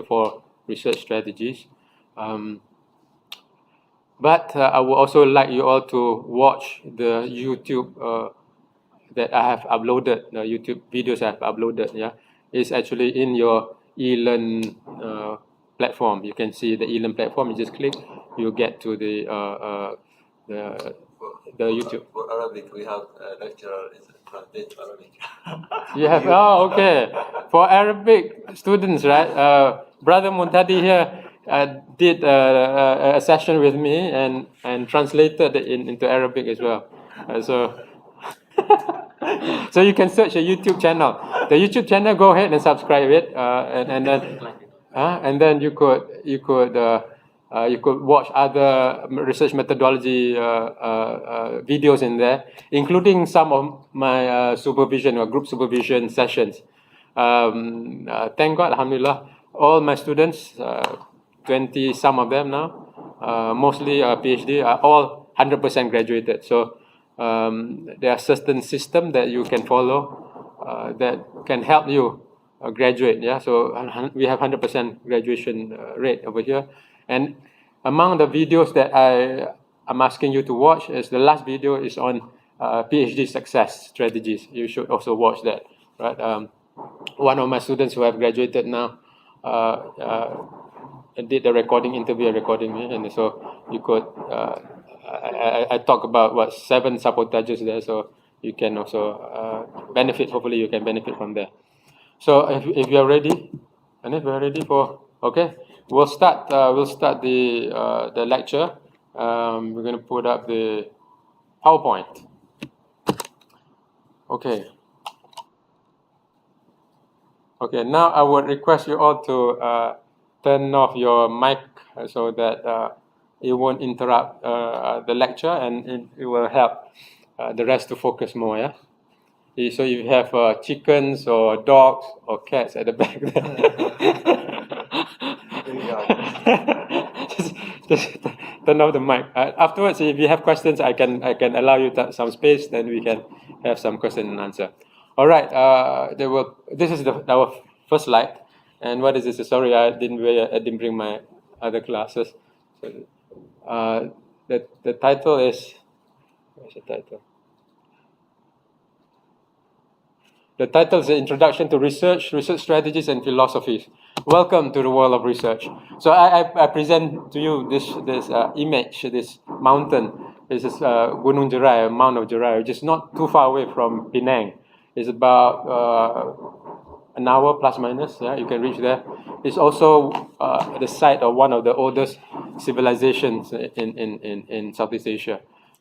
for research strategies. But I would also like you all to watch the YouTube that I have uploaded, the YouTube videos I have uploaded. Yeah, it's actually in your eLearn platform. You can see the eLearn platform. You just click, you get to the YouTube. For Arabic, we have a lecturer is translate Arabic. You have, oh, okay. For Arabic students, right? Brother Muntadi here did a session with me and translated it into Arabic as well. So you can search a YouTube channel. The YouTube channel, go ahead and subscribe it, and then you could watch other research methodology videos in there, including some of my supervision or group supervision sessions. Thank God, alhamdulillah, all my students, 20 some of them now, mostly PhD, are all 100% graduated. So there are certain systems that you can follow that can help you graduate. Yeah, so we have 100% graduation rate over here. And among the videos that I'm asking you to watch is the last video is on PhD success strategies. You should also watch that, right? One of my students who have graduated now did a recording interview, recording me, and so you could. I talk about 7 sabotages there, so you can also benefit. Hopefully, you can benefit from there. So if you are ready, and if we are ready for, okay, we'll start. We'll start the lecture. We're going to put up the PowerPoint. Okay. Okay. Now I would request you all to turn off your mic so that it won't interrupt the lecture, and it will help the rest to focus more. Yeah. So if you have chickens or dogs or cats at the back there, just turn off the mic. Afterwards, if you have questions, I can allow you some space. Then we can have some question and answer. All right. This is our first slide. And what is this? Sorry, I didn't bring my other classes. So, the title is. What's the title? The title is the Introduction to Research Strategies and Philosophies. Welcome to the world of research. So I present to you this image, this mountain. This is Gunung Jerai, Mount of Jerai, which is not too far away from Penang. It's about an hour plus minus. Yeah, you can reach there. It's also the site of one of the oldest civilizations in Southeast Asia.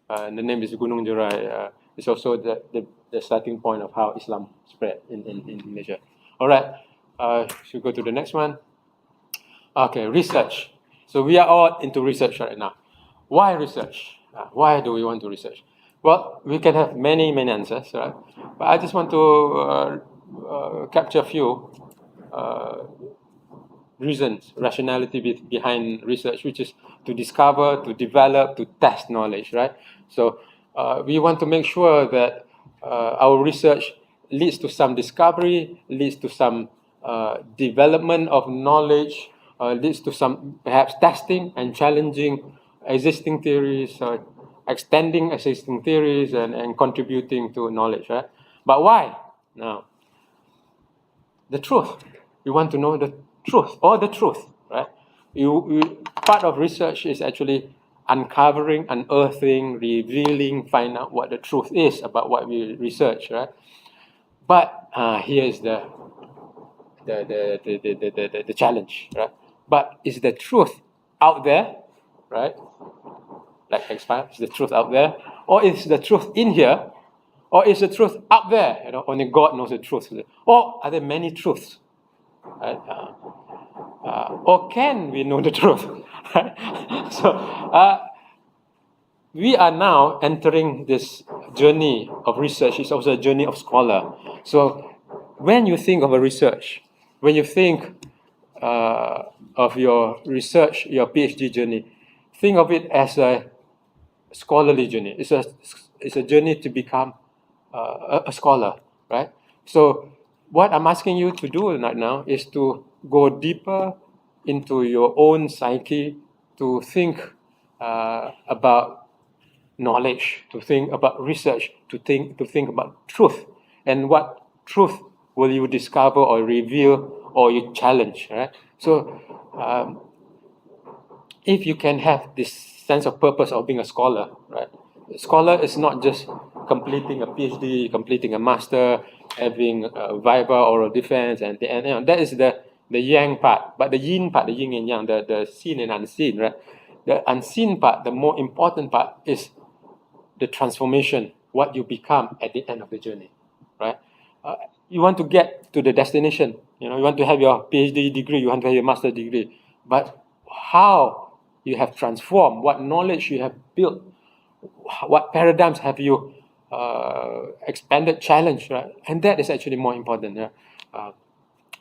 And the name is Gunung Jerai. It's also the starting point of how Islam spread in Indonesia. All right, should we go to the next one? Okay, research. So we are all into research right now. Why research? Why do we want to research? Well, we can have many answers, right? But I just want to capture a few reasons, rationality behind research, which is to discover, to develop, to test knowledge, right? So we want to make sure that our research leads to some discovery, leads to some development of knowledge, leads to some perhaps testing and challenging existing theories, extending existing theories, and contributing to knowledge, right? But why? Now, the truth. We want to know the truth, or the truth, right? Part of research is actually uncovering, unearthing, revealing, find out what the truth is about what we research, right? But here's the challenge, right? But is the truth out there, right? Like X-Files, is the truth out there, or is the truth in here, or is the truth up there? You know, only God knows the truth. Or are there many truths, right? Or can we know the truth? So we are now entering this journey of research. It's also a journey of scholar. So when you think of a research, when you think of your research, your PhD journey, think of it as a scholarly journey. It's a journey to become a scholar, right? So what I'm asking you to do right now is to go deeper, into your own psyche to think about knowledge, to think about research, to think about truth, and what truth will you discover or reveal or you challenge, right? So if you can have this sense of purpose of being a scholar, right? A scholar is not just completing a PhD, completing a master, having a viva oral defense, and you know, that is the yang part. But the yin part, the yin and yang, the seen and unseen, right? The unseen part, the more important part is the transformation, what you become at the end of the journey, right? You want to get to the destination, you know, you want to have your PhD degree, you want to have your master degree, but how you have transformed, what knowledge you have built, what paradigms have you expanded, challenged, right? And that is actually more important. Yeah?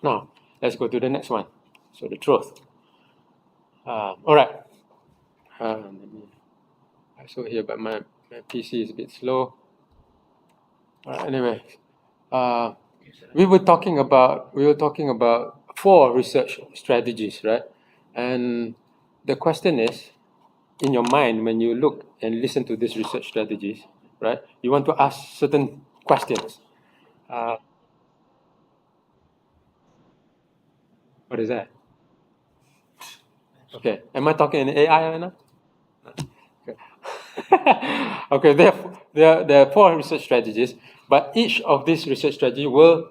Now, let's go to the next one. So the truth. All right. I saw here, but my PC is a bit slow. Anyway, we were talking about 4 research strategies, right? And the question is, in your mind, when you look and listen to these research strategies, right? You want to ask certain questions. What is that? Okay, am I talking in AI right now? Okay. Okay, there are 4 research strategies, but each of these research strategies will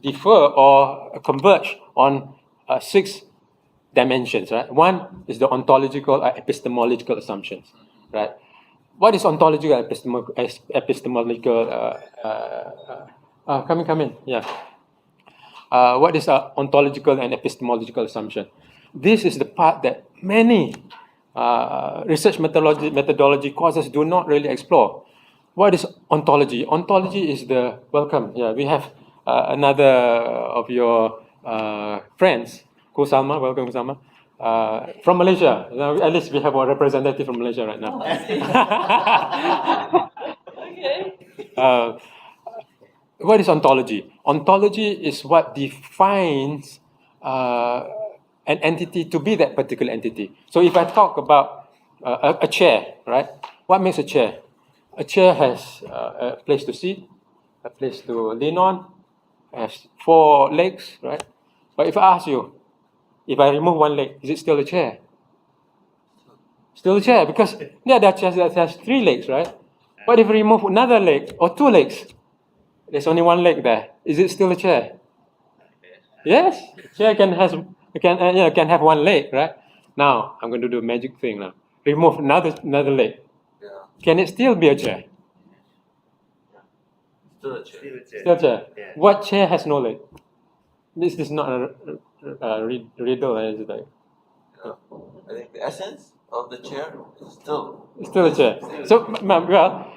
differ or converge on 6 dimensions, right? One is the ontological or epistemological assumptions, right? What is ontological epistemological? Come in, yeah. What is an ontological and epistemological assumption? This is the part that many research methodology courses do not really explore. What is ontology? Ontology is the welcome. Yeah, we have another of your friends, Ko Salma. Welcome, Ko Salma. From Malaysia. At least we have a representative from Malaysia right now. Okay. What is ontology? Ontology is what defines an entity to be that particular entity. So if I talk about a chair, right? What makes a chair? A chair has a place to sit, a place to lean on, has 4 legs, right? But if I ask you, if I remove 1 leg, is it still a chair? Still a chair, because yeah, there are chairs that has 3 legs, right? What if I remove another leg or 2 legs? There's only 1 leg there. Is it still a chair? Yes, chair can have 1 leg, right? Now I'm going to do a magic thing now. Remove another leg. Yeah. Can it still be a chair? Still a chair. Still a chair. Yeah. What chair has no leg? This is not a riddle, is it? Like, Yeah. I think the essence of the chair is still. it's still a chair. So, well,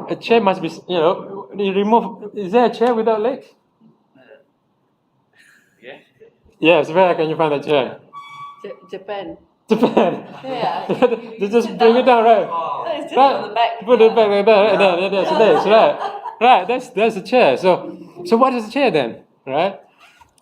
a chair must be, you know, you remove. Is there a chair without legs? Yeah. Yes. Where can you find that chair? Japan. Japan. Yeah. They just bring it down, right? No, it's just Right. on the back. Put it back like that, and then there's legs, right? Right. That's a chair. So what is a chair then, right?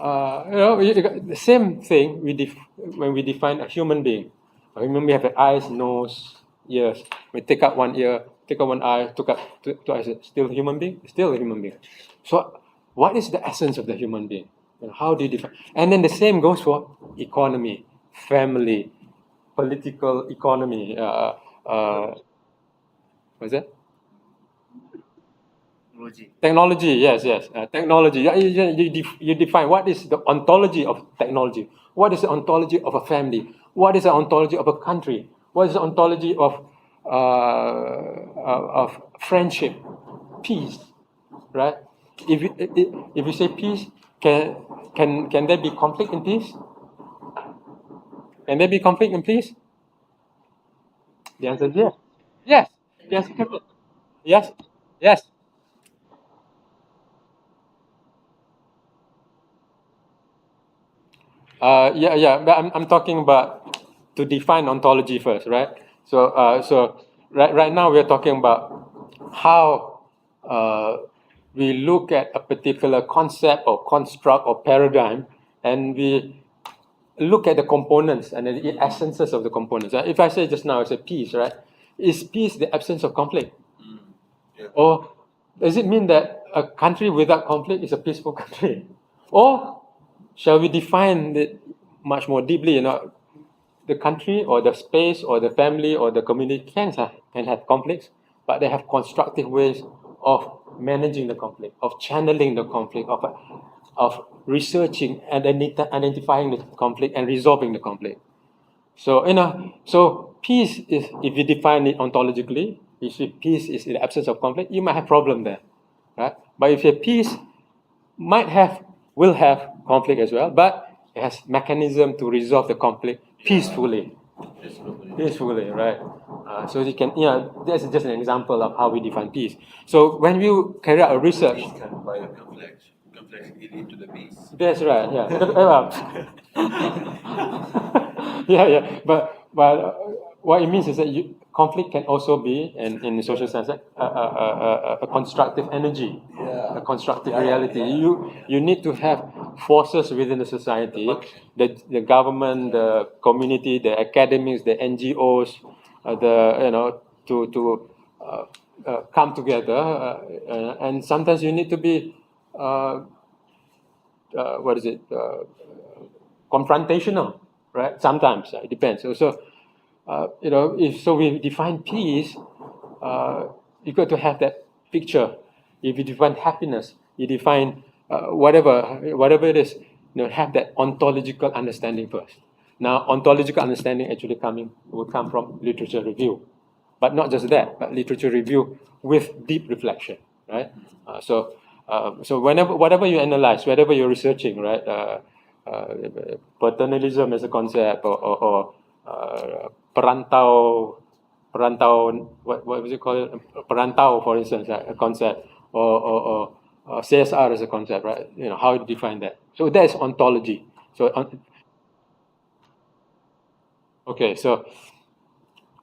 You know, the same thing when we define a human being. A human being have eyes, nose, ears. We take out 1 ear, take out 1 eye, took out 2 eyes. Still a human being? Still a human being. So what is the essence of the human being? You know, how do you define? And then the same goes for economy, family, political economy. What's that? Technology, yes. Technology. You define what is the ontology of technology. What is the ontology of a family? What is the ontology of a country? What is the ontology of friendship, peace, right? If you say peace, can there be conflict in peace? Can there be conflict in peace? The answer is yes. Yes. Yes. Yes. Yes. Yeah. But I'm talking about to define ontology first, right? So right now we're talking about how we look at a particular concept or construct or paradigm, and we look at the components and the essences of the components. If I say just now, I say peace, right? Is peace the absence of conflict? Yeah. Or does it mean that a country without conflict is a peaceful country? Or shall we define it much more deeply? The country or the space or the family or the community can have conflicts, but they have constructive ways of managing the conflict, of channeling the conflict, of researching and identifying the conflict and resolving the conflict. So so peace is, if you define it ontologically, if peace is in the absence of conflict, you might have problem there, right? But if your peace will have conflict as well, but it has mechanism to resolve the conflict peacefully. Peacefully, right? So you can, that's just an example of how we define peace. So when you carry out a research, Peace can by conflict. Conflict lead to the peace. that's right. Yeah. Yeah. But what it means is that conflict can also be, in the social sense, a constructive energy, a constructive reality. You need to have forces within the society, the government, the community, the academics, the NGOs, to come together, and sometimes you need to be confrontational, right? Sometimes it depends. So, if we define peace, you got to have that picture. If you define happiness, you define whatever it is, have that ontological understanding first. Now, ontological understanding actually will come from literature review, but not just that, but literature review with deep reflection, right? So whatever you analyze, whatever you're researching, right? Paternalism as a concept, or perantau, what was it called? Perantau, for instance, a concept, or CSR as a concept, right? How you define that. So that is ontology. Okay, so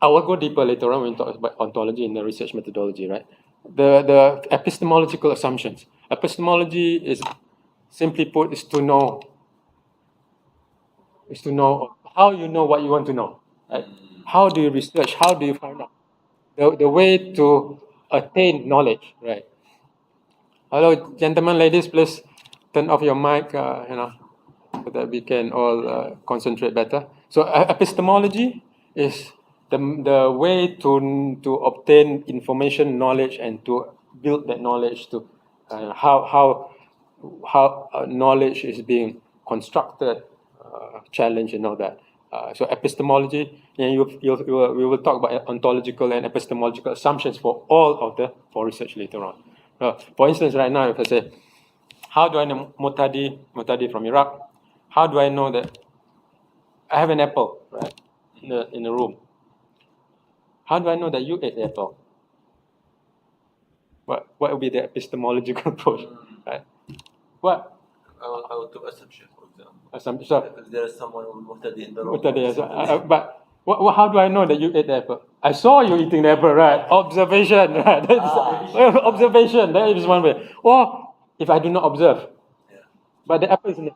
I will go deeper later on when we talk about ontology in the research methodology, right? The epistemological assumptions. Epistemology is, simply put, is to know how you know what you want to know, right? How do you research? How do you find out? The way to attain knowledge, right? Hello, gentlemen, ladies, please turn off your mic, so that we can all concentrate better. So epistemology is the way to obtain information, knowledge, and to build that knowledge, to how knowledge is being constructed, challenged, and all that. So epistemology, and we will talk about ontological and epistemological assumptions for all of the research later on. For instance, right now, if I say, how do I know Mutadi from Iraq? How do I know that I have an apple, right, in the room? How do I know that you ate the apple? What would be the epistemological approach, right? What? I will do assumption, for example. Assumption. So, if there is someone who Muhtadi in the room. But how do I know that you ate the apple? I saw you eating the apple, right? Observation, right? Observation, that is one way. Or if I do not observe, but the apple is in the...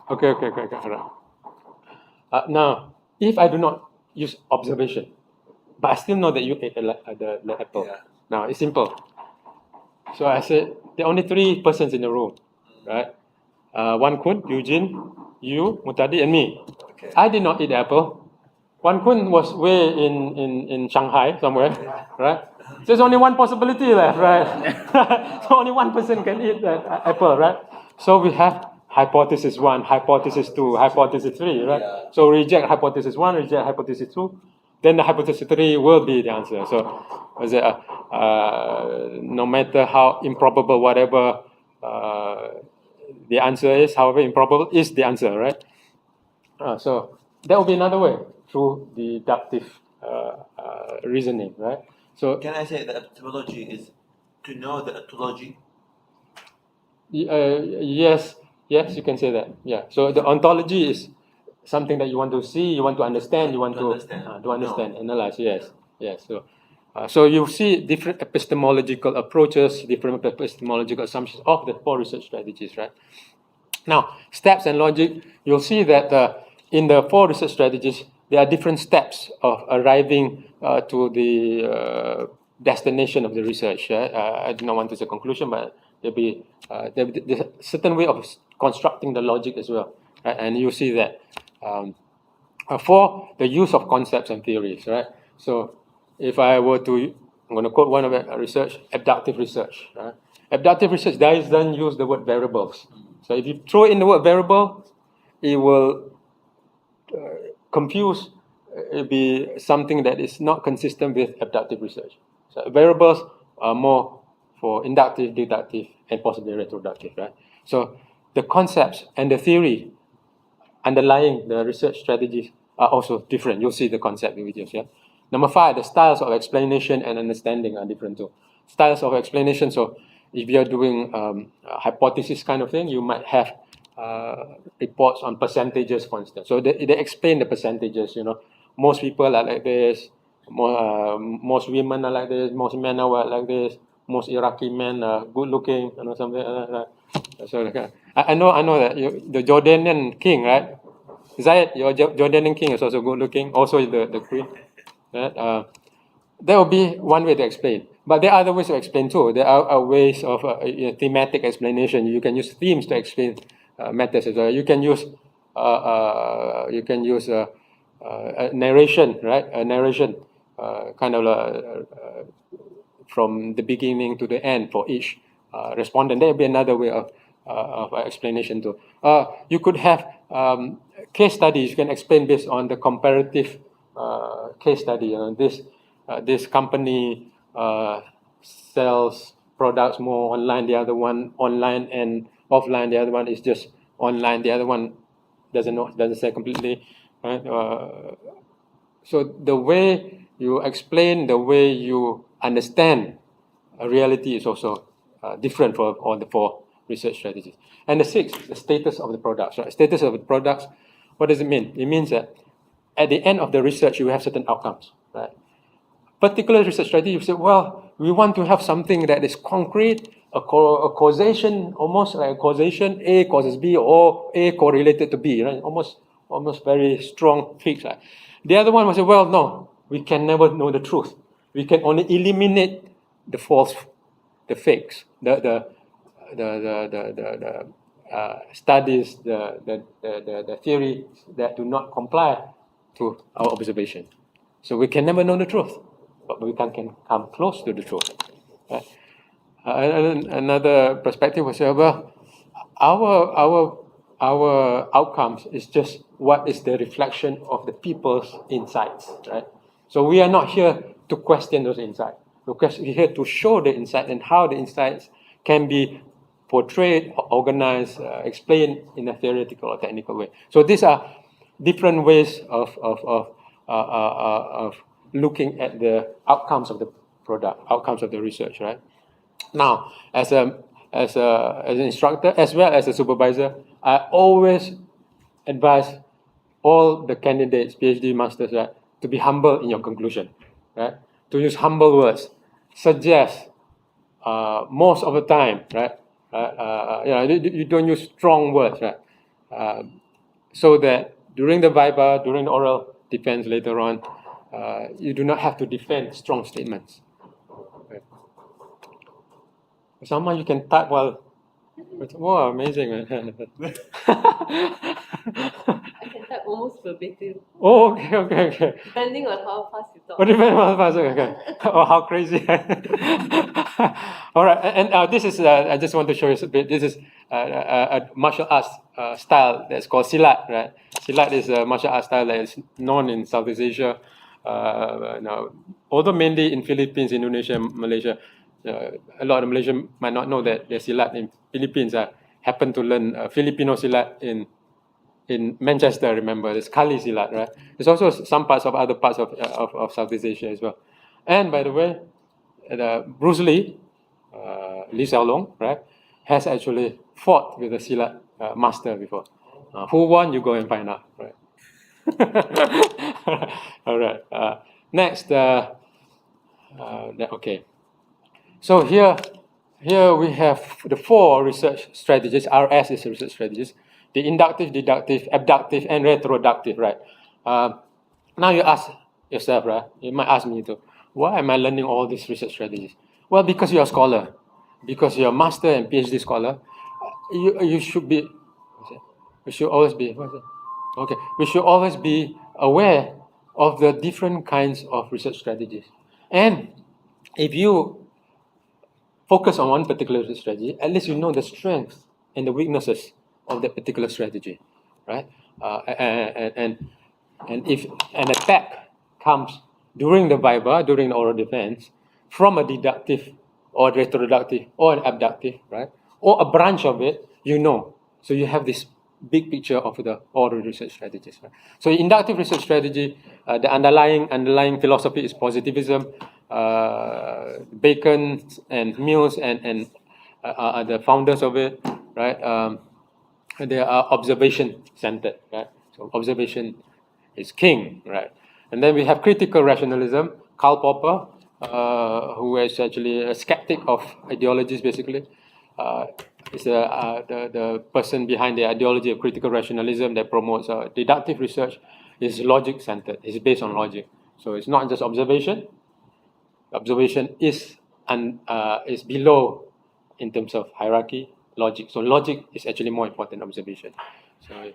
Okay. All right. Now, if I do not use observation, but I still know that you ate the apple. Yeah. Now, it's simple. So I said, there are only three persons in the room, right? Wan Kun, Eugene, you, Mutadi, and me. Okay. I did not eat the apple. Wan Kun was way in Shanghai somewhere, right? So there's only one possibility left, right? So only one person can eat that apple, right? So we have hypothesis 1, hypothesis 2, hypothesis 3, right? Yeah. So reject hypothesis 1, reject hypothesis 2, then the hypothesis 3 will be the answer. So no matter how improbable whatever the answer is, however improbable is the answer, right? So that will be another way, through deductive reasoning, right? So can I say that epistemology is to know the ontology? Yes, you can say that. Yeah. So the ontology is something that you want to see, you want to understand, you want to understand, analyze. Yes. So So you see different epistemological approaches, different epistemological assumptions of the 4 research strategies, right? Now, steps and logic, you'll see that in the 4 research strategies, there are different steps of arriving to the destination of the research. I do not want to say conclusion, but there'll be a certain way of constructing the logic as well. Right? And you see that for the use of concepts and theories, right? So if I were to, I'm going to quote one of the research, abductive research. Right? Abductive research doesn't use the word variables. So if you throw in the word variable, it will confuse, it'll be something that is not consistent with abductive research. So variables are more for inductive, deductive, and possibly retroductive, right? So the concepts and the theory underlying the research strategies are also different. You'll see the concept in videos, yeah? Number 5, the styles of explanation and understanding are different too. Styles of explanation, so if you're doing a hypothesis kind of thing, you might have reports on percentages, for instance. So they explain the percentages, you know. Most people are like this, most women are like this, most men are like this, most Iraqi men are good looking, you know, something like that. So I know that the Jordanian king, right? Zayed, your Jordanian king is also good looking, also the queen. Right? That would be one way to explain. But there are other ways to explain too. There are ways of thematic explanation. You can use themes to explain matters as well. You can use a narration, right? A narration, kind of from the beginning to the end for each respondent. There will be another way of explanation too. You could have case studies. You can explain based on the comparative case study. This company sells products more online. The other one online and offline. The other one is just online. The other one doesn't say completely. Right? So the way you explain, the way you understand a reality is also different for all the 4 research strategies. And the 6th, the status of the products. Right? Status of the products, what does it mean? It means that at the end of the research, you have certain outcomes. Right? Particular research strategy, you say, well, we want to have something that is concrete, a causation, almost like a causation, A causes B, or A correlated to B, right? Almost very strong fix. Right? The other one was, well, no, we can never know the truth. We can only eliminate the false, the fakes, the studies, the theory that do not comply to our observation. So we can never know the truth, but we can come close to the truth. Right? Another perspective was, well, our outcomes is just what is the reflection of the people's insights, right? So we are not here to question those insights. We're here to show the insight and how the insights can be portrayed, organized, explained in a theoretical or technical way. So these are different ways of looking at the outcomes of the product, outcomes of the research, right? Now, as an instructor as well as a supervisor, I always advise all the candidates, PhD, masters, right, to be humble in your conclusion, right? To use humble words, suggest most of the time, right? You don't use strong words, right? So that during the viva, during the oral defense later on, you do not have to defend strong statements. Right? Someone you can type while. Wow, amazing, man. I can type almost verbatim, Oh, okay. depending on how fast you talk. Oh, depending on how fast, okay. Oh, how crazy. All right, and this is, I just want to show you a bit, this is a martial arts style that's called Silat, right? Silat is a martial arts style that is known in Southeast Asia, although mainly in Philippines, Indonesia, Malaysia. A lot of Malaysians might not know that there's Silat in Philippines. I happened to learn Filipino Silat in Manchester, remember, there's Kali Silat, right? There's also some parts of other parts of Southeast Asia as well. And by the way, Bruce Lee, Lee Xiaolong, right, has actually fought with a Silat master before. Who won? You go and find out, right? All right. Next, Okay. So here we have the 4 research strategies. RS is research strategies: the inductive, deductive, abductive, and retroductive. Right. Now you ask yourself, right? You might ask me too. Why am I learning all these research strategies? Well, because you're a scholar, because you're a master and PhD scholar. You should be. We should always be. What's it? Okay. We should always be aware of the different kinds of research strategies, and if you focus on one particular research strategy, at least you know the strengths and the weaknesses of that particular strategy, right? And if an attack comes during the viva, during the oral defense, from a deductive or retroductive or an abductive, right, or a branch of it, you know. So you have this big picture of the oral research strategies. Right? So inductive research strategy, the underlying philosophy is positivism. Bacon and Mills and are the founders of it, right? They are observation centered, right? So observation is king, right? And then we have critical rationalism. Karl Popper, who is actually a skeptic of ideologies, basically, is the person behind the ideology of critical rationalism that promotes deductive research. Is logic centered. It's based on logic. So it's not just observation. Observation is below in terms of hierarchy logic. So logic is actually more important than observation. So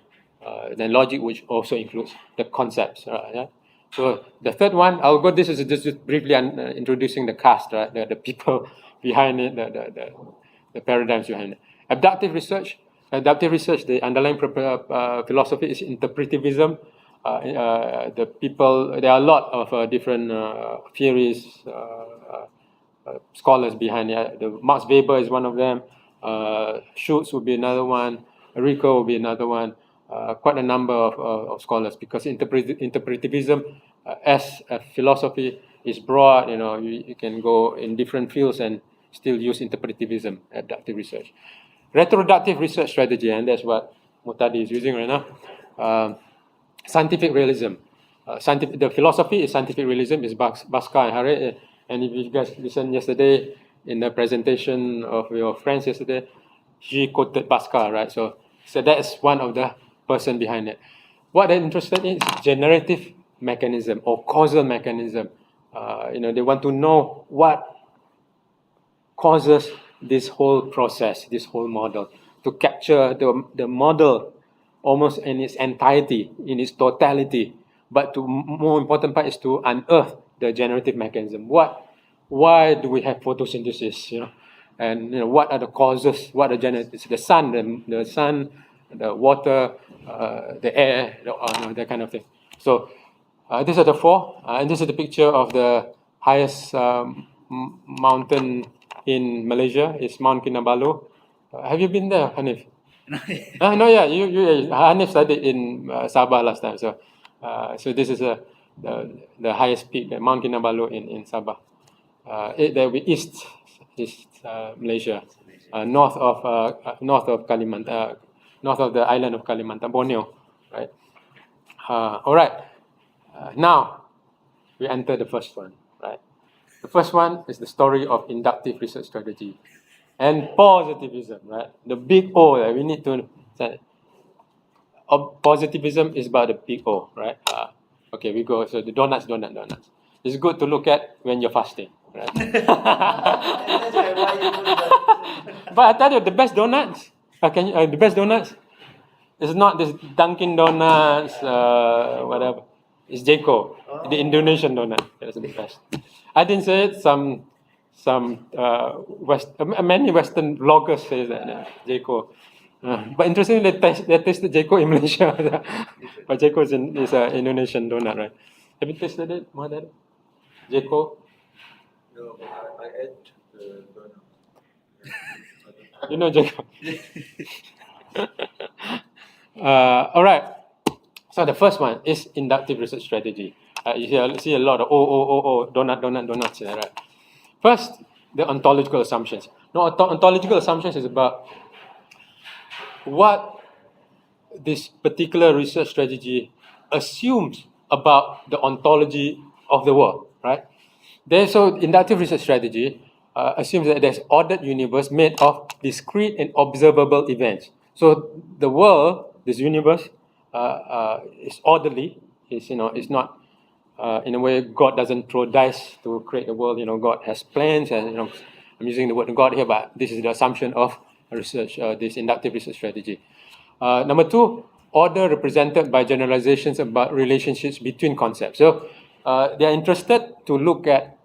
then logic, which also includes the concepts. Yeah? So the third one, I'll go. This is just briefly introducing the cast, right? The people behind it, the paradigms behind it. Abductive research. Adaptive research, the underlying philosophy is interpretivism. The people, there are a lot of different theories, scholars behind it. The Max Weber is one of them. Schultz would be another one. Rico would be another one. Quite a number of scholars, because interpretivism as a philosophy is broad. You can go in different fields and still use interpretivism, adaptive research. Retroductive research strategy, and that's what Mutadi is using right now. Scientific realism. The philosophy is scientific realism, is Bhaskar and Hare. And if you guys listened yesterday in the presentation of your friends yesterday, she quoted Bhaskar, right? So that's one of the person behind it. What they're interested in is generative mechanism or causal mechanism. They want to know what causes this whole process, this whole model, to capture the model almost in its entirety, in its totality. But the more important part is to unearth the generative mechanism. Why do we have photosynthesis? And what are the causes? What are the genetics? The sun, the water, the air, that kind of thing. So these are the 4, and this is the picture of the highest mountain in Malaysia. It's Mount Kinabalu. Have you been there, Hanif? No, yeah, you Hanif studied in Sabah last time. So this is the highest peak, the Mount Kinabalu in Sabah. There we east Malaysia, north of Kalimantan, north of the island of Kalimantan, Borneo, right? All right. Now we enter the first one, right? The first one is the story of inductive research strategy and positivism, right? The big O that we need to. Positivism is about the big O, right? Okay, we go. So the donuts. It's good to look at when you're fasting, right? But I tell you, the best donuts. The best donuts is not this Dunkin' Donuts, whatever. It's Jeko, the Indonesian donut. That's the best. I didn't say it. Many Western vloggers say that Jeko. But interestingly, they tasted Jeko in Malaysia. But Jeko is an Indonesian donut, right? Have you tasted it, Muhammad? Jeko? No, I ate the donut. You know Jeko? All right. So the first one is inductive research strategy. You see a lot of donuts, right? First, the ontological assumptions. Now, ontological assumptions is about what this particular research strategy assumes about the ontology of the world, right? So inductive research strategy assumes that there's ordered universe made of discrete and observable events. So the world, this universe, is orderly. Is not in a way God doesn't throw dice to create the world. God has plans, and I'm using the word God here, but this is the assumption of research, this inductive research strategy. Number two, order represented by generalizations about relationships between concepts. So they are interested to look at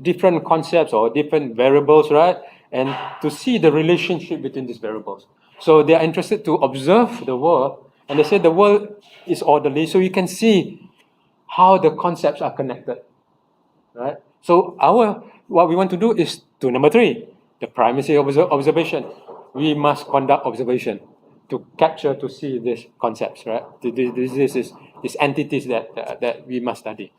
different concepts or different variables, right? And to see the relationship between these variables. So they are interested to observe the world, and they say the world is orderly, so you can see how the concepts are connected, right? So what we want to do is to number three, the primacy of observation. We must conduct observation to capture, to see these concepts, right? These entities that we must study.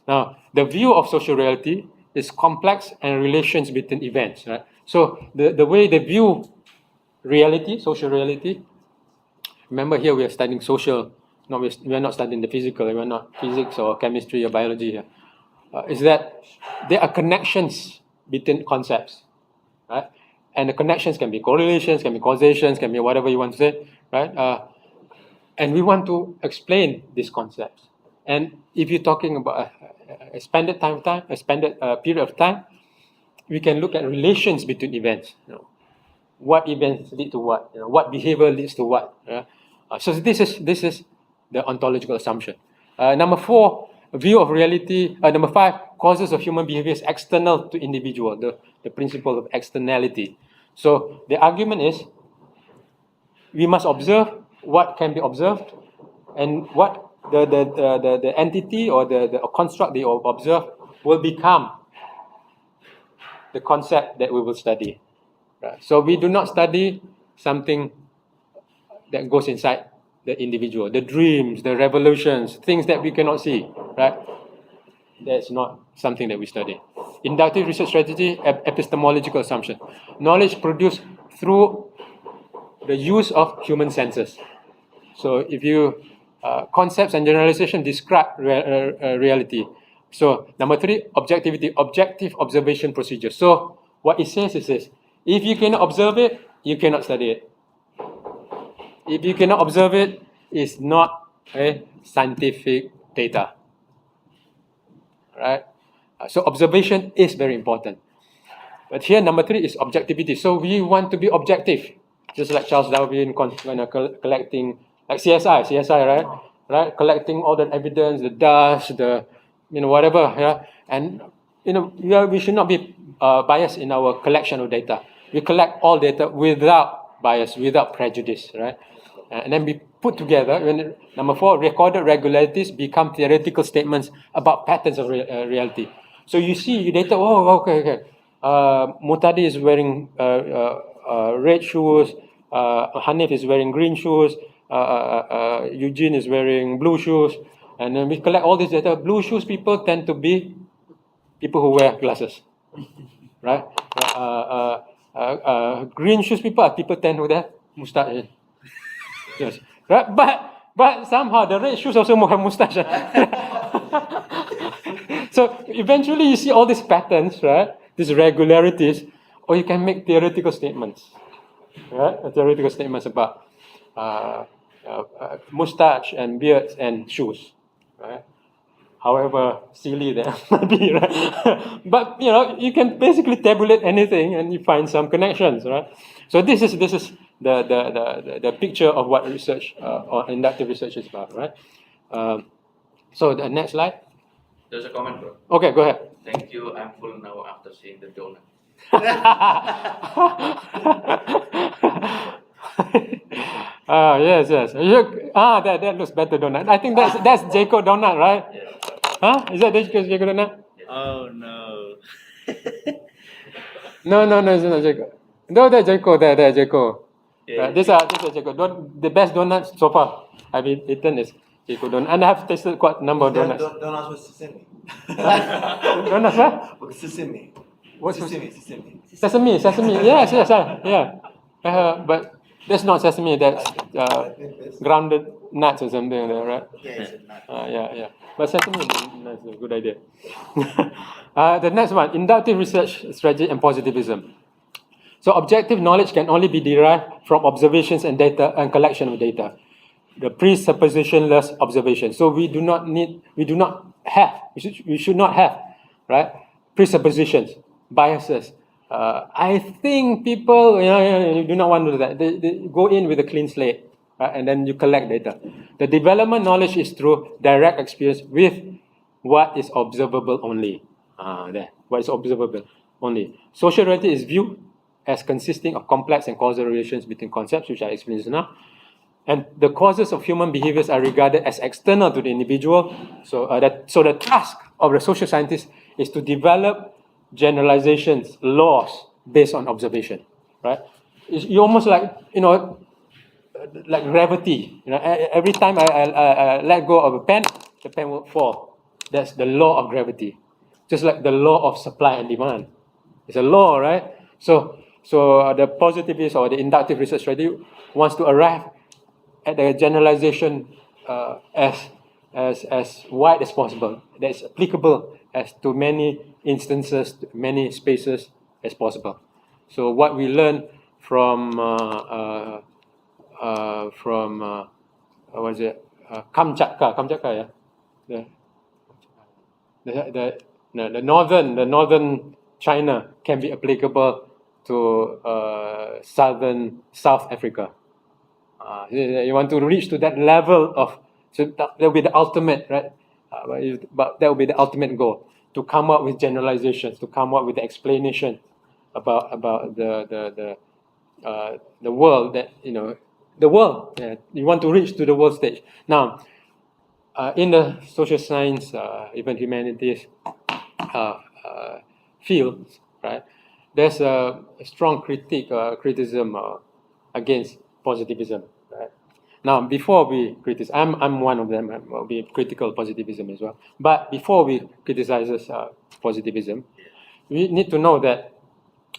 Now, the view of social reality is complex and relations between events, right? So the way they view reality, social reality, remember here we are studying social, we are not studying the physical, we are not physics or chemistry or biology here, is that there are connections between concepts, right? And the connections can be correlations, can be causations, can be whatever you want to say, right? And we want to explain these concepts. And if you're talking about a expanded period of time, we can look at relations between events. What events lead to what? What behavior leads to what? So this is the ontological assumption. Number four, view of reality. Number five, causes of human behavior is external to individual. The principle of externality. So the argument is we must observe what can be observed, and what the entity or the construct they observe will become the concept that we will study. Right? So we do not study something that goes inside the individual, the dreams, the revolutions, things that we cannot see, right? That's not something that we study. Inductive research strategy, epistemological assumption. Knowledge produced through the use of human senses. So if you concepts and generalization describe reality. So number three, objectivity, objective observation procedure. So what it says is this: if you cannot observe it, you cannot study it. If you cannot observe it, it's not a scientific data. Right? So observation is very important. But here number three is objectivity. So we want to be objective, just like Charles Darwin collecting, like CSI, right? Collecting all the evidence, the dust, the whatever, yeah. And we should not be biased in our collection of data. We collect all data without bias, without prejudice, right? And then we put together. Number four, recorded regularities become theoretical statements about patterns of reality. So you see data. Oh, okay. Mutadi is wearing red shoes. Hanif is wearing green shoes. Eugene is wearing blue shoes. And then we collect all this data. Blue shoes people tend to be people who wear glasses, right? Green shoes people are people tend to have mustache. Yes, right. But somehow the red shoes also have mustache. So eventually you see all these patterns, right? These regularities, or you can make theoretical statements, right? Theoretical statements about mustache and beards and shoes, right? However silly that might be, right? But you can basically tabulate anything and you find some connections, right? So this is the picture of what research or inductive research is about, right? So the next slide. There's a comment, bro. Okay, go ahead. Thank you. I'm full now after seeing the donut. Yes. That looks better donut. I think that's Jacob donut, right? Yeah. Huh? Is that Jacob donut? Oh no. No, it's not Jacob. No, that's Jacob. There, Jacob. Yeah. These are Jacob. The best donuts so far I've eaten is Jacob donut, and I have tasted quite a number of donuts. Donuts with sesame. Donuts, what? With sesame. What's Sesame. Sesame. Yes. Yeah. But that's not sesame. That's grounded nuts or something like that, right? Yeah, it's a nut. Yeah. But certainly, that's a good idea. The next one, inductive research strategy and positivism. So objective knowledge can only be derived from observations and data and collection of data. The presuppositionless observation. So we should not have, right, presuppositions, biases. I think people, you do not want to do that. They go in with a clean slate, right, and then you collect data. The development knowledge is through direct experience with what is observable only. What is observable only. Social reality is viewed as consisting of complex and causal relations between concepts, which I explained just now. And the causes of human behaviors are regarded as external to the individual. So the task of the social scientist is to develop generalizations, laws based on observation, right? You almost like gravity. Every time I let go of a pen, the pen will fall. That's the law of gravity. Just like the law of supply and demand. It's a law, right? So the positivist or the inductive research strategy wants to arrive at the generalization as wide as possible, that is applicable as to many instances, many spaces as possible. So what we learn from Kamchatka, yeah, the northern China can be applicable to South Africa. You want to reach to that level of, so that will be the ultimate, right? But that will be the ultimate goal, to come up with generalizations, to come up with the explanation about the world, that the world. You want to reach to the world stage. Now, in the social science, even humanities fields, right? There's a strong criticism against positivism, right? Now, before we criticize, I'm one of them. I'll be critical of positivism as well. But before we criticize positivism, we need to know that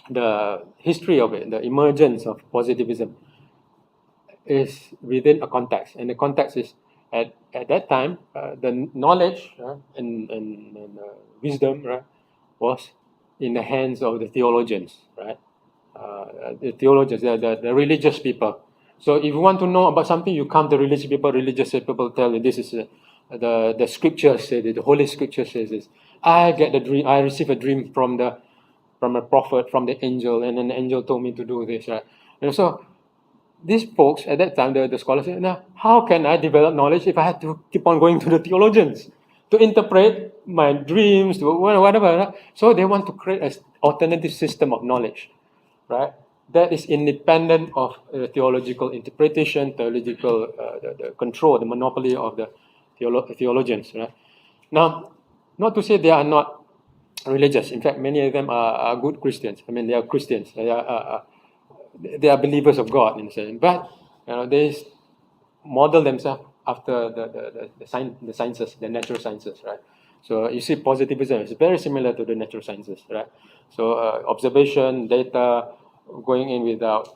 the history of it, the emergence of positivism, is within a context, and the context is at that time the knowledge and wisdom, right, was in the hands of the theologians, right? The theologians, the religious people. So if you want to know about something, you come to religious people. Religious people tell you this is the scripture says it, the Holy Scripture says this. I get the dream. I receive a dream from a prophet, from the angel, and then the angel told me to do this, right? And so these folks at that time, the scholars said, now, how can I develop knowledge if I had to keep on going to the theologians to interpret my dreams, to whatever? Right? So they want to create an alternative system of knowledge, right? That is independent of theological interpretation, theological the control, the monopoly of the theologians, right? Now, not to say they are not religious. In fact, many of them are good Christians. I mean, they are Christians. They are believers of God in a sense, but they model themselves after the sciences, the natural sciences, right? So you see, positivism is very similar to the natural sciences, right? So observation, data, going in without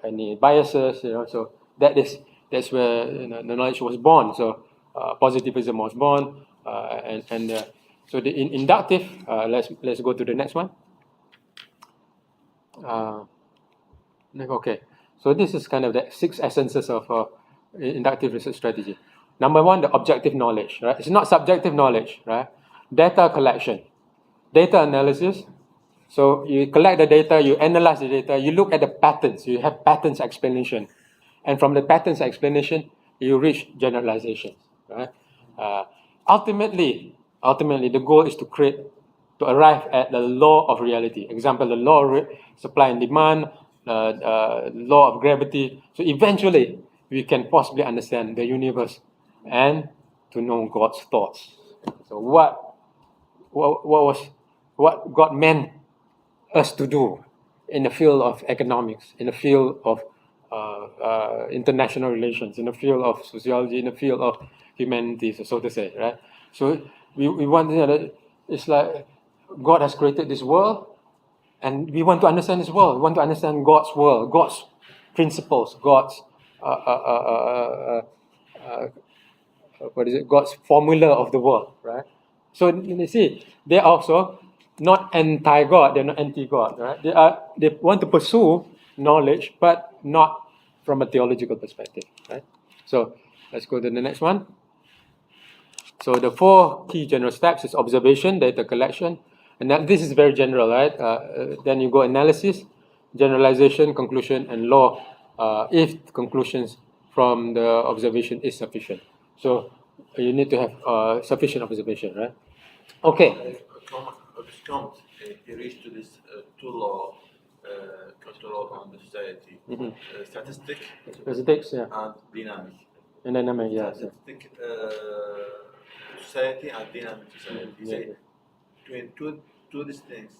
any biases, So that's where the knowledge was born. So positivism was born, so the inductive. Let's go to the next one. Okay, so this is kind of the 6 essences of inductive research strategy. Number 1, the objective knowledge, right? It's not subjective knowledge, right? Data collection, data analysis. So you collect the data, you analyze the data, you look at the patterns, you have patterns explanation. And from the patterns explanation, you reach generalizations, right? Ultimately, the goal is to arrive at the law of reality. Example, the law of supply and demand, law of gravity. So eventually, we can possibly understand the universe and to know God's thoughts. So what God meant us to do in the field of economics, in the field of international relations, in the field of sociology, in the field of humanities, so to say, right? So we want it's like God has created this world, and we want to understand this world. We want to understand God's world, God's principles, God's God's formula of the world, right? So you see, they're also not anti-God, they're not anti-God, right? They want to pursue knowledge, but not from a theological perspective, right? So let's go to the next one. So the 4 key general steps is observation, data collection, and this is very general, right? Then you go analysis, generalization, conclusion, and law, if conclusions from the observation is sufficient. So you need to have sufficient observation, right? Okay. He reached to this two law control on the society, Statistics, yeah. and dynamic. And dynamic, yeah. Statistic society and dynamic society. You say between two these things,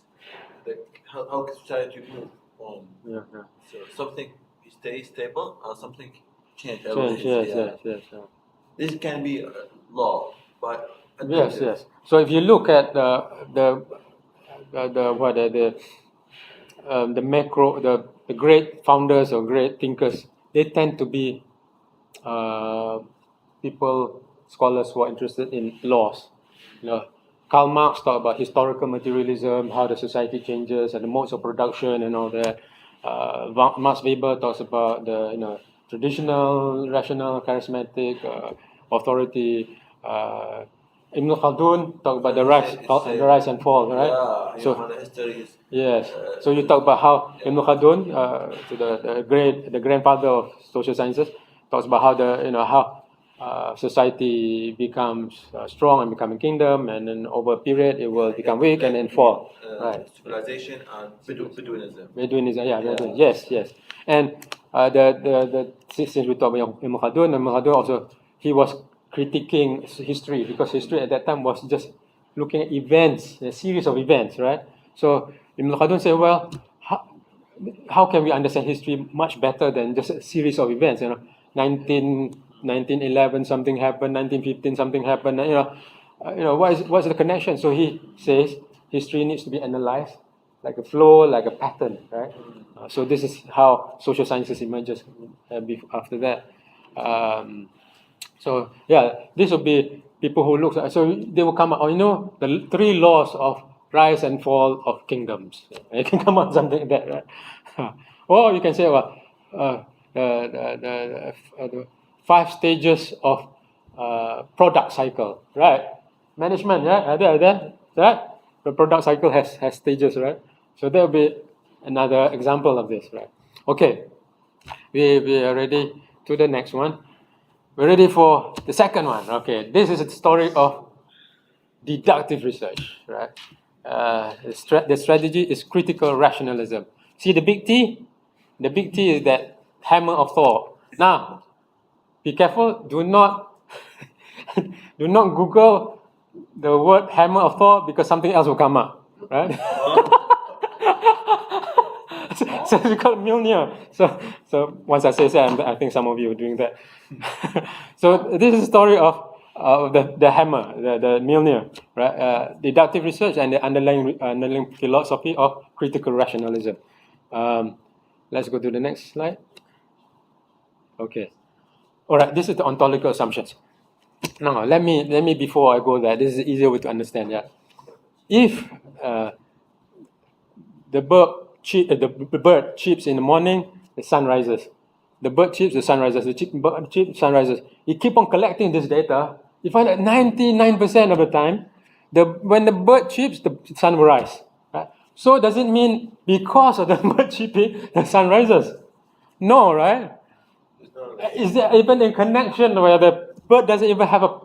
how can society move on? Yeah. So something stays stable and something change. Yes. This can be law, but Yes. So if you look at the macro, the great founders or great thinkers, they tend to be scholars who are interested in laws. Karl Marx talked about historical materialism, how the society changes, and the modes of production and all that. Max Weber talks about the traditional, rational, charismatic authority. Ibn Khaldun talk about the rise and fall, right? Yeah, So human history is. yes. So you talk about how Ibn Khaldun, the grandfather of social sciences, talks about how society becomes strong and become a kingdom, and then over a period it will become weak and then fall. Right. Civilization and Bedouinism. Bedouinism, yeah. Yes. And since we talk about Ibn Khaldun also, he was critiquing history, because history at that time was just looking at events, a series of events, right? So Ibn Khaldun said, well, how can we understand history much better than just a series of events? 1911 something happened, 1915 something happened. What's the connection? So he says history needs to be analyzed like a flow, like a pattern, right? So this is how social sciences emerges after that. So yeah, this will be people who look. So they will come out. The 3 laws of rise and fall of kingdoms. You can come out something like that, right? Or you can say, well, the 5 stages of product cycle, right? Management, yeah, right? The product cycle has stages, right? So there will be another example of this, right? Okay, we are ready to the next one. We're ready for the second one. Okay, this is a story of deductive research, right? The strategy is critical rationalism. See the big T? The big T is that hammer of Thor. Now, be careful. Do not Google the word hammer of Thor, because something else will come up, right? So it's called Mjolnir. So once I say that, I think some of you are doing that. So this is a story of the hammer, the Mjolnir, right? Deductive research and the underlying philosophy of critical rationalism. Let's go to the next slide. Okay. All right. This is the ontological assumptions. No, let me before I go there. This is an easier way to understand. Yeah. If the bird chirps in the morning, the sun rises. The bird chirps, the sun rises. The bird chirps, sun rises. You keep on collecting this data. You find that 99% of the time, when the bird chirps, the sun will rise. Right? So does it mean because of the bird chirping, the sun rises? No, right? Is there even a connection where the bird doesn't even have a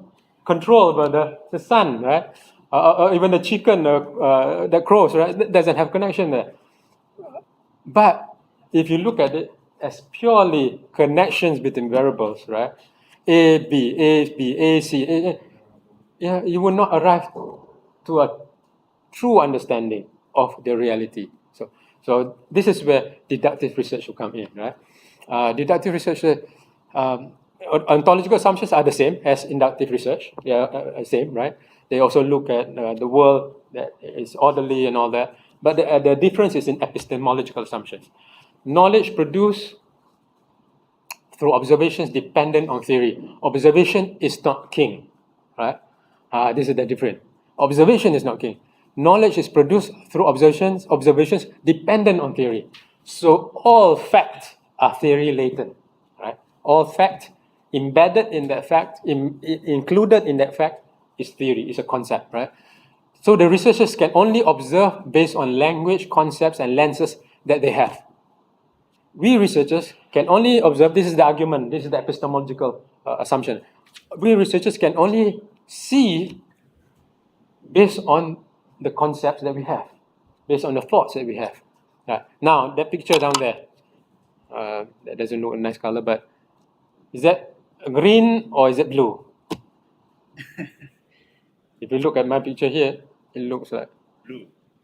control over the sun, right? Or even the chicken that crows, right? That doesn't have connection there. But if you look at it as purely connections between variables, right? A, B, C, you will not arrive to a true understanding of the reality. So this is where deductive research will come in, right? Deductive research, ontological assumptions are the same as inductive research. They are same, right? They also look at the world that is orderly and all that. But the difference is in epistemological assumptions. Knowledge produced through observations dependent on theory. Observation is not king, right? This is the difference. Observation is not king. Knowledge is produced through observations dependent on theory. So all facts are theory latent, right? All fact embedded in that fact, included in that fact is theory, is a concept, right? So the researchers can only observe based on language, concepts, and lenses that they have. We researchers can only observe, this is the argument, this is the epistemological assumption. We researchers can only see based on the concepts that we have, based on the thoughts that we have. Now, that picture down there, that doesn't look a nice color, but is that green or is it blue? If you look at my picture here, it looks like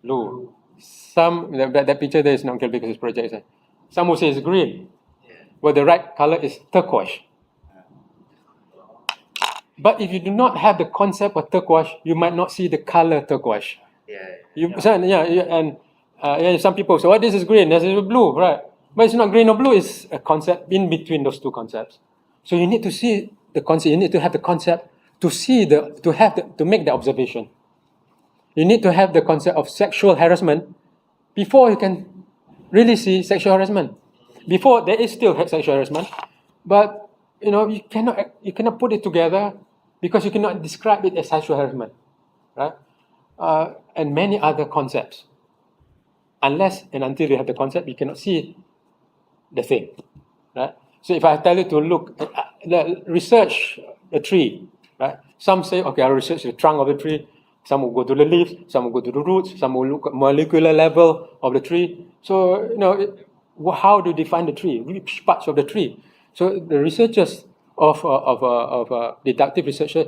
blue. Some, that picture there is not clear because it's projected. Some will say it's green. Well, the right color is turquoise. But if you do not have the concept of turquoise, you might not see the color turquoise. Some people say, "Oh, this is green, this is blue," right? But it's not green or blue. It's a concept in between those two concepts. So you need to see the concept. You need to have the concept to see to make the observation. You need to have the concept of sexual harassment before you can really see sexual harassment. Before there is still sexual harassment, but you cannot put it together because you cannot describe it as sexual harassment, right? And many other concepts. Unless and until you have the concept, you cannot see the thing, right? So if I tell you to look, research a tree, right? Some say, okay, I'll research the trunk of the tree. Some will go to the leaves, some will go to the roots, some will look at molecular level of the tree. So, how do you define the tree? Which parts of the tree? So the researchers of deductive researchers,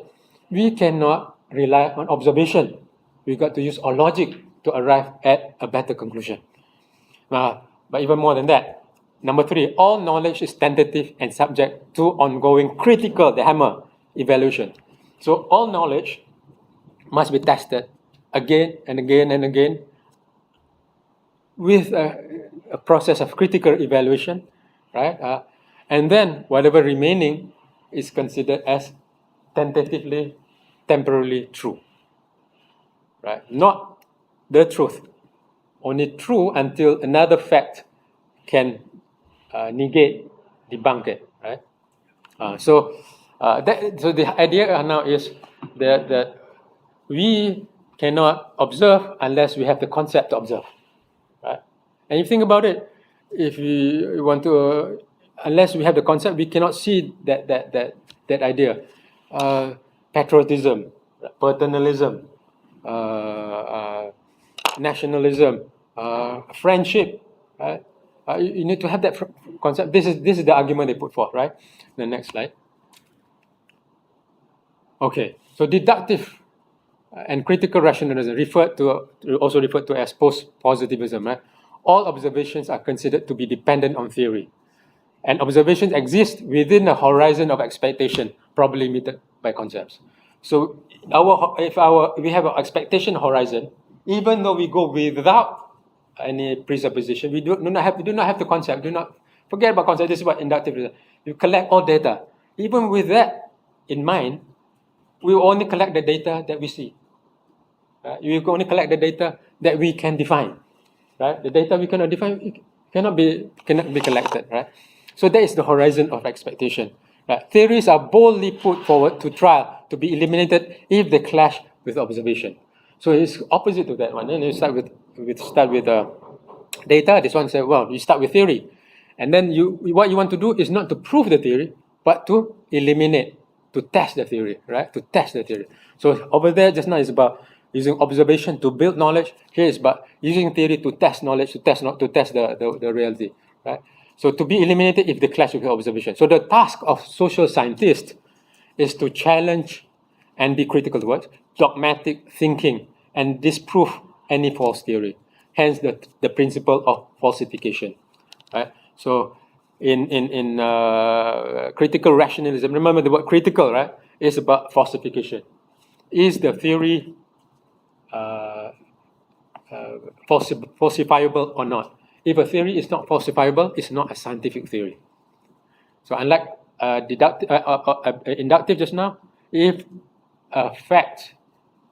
we cannot rely on observation. We got to use our logic to arrive at a better conclusion. But even more than that, number 3, all knowledge is tentative and subject to ongoing critical, the hammer, evaluation. So all knowledge must be tested again and again and again with a process of critical evaluation, right? And then whatever remaining is considered as tentatively, temporarily true, right? Not the truth, only true until another fact can negate, debunk it, right? So the idea now is that we cannot observe unless we have the concept to observe, right? And if you think about it, if we want to, unless we have the concept, we cannot see that idea. Patriotism, paternalism, nationalism, friendship, right? You need to have that concept. This is the argument they put forth, right? The next slide. Okay, so deductive and critical rationalism also referred to as post-positivism, right? All observations are considered to be dependent on theory, and observations exist within a horizon of expectation, probably limited by concepts. So if we have an expectation horizon, even though we go without any presupposition, we do not have the concept. Do not forget about concept. This is what inductive reason. You collect all data. Even with that in mind, we will only collect the data that we see. You can only collect the data that we can define. Right? The data we cannot define cannot be collected. Right? So that is the horizon of expectation. Right? Theories are boldly put forward to trial to be eliminated if they clash with observation. So it's opposite to that one. Then you start with data. This one said, well, you start with theory, and then what you want to do is not to prove the theory, but to eliminate, to test the theory, right? To test the theory. So over there, just now is about using observation to build knowledge. Here is about using theory to test knowledge, to test the reality, right? So to be eliminated if they clash with observation. So the task of social scientists is to challenge and be critical towards dogmatic thinking and disprove any false theory. Hence the principle of falsification, right? So in critical rationalism, remember the word critical, right? Is about falsification. Is the theory falsifiable or not? If a theory is not falsifiable, it's not a scientific theory. So unlike inductive just now, if a fact,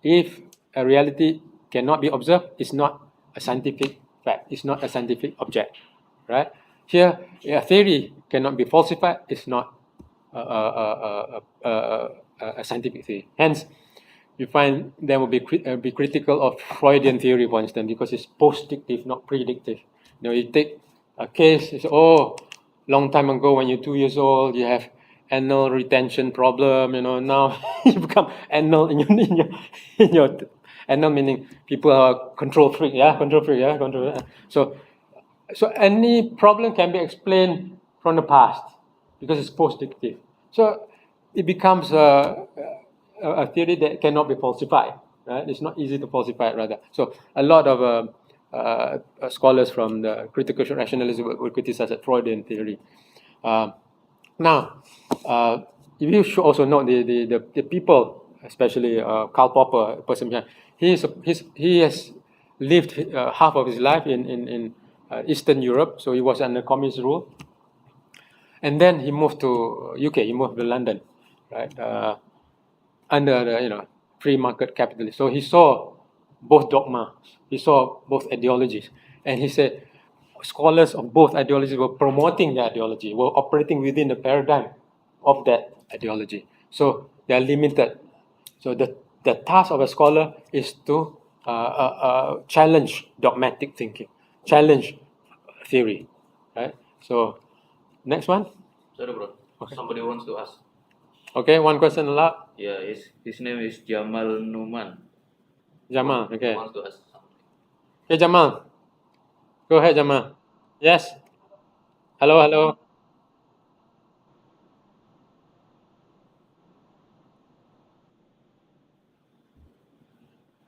if a reality cannot be observed, it's not a scientific fact, it's not a scientific object, right? Here, a theory cannot be falsified, it's not a scientific theory. Hence, you find there will be critical of Freudian theory, for instance, because it's post-dictive, not predictive. You take a case, it's, long time ago when you're 2 years old, you have anal retention problem, now you become anal in your anal, meaning people are control freak. So any problem can be explained from the past because it's post-dictive. So it becomes a theory that cannot be falsified. Right? It's not easy to falsify it, rather. So a lot of scholars from the critical rationalism would criticize that Freudian theory. Now, you should also note the people, especially Karl Popper, a person behind. He has lived half of his life in Eastern Europe, so he was under communist rule. And then he moved to UK. He moved to London, right? Under the free market capitalism. So he saw both dogmas. He saw both ideologies, and he said scholars of both ideologies were promoting the ideology, were operating within the paradigm of that ideology. So they are limited. So the task of a scholar is to challenge dogmatic thinking, challenge theory, right? So next one. Sorry, bro. Okay. Somebody wants to ask. Okay, one question allowed. Yeah, his name is Jamal Numan. Jamal, okay. He wants to ask something. Hey, Jamal. Go ahead, Jamal. Yes. Hello.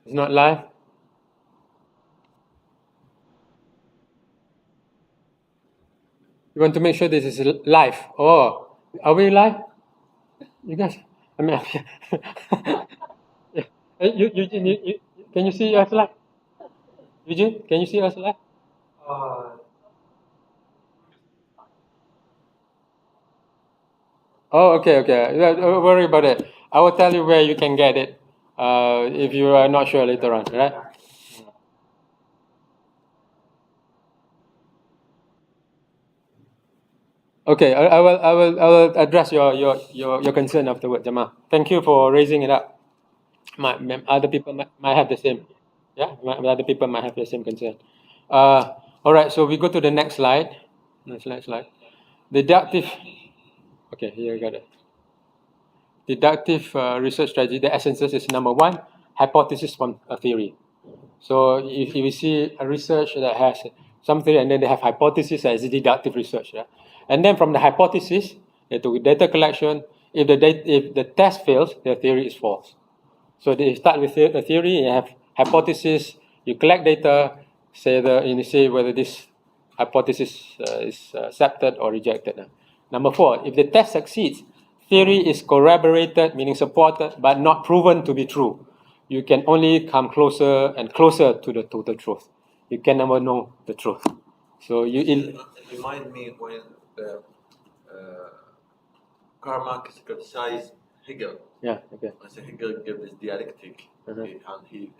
It's not live. You want to make sure this is live. Oh, are we live? You guys, I mean, Eugene, can you see us live? Eugene, can you see us live? Oh, okay. Don't worry about it. I will tell you where you can get it if you are not sure later on, right? Okay, I will address your concern afterward, Jamal. Thank you for raising it up. Other people might have the same. Yeah, other people might have the same concern. All right, so we go to the next slide. Next slide. Deductive. Okay, here you got it. Deductive research strategy. The essences is number one, hypothesis from a theory. So if you see a research that has some theory and then they have hypothesis as deductive research, yeah? And then from the hypothesis, they do data collection. If the test fails, the theory is false. So they start with a theory, you have hypothesis, you collect data, you say whether this hypothesis is accepted or rejected. Number four, if the test succeeds, theory is corroborated, meaning supported, but not proven to be true. You can only come closer and closer to the total truth. You can never know the truth. So It remind me when Karl Marx criticized Hegel. Yeah, okay. When Hegel gave this dialectic, Uh-huh. and he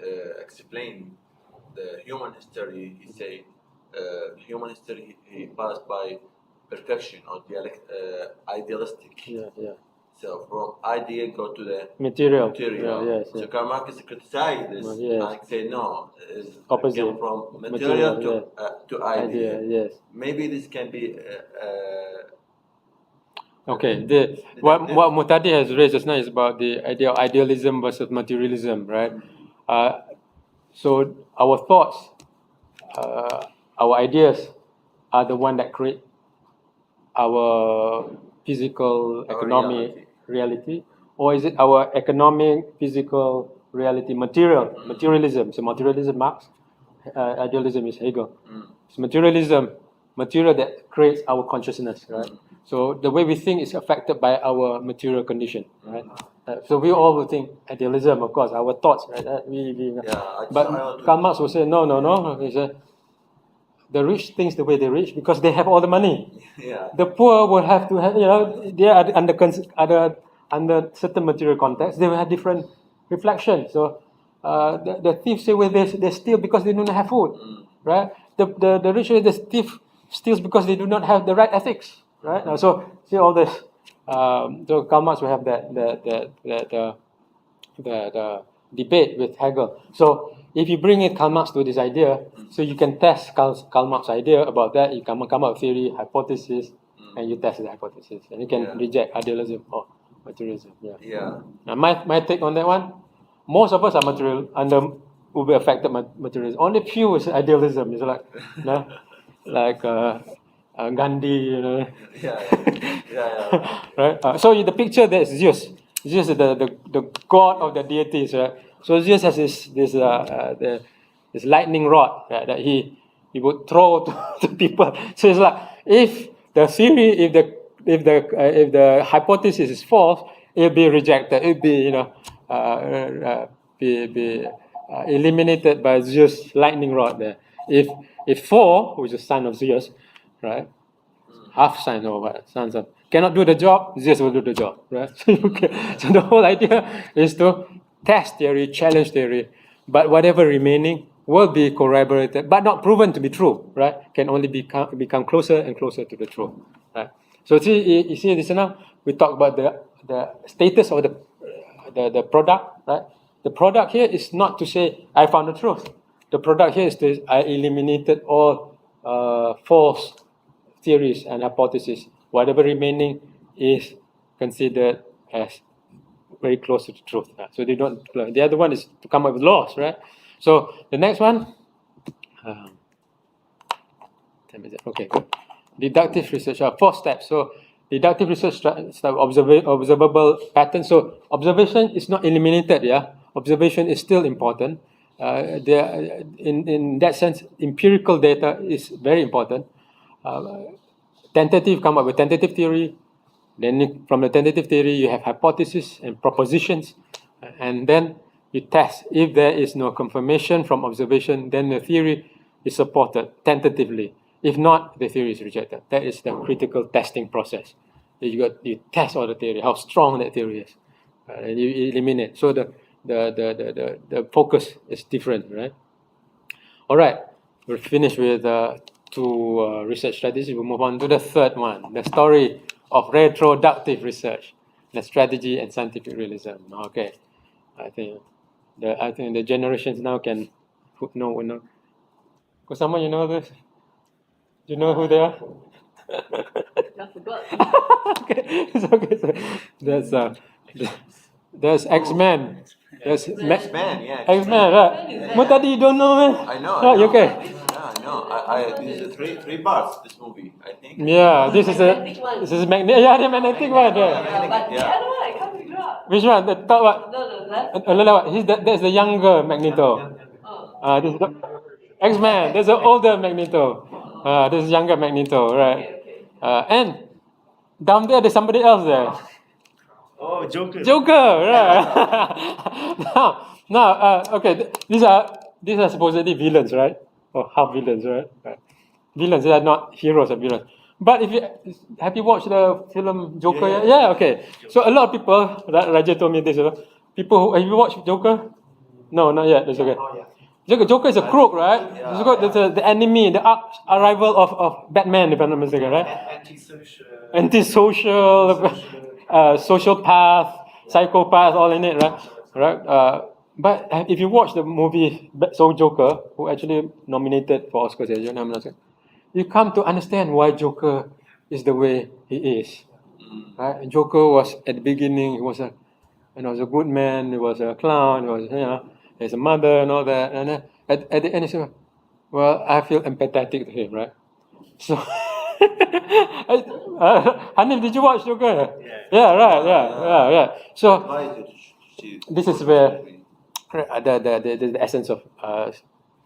explained the human history. He said human history he passed by perfection or idealistic. Yeah. So from idea go to the Material. material. Yeah, yes. So Karl Marx criticized this Yes. and say no, it's Opposite. came from material to idea. Yes. Maybe this can be Okay. What Mutadi has raised just now is about the idea of idealism versus materialism, right? So our thoughts, our ideas, are the one that create our physical, Our economic reality, or is it our economic, physical reality, materialism? So materialism, Marx, idealism is Hegel. It's materialism, material that creates our consciousness, right? So the way we think is affected by our material condition, right? So we all will think idealism, of course, our thoughts, right? But Karl Marx will say, no. He said, the rich think the way they rich because they have all the money. Yeah. The poor will have to have, they are under certain material context, they will have different reflections. So the thief say, well, they steal because they do not have food, right? The rich, the thief steals because they do not have the right ethics, right? Now, so see all this. So Karl Marx will have the debate with Hegel. So if you bring in Karl Marx to this idea, so you can test Karl Marx's idea about that, you come up with theory, hypothesis, and you test the hypothesis. And you can Yeah. reject idealism or materialism. Yeah. Yeah. Now my take on that one, most of us are will be affected by materialism. Only few is idealism. It's like, like Gandhi, Yeah. Yeah. Yeah. right? So the picture there is Zeus. Zeus is the god of the deities, right? So Zeus has this lightning rod, right, that he would throw to people. So it's like, if the theory, if the hypothesis is false, it'll be rejected. It'll be eliminated by Zeus' lightning rod there. If Thor, which is son of Zeus, right, half son or what, sons of, cannot do the job, Zeus will do the job, right? So the whole idea is to test theory, challenge theory, but whatever remaining will be corroborated, but not proven to be true, right? Can only become closer and closer to the truth, right? So see, you see this now, we talk about the status of the product, right? The product here is not to say I found the truth. The product here is to I eliminated all false theories and hypotheses. Whatever remaining is considered as very close to the truth. So they don't. The other one is to come up with laws, right? So the next one. Okay, good. Deductive research. 4 steps. So deductive research starts observable patterns. So observation is not eliminated. Yeah, observation is still important. In that sense, empirical data is very important. Tentative, come up with tentative theory. Then from the tentative theory, you have hypotheses and propositions, and then you test. If there is no confirmation from observation, then the theory is supported tentatively. If not, the theory is rejected. That is the critical testing process. You test all the theory, how strong that theory is, and you eliminate. So the focus is different, right? All right, we're finished with 2 research strategies. We'll move on to the third one, the story of retroductive research, the strategy and scientific realism. Okay, I think the generations now can know. Kusama, you know this? Do you know who they are? I forgot. Okay, it's okay. So there's X-Men. There's X-Men, yeah. X-Men, right? But you don't know, man. I know. Right, you okay? Yeah, I know. This is three parts. This movie, I think. Yeah, this is magnetic. Yeah, the magnetic one. Yeah, Right? but the other one I can't figure out. Which one? The top one? No, the left. That's the younger Magneto. Oh. This is the X-Men. There's an older Magneto. This is younger Magneto, right? Okay. And down there, there's somebody else there. Oh, Joker. Joker, right? now, okay. These are supposedly villains, right? Or half villains, right? Villains. They are not heroes or villains. But have you watched the film Joker? Yeah. Okay. So a lot of people, Raja told me this. People have you watched Joker? No, not yet. That's okay. Joker is a crook, right? There's the enemy, the arrival of Batman, if I'm not mistaken, right? Antisocial, sociopath, psychopath, all in it, right? But if you watch the movie So Joker, who actually nominated for Oscars, you come to understand why Joker is the way he is. Right? Joker was at the beginning, he was a good man, he was a clown, he was his mother and all that, and then at the end he said, well, I feel empathetic to him, right? So Hanif, did you watch Joker? Yeah, right, yeah. So this is where the essence of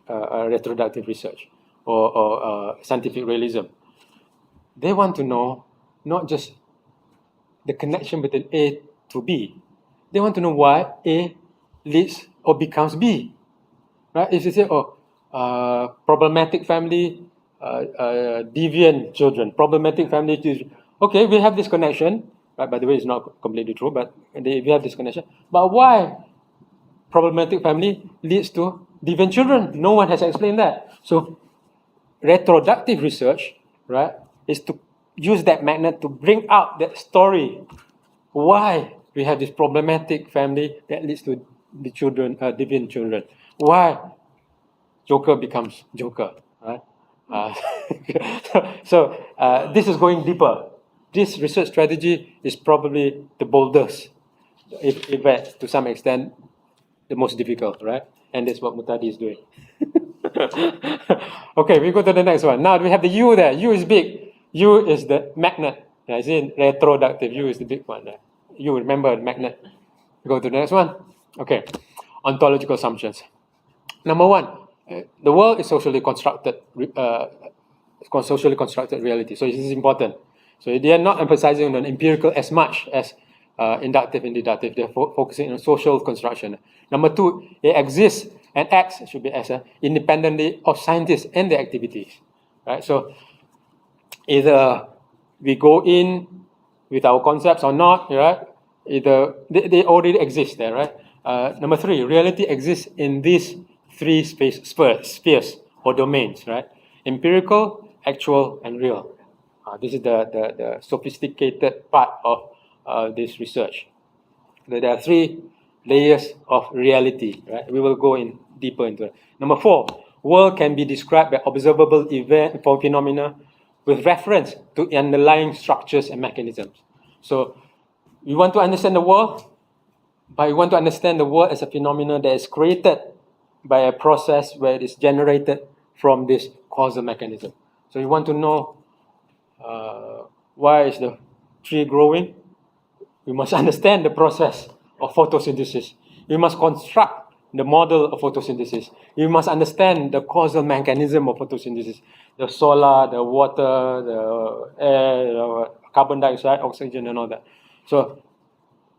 retroductive research or scientific realism. They want to know not just the connection between A to B. They want to know why A leads or becomes B. Right? If you say, problematic family deviant children, problematic family children. Okay, we have this connection. Right, by the way, it's not completely true, but we have this connection. But why problematic family leads to deviant children? No one has explained that. So retroductive research, right, is to use that magnet to bring out that story. Why we have this problematic family that leads to the children, deviant children? Why Joker becomes Joker, right? This is going deeper. This research strategy is probably the boldest, if to some extent, the most difficult, right? And that's what Mutadi is doing. Okay, we go to the next one. Now we have the U there. U is big. U is the magnet. I see retroductive. U is the big one there. You remember the magnet. We go to the next one. Okay, ontological assumptions. Number one, the world is socially constructed reality. So this is important. So they are not emphasizing on empirical as much as inductive and deductive. They're focusing on social construction. Number two, it exists and acts, should be as independently of scientists and their activities. Right? So either we go in with our concepts or not, right? Either they already exist there, right? Number three, reality exists in these three spheres or domains, right? Empirical, actual, and real. This is the sophisticated part of this research. There are three layers of reality, right? We will go in deeper into it. Number four, world can be described by observable event or phenomena with reference to underlying structures and mechanisms. So we want to understand the world, but we want to understand the world as a phenomenon that is created by a process where it is generated from this causal mechanism. So you want to know why is the tree growing? We must understand the process of photosynthesis. We must construct the model of photosynthesis. You must understand the causal mechanism of photosynthesis. The solar, the water, the air, the carbon dioxide, oxygen, and all that. So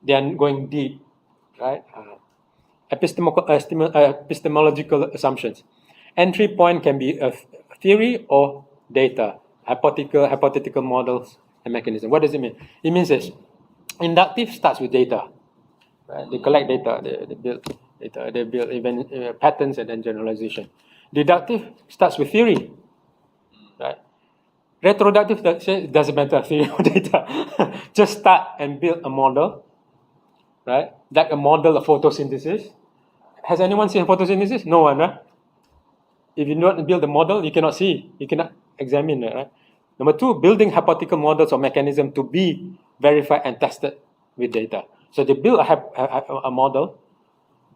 they are going deep, right? Epistemological assumptions. Entry point can be a theory or data, hypothetical models and mechanism. What does it mean? It means this. Inductive starts with data. Right? They collect data, they build data, they build even patterns and then generalization. Deductive starts with theory. Right? Retroductive doesn't matter, theory or data. Just start and build a model, right? Like a model of photosynthesis. Has anyone seen photosynthesis? No one, right? If you don't build a model, you cannot see, you cannot examine it, right? Number two, building hypothetical models or mechanism to be verified and tested with data. So they build a model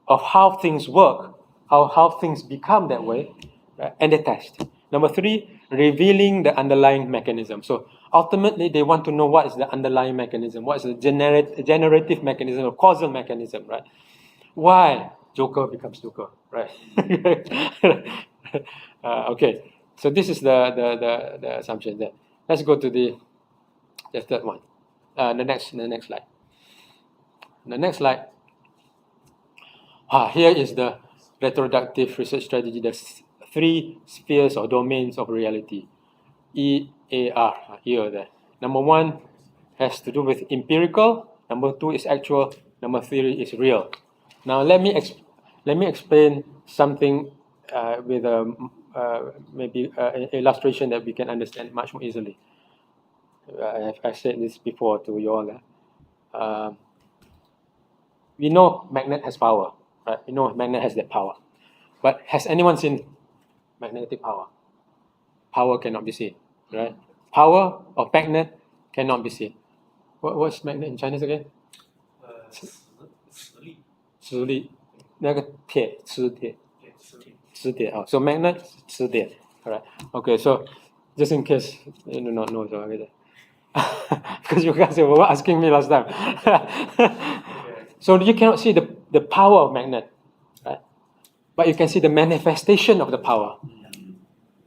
of how things work, how things become that way, right? And they test. Number three, revealing the underlying mechanism. So ultimately, they want to know what is the underlying mechanism, what is the generative mechanism or causal mechanism, right? Why Joker becomes Joker, right? Okay, so this is the assumption there. Let's go to the third one. The next slide. The next slide. Here is the retroductive research strategy. There's three spheres or domains of reality. EAR, here there. Number one has to do with empirical. Number two is actual. Number three is real. Now let me explain something with maybe an illustration that we can understand much more easily. I've said this before to you all. We know magnet has power, right? We know magnet has that power. But has anyone seen magnetic power? Power cannot be seen, right? Power of magnet cannot be seen. What's magnet in Chinese again? 磁力，那个铁，磁铁。So magnet 磁铁. Alright. Okay, so just in case you do not know, so because you guys were asking me last time. So you cannot see the power of magnet, right? But you can see the manifestation of the power.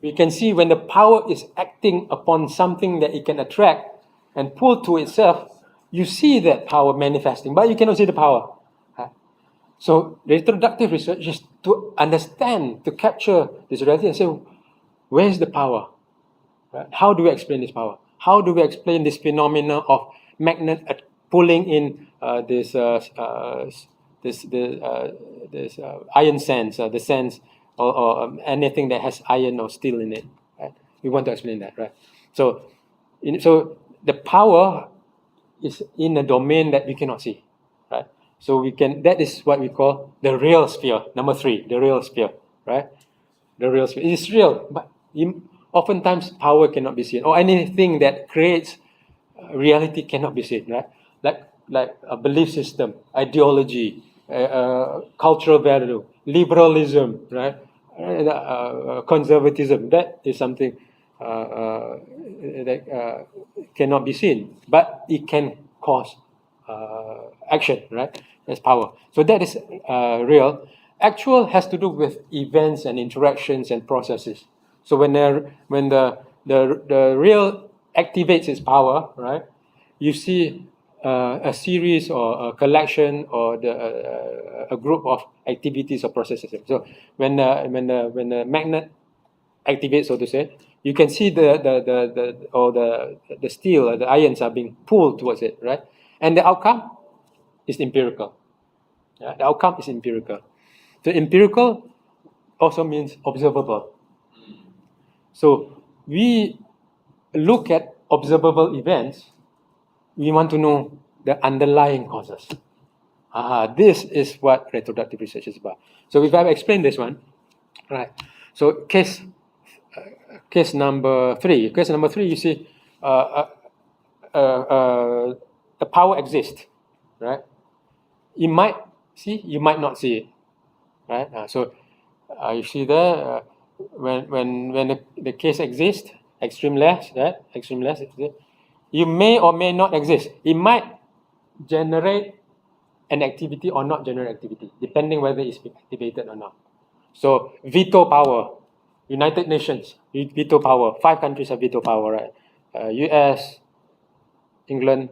We can see when the power is acting upon something that it can attract and pull to itself, you see that power manifesting, but you cannot see the power. So retroductive research is to understand, to capture this reality and say, where is the power? Right? How do we explain this power? How do we explain this phenomena of magnet pulling in this iron sands, the sands or anything that has iron or steel in it? Right? We want to explain that, right? So the power is in a domain that we cannot see, right? So that is what we call the real sphere. Number 3, the real sphere, right? The real sphere. It is real, but oftentimes power cannot be seen, or anything that creates reality cannot be seen, right? Like a belief system, ideology, cultural value, liberalism, right? Conservatism. That is something that cannot be seen, but it can cause action, right? That's power. So that is real. Actual has to do with events and interactions and processes. So when the real activates its power, right? You see a series or a collection or a group of activities or processes. So when the magnet activates, so to say, you can see the steel or the ions are being pulled towards it, right? And the outcome is empirical. Yeah? The outcome is empirical. So empirical also means observable. So we look at observable events. We want to know the underlying causes. This is what retroductive research is about. So if I explain this one, right? So case number 3. Case number 3, you see, the power exists, right? You might see, you might not see it, right? So you see there, when the case exists, extreme less, right? Extreme less, you may or may not exist. It might generate an activity or not generate activity, depending whether it's been activated or not. So veto power, United Nations, veto power. 5 countries have veto power, right? US, England,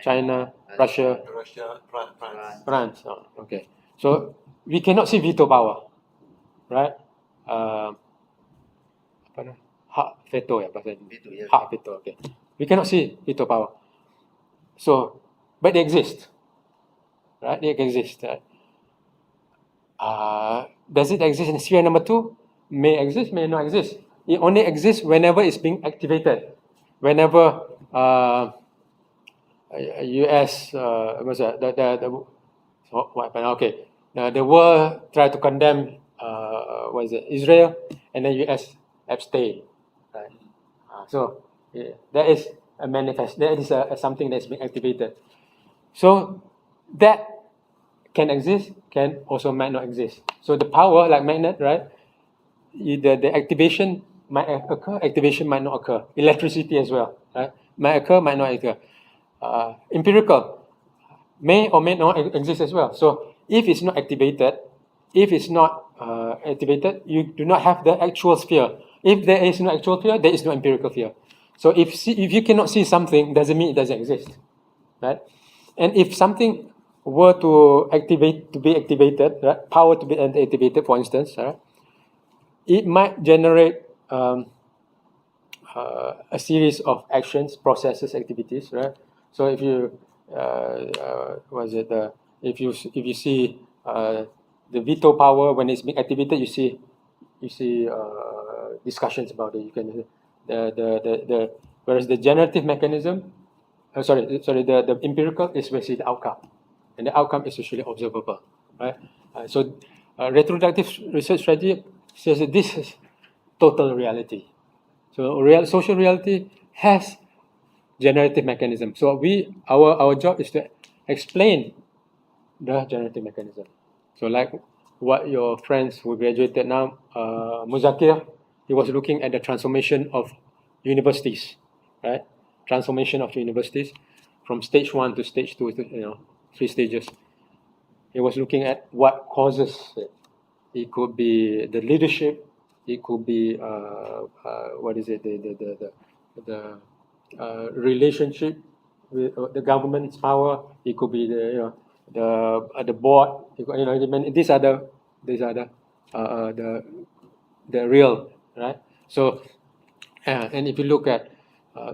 China, Russia, France. France. Okay. So we cannot see veto power, right? Apa nama? Hak veto ya bahasa Inggeris. Veto, ya. Hak veto. Okay. We cannot see veto power. So, but they exist, right? They exist. Right? Does it exist in sphere number 2? May exist, may not exist. It only exists whenever it's being activated. Whenever US what's that? What happened? Okay, the world tried to condemn what is it? Israel, and then US abstain. Right. So that is a manifest. That is something that's being activated. So that can exist, can also might not exist. So the power, like magnet, right? The activation might occur, activation might not occur. Electricity as well, right? Might occur, might not occur. Empirical may or may not exist as well. So if it's not activated, you do not have the actual sphere. If there is no actual sphere, there is no empirical sphere. So if you cannot see something, doesn't mean it doesn't exist, right? And if something were to be activated, right? Power to be activated, for instance, right? It might generate a series of actions, processes, activities, right? So if you if you see the veto power when it's being activated, you see discussions about it. You can whereas the generative mechanism, the empirical is basically the outcome, and the outcome is usually observable, right? So retroductive research strategy says that this is total reality. So social reality has generative mechanism. So our job is to explain the generative mechanism. So like what your friends who graduated now, Muzakir, he was looking at the transformation of universities, right? Transformation of universities from stage 1 to stage 2, 3 stages. He was looking at what causes it. It could be the leadership. It could be the relationship with the government's power. It could be the board. These are the real, right? So And if you look at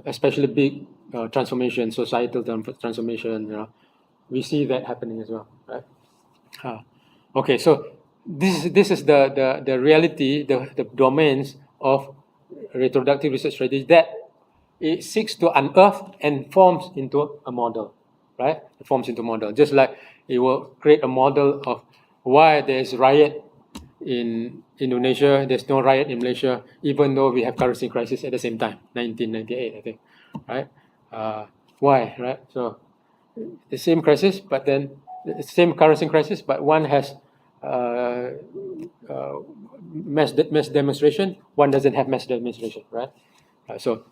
especially big transformation, societal transformation, we see that happening as well, right? Okay, so this is the reality, the domains of retroductive research strategy that it seeks to unearth and forms into a model, right? It forms into a model, just like it will create a model of why there's riot in Indonesia, there's no riot in Malaysia, even though we have currency crisis at the same time, 1998, I think, right? Why, right? So the same crisis, but then the same currency crisis, but one has mass demonstration, one doesn't have mass demonstration, right? So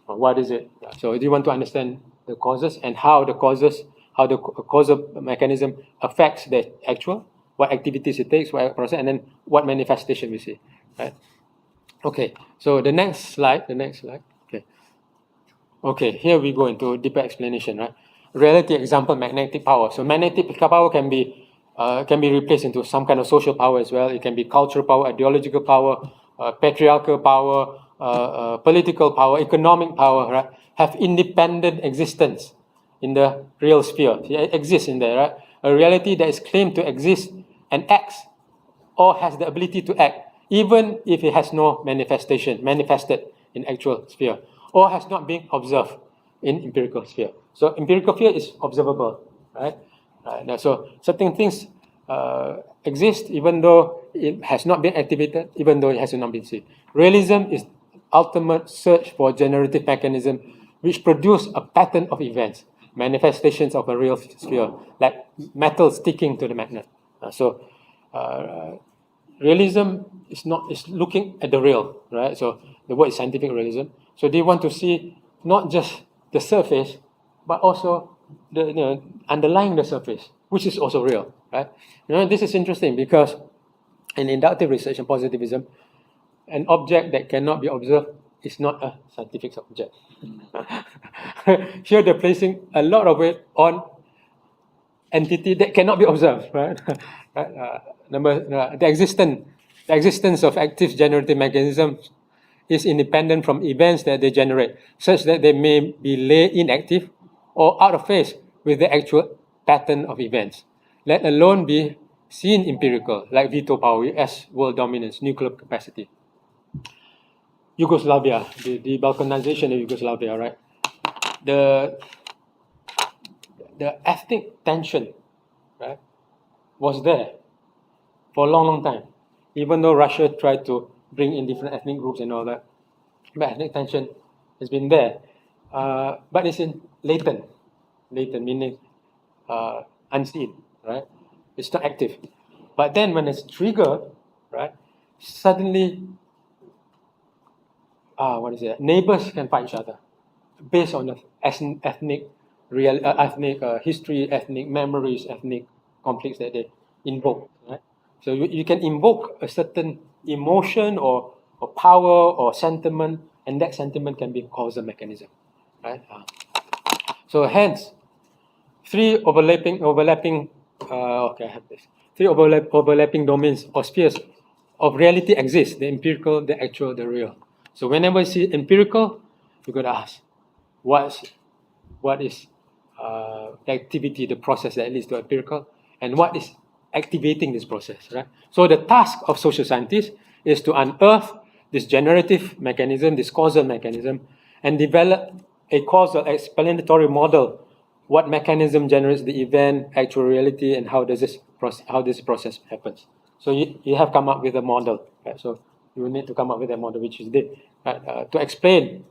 what is it? So do you want to understand the causes and how the causal mechanism affects the actual, what activities it takes, what process, and then what manifestation we see, right? Okay, so the next slide. Okay. Okay, here we go into deeper explanation, right? Reality example, magnetic power. So magnetic power can be replaced into some kind of social power as well. It can be cultural power, ideological power, patriarchal power, political power, economic power, right? Have independent existence in the real sphere. It exists in there, right? A reality that is claimed to exist and acts or has the ability to act, even if it has no manifested in actual sphere, or has not been observed in empirical sphere. So empirical sphere is observable, right? So certain things exist even though it has not been activated, even though it has not been seen. Realism is ultimate search for generative mechanism which produce a pattern of events, manifestations of a real sphere, like metal sticking to the magnet. Realism is looking at the real, right? So the word is scientific realism. So they want to see not just the surface, but also the underlying the surface, which is also real, right? This is interesting because in inductive research and positivism, an object that cannot be observed is not a scientific object. Here they're placing a lot of weight on entity that cannot be observed, right? The existence of active generative mechanisms is independent from events that they generate, such that they may be inactive or out of phase with the actual pattern of events, let alone be seen empirical, like veto power, US world dominance, nuclear capacity. Yugoslavia, the balkanization of Yugoslavia, right? The ethnic tension, right, was there for a long, long time. Even though Russia tried to bring in different ethnic groups and all that, but ethnic tension has been there. But it's in latent meaning unseen, right? It's not active. But then when it's triggered, right, suddenly, neighbors can fight each other based on the ethnic history, ethnic memories, ethnic conflicts that they invoke, right? So you can invoke a certain emotion or power or sentiment, and that sentiment can be a causal mechanism, right? So hence, three overlapping domains or spheres of reality exist: the empirical, the actual, the real. So whenever you see empirical, you got to ask, what is the activity, the process that leads to empirical, and what is activating this process, right? So the task of social scientists is to unearth this generative mechanism, this causal mechanism, and develop a causal explanatory model. What mechanism generates the event, actual reality, and how this process happens. So you have come up with a model, right? So you need to come up with a model, which is right? To explain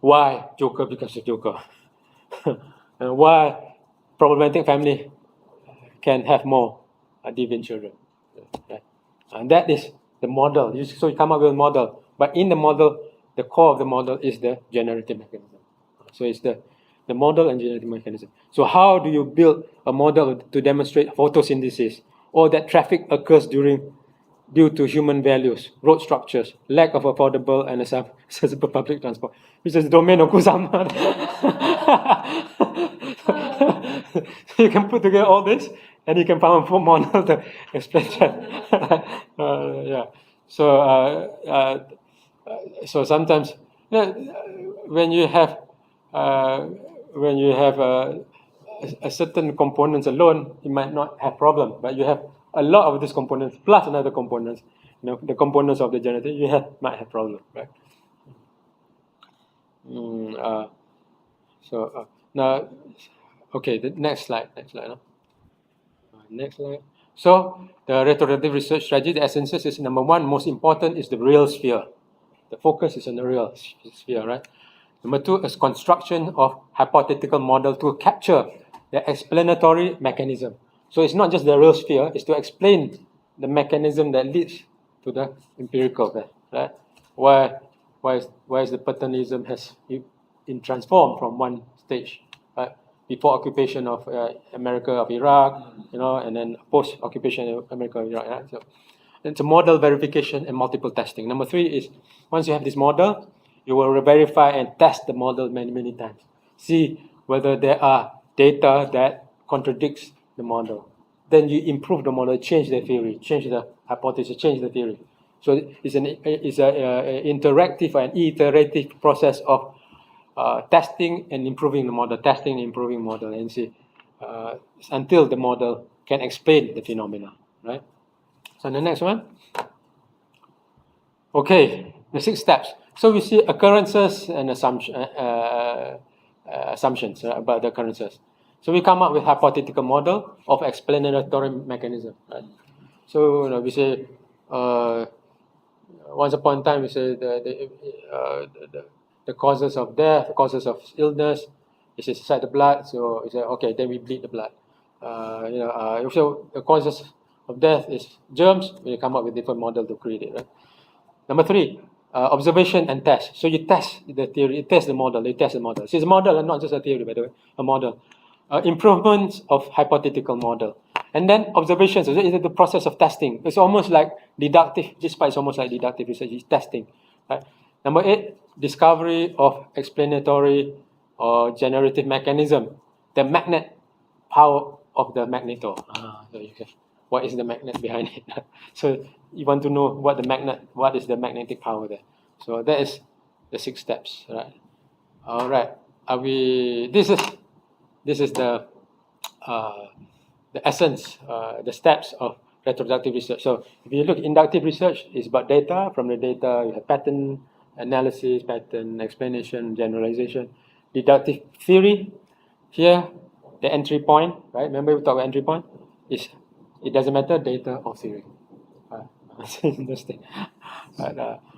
why Joker becomes a Joker, and why problematic family can have more deviant children. Right? And that is the model. So you come up with a model, but in the model, the core of the model is the generative mechanism. So it's the model and generative mechanism. So how do you build a model to demonstrate photosynthesis, or that traffic occurs due to human values, road structures, lack of affordable and accessible public transport, which is the domain of Kusama. You can put together all this, and you can find a model to explain that. Yeah. So So sometimes, when you have a certain components alone, you might not have problem. But you have a lot of these components plus another components, the components of the generator, might have problem, right? Now, okay, the next slide. Next slide. So the retrospective research strategy, the essence is number one, most important is the real sphere. The focus is on the real sphere, right? Number two is construction of hypothetical model to capture the explanatory mechanism. So it's not just the real sphere, it's to explain the mechanism that leads to the empirical, right? Why is the paternalism has been transformed from one stage, right? Before occupation of America of Iraq, and then post occupation of America of Iraq. Right? So it's a model verification and multiple testing. Number three is once you have this model, you will verify and test the model many times. See whether there are data that contradicts the model. Then you improve the model, change the theory, change the hypothesis, change the theory. So it's an interactive and iterative process of testing and improving the model, testing and improving model, and see until the model can explain the phenomena, right? So the next one. Okay, the 6 steps. So we see occurrences and assumptions about the occurrences. So we come up with hypothetical model of explanatory mechanism, right? So we say once upon a time we say the causes of death, the causes of illness is inside the blood. So we say okay, then we bleed the blood. So the causes of death is germs. We come up with different model to create it, right? Number 3, observation and test. So you test the theory, you test the model, you test the model. So it's a model and not just a theory, by the way, a model. Improvements of hypothetical model. And then observations, so it's the process of testing. It's almost like deductive, it's almost like deductive research, it's testing. Right? Number 8, discovery of explanatory or generative mechanism. The magnet power of the magneto. What is the magnet behind it? So you want to know what is the magnetic power there. So that is the 6 steps, right? All right. This is the essence, the steps of retrospective research. So if you look, inductive research is about data. From the data, you have pattern analysis, pattern explanation, generalization. Deductive theory, here, the entry point, right? Remember we talked about entry point? It doesn't matter, data or theory. It's interesting.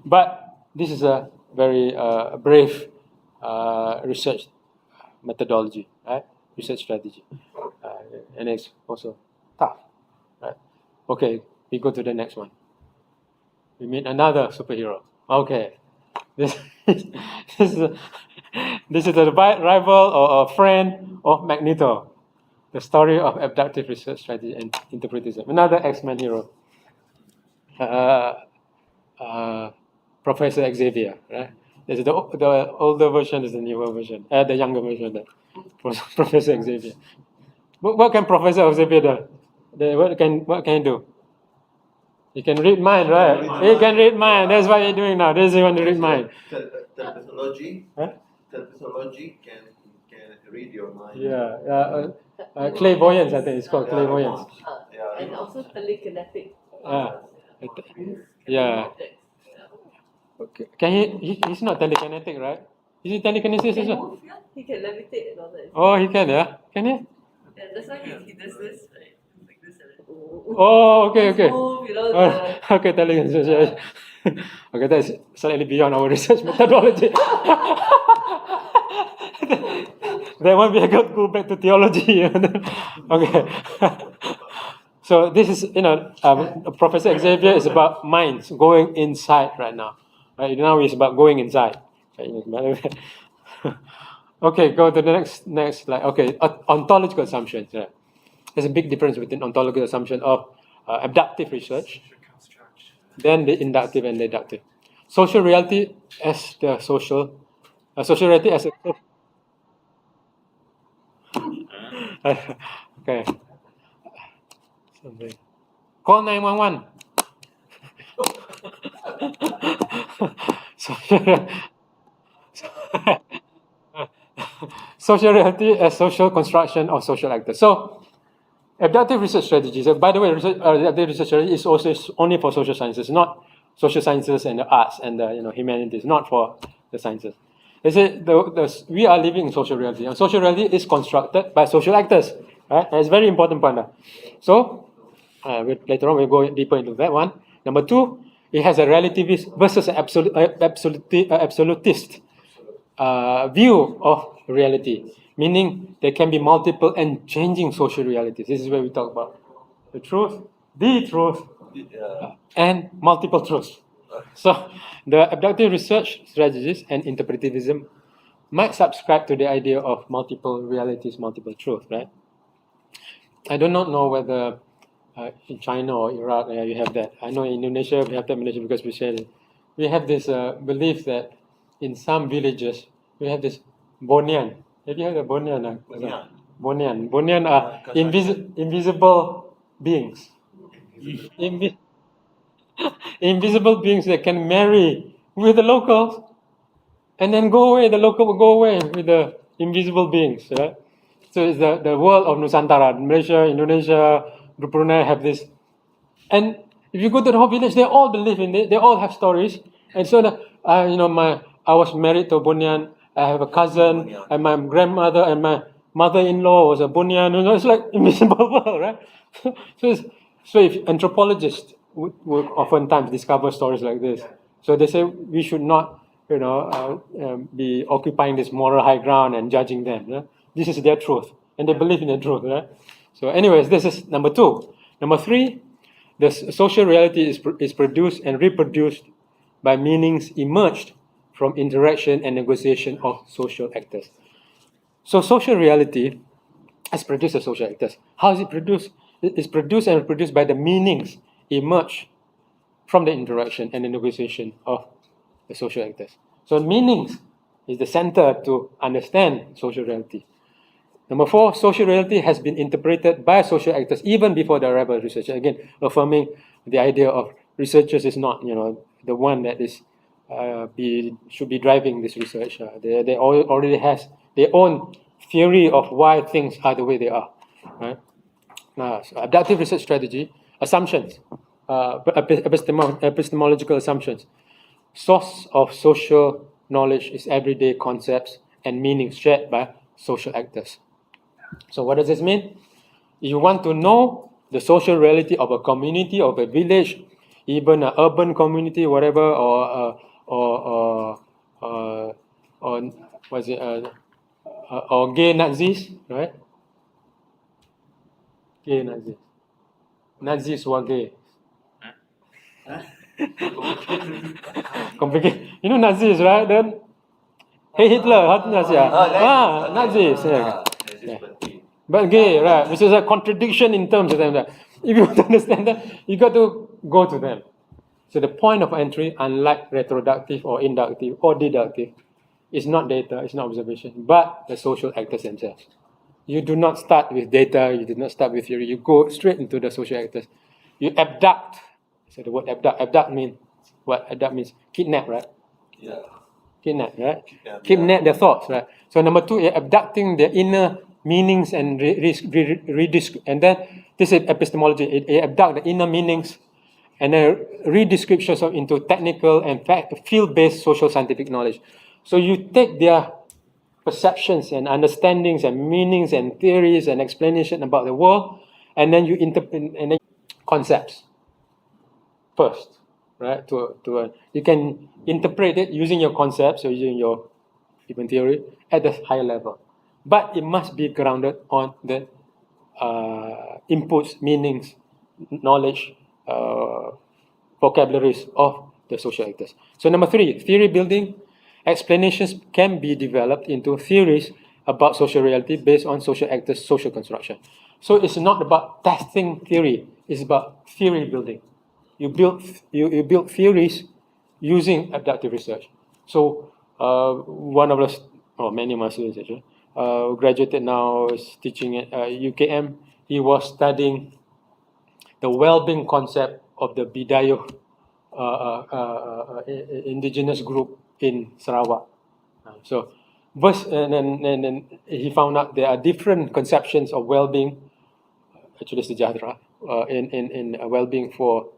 But this is a very brave research methodology, right? Research strategy. And it's also tough, right? Okay, we go to the next one. We meet another superhero. Okay, this is a rival or a friend of Magneto. The story of abductive research strategy and interpretism. Another X-Men hero. Professor Xavier, right? There's the older version, there's the newer version, the younger version. Professor Xavier. What can Professor Xavier do? What can he do? He can read mind, right? He can read mind. That's what you're doing now. This is you want to read mind. Telephysiology. Huh? Telephysiology can read your mind. Yeah. Clairvoyance, I think it's called clairvoyance. And also telekinetic. Yeah. Okay. Can he's not telekinetic, right? Is he telekinesis as well? He can levitate and all that. Oh, he can, yeah? Can he? Yeah, that's why he does this, right? Like this. Oh, okay. Move, Okay, telekinesis. Yeah. Okay, that's slightly beyond our research methodology. Then when we go back to theology. Okay. So this is, Professor Xavier is about minds going inside right now. Right now it's about going inside. Okay, go to the next slide. Okay, ontological assumptions. Yeah. There's a big difference between ontological assumption of abductive research, then the inductive and deductive. Social reality as the social reality as a okay. Call 911. social reality as social construction of social actors. So, adaptive research strategies. By the way, adaptive research strategy is also only for social sciences, not social sciences and the arts and the humanities, not for the sciences. They say we are living in social reality, and social reality is constructed by social actors. Right? That's a very important point. So, later on we'll go deeper into that one. Number two, it has a relativist versus an absolutist view of reality, meaning there can be multiple and changing social realities. This is where we talk about the truth, and multiple truths. So, the abductive research strategies and interpretivism might subscribe to the idea of multiple realities, multiple truths, right? I do not know whether in China or Iraq you have that. I know in Indonesia we have that because we share it. We have this belief that in some villages we have this bonian. Have you heard of bonian? Bonian. Bonian are invisible beings. Invisible beings that can marry with the locals and then go away. The local will go away with the invisible beings. Right? So it's the world of Nusantara. Malaysia, Indonesia, Brunei have this. And if you go to the whole village, they all believe in it. They all have stories. And so, I was married to a Bunyan. I have a cousin, and my grandmother and my mother-in-law was a Bunyan. It's like invisible world, right? So if anthropologists would oftentimes discover stories like this. So they say we should not, be occupying this moral high ground and judging them. Yeah? This is their truth, and they believe in their truth, right? So, anyways, this is number two. Number three, the social reality is produced and reproduced by meanings emerged from interaction and negotiation of social actors. So, social reality is produced by social actors. How is it produced? It is produced and reproduced by the meanings emerged from the interaction and the negotiation of the social actors. So, meanings is the center to understand social reality. Number four, social reality has been interpreted by social actors even before the arrival of researchers. Again, affirming the idea of researchers is not, the one that is should be driving this research. They already has their own theory of why things are the way they are. Right? So adaptive research strategy, assumptions, epistemological assumptions. Source of social knowledge is everyday concepts and meanings shared by social actors. So what does this mean? You want to know the social reality of a community, of a village, even an urban community, whatever, or gay Nazis, right? Gay Nazis. Nazis were gay. Complicated. You know Nazis, right? Then, hey Hitler, how Nazis? Nazis. Yeah. But gay, right? Which is a contradiction in terms of them. That if you want to understand that, you got to go to them. So the point of entry, unlike retroductive or inductive or deductive, is not data, it's not observation, but the social actors themselves. You do not start with data, you do not start with theory, you go straight into the social actors. You abduct. So the word abduct. Abduct means what? Abduct means kidnap, right? Yeah. Kidnap, right? Kidnap their thoughts, right? So number two, you're abducting their inner meanings and and then this is epistemology. It abduct the inner meanings and then redescriptions into technical and field-based social scientific knowledge. So you take their perceptions and understandings and meanings and theories and explanation about the world, and then you interpret and then concepts first, right? You can interpret it using your concepts or using your even theory at the higher level, but it must be grounded on the inputs, meanings, knowledge, vocabularies of the social actors. So number three, theory building. Explanations can be developed into theories about social reality based on social actors' social construction. So it's not about testing theory, it's about theory building. You build theories using adaptive research. So one of us, many of my students actually, graduated now, is teaching at UKM. He was studying the well-being concept of the Bidayuh indigenous group in Sarawak. So, and he found out there are different conceptions of well-being, actually sejahtera, in well-being for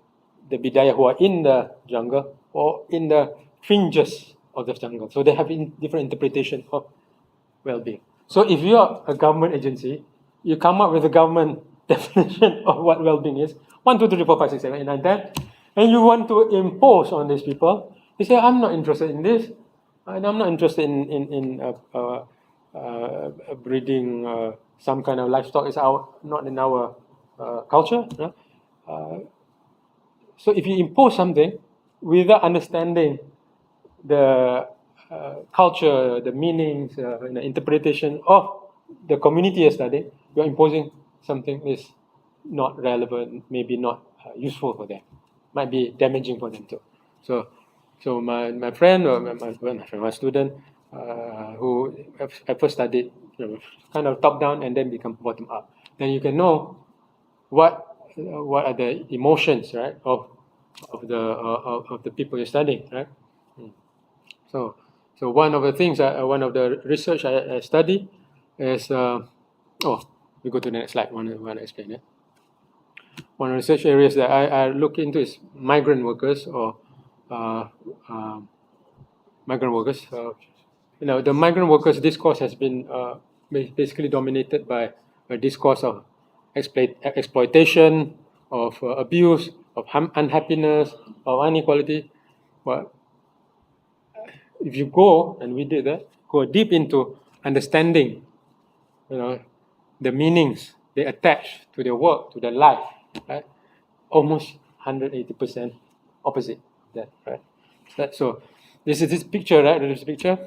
the Bidayah who are in the jungle or in the fringes of the jungle. So they have different interpretation of well-being. So if you are a government agency, you come up with a government definition of what well-being is, 1, 2, 3, 4, 5, 6, 7, 8, 9, 10, and you want to impose on these people, you say, I'm not interested in this, and I'm not interested in breeding some kind of livestock. It's not in our culture. So if you impose something without understanding the culture, the meanings, interpretation of the community you're studying, you're imposing something is not relevant, maybe not useful for them, might be damaging for them too. So my friend or my student who I first studied kind of top down and then become bottom up. Then you can know what are the emotions, right, of the people you're studying, right? So one of the things, one of the research I study is, we go to the next slide. Want to explain it. One of the research areas that I look into is migrant workers or migrant workers. The migrant workers discourse has been basically dominated by a discourse of exploitation, of abuse, of unhappiness, of inequality. But if you go, and we did that, go deep into understanding, the meanings they attach to their work, to their life, right? Almost 180% opposite that, right? So this is this picture, right? This picture.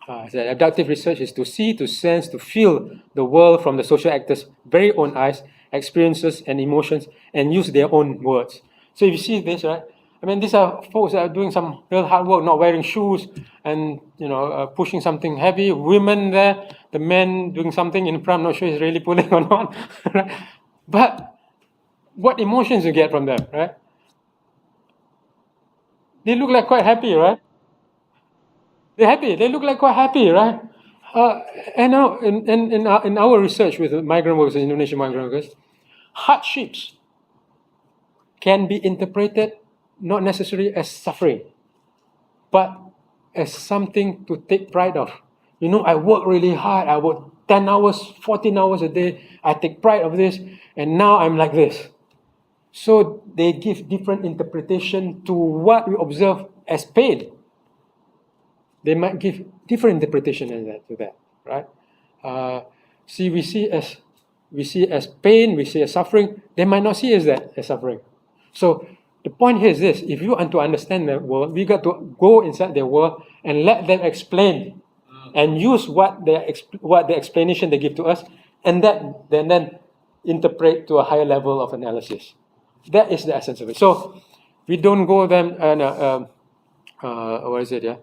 The adaptive research is to see, to sense, to feel the world from the social actors' very own eyes, experiences, and emotions, and use their own words. So if you see this, right? I mean, these are folks that are doing some real hard work, not wearing shoes, and pushing something heavy. Women there, the men doing something in front. I'm not sure he's really pulling or not. But what emotions you get from them, right? They look like quite happy, right? They're happy. They look like quite happy, right? And now, in our research with migrant workers, Indonesian migrant workers, hardships can be interpreted not necessarily as suffering, but as something to take pride of. I work really hard. I work 10 hours, 14 hours a day. I take pride of this, and now I'm like this. So they give different interpretation to what we observe as pain. They might give different interpretation to that, right? We see as pain, we see as suffering. They might not see as suffering. So the point here is this: if you want to understand the world, we got to go inside their world and let them explain, and use what the explanation they give to us, and then interpret to a higher level of analysis. That is the essence of it. So we don't go them and what is it? Yeah.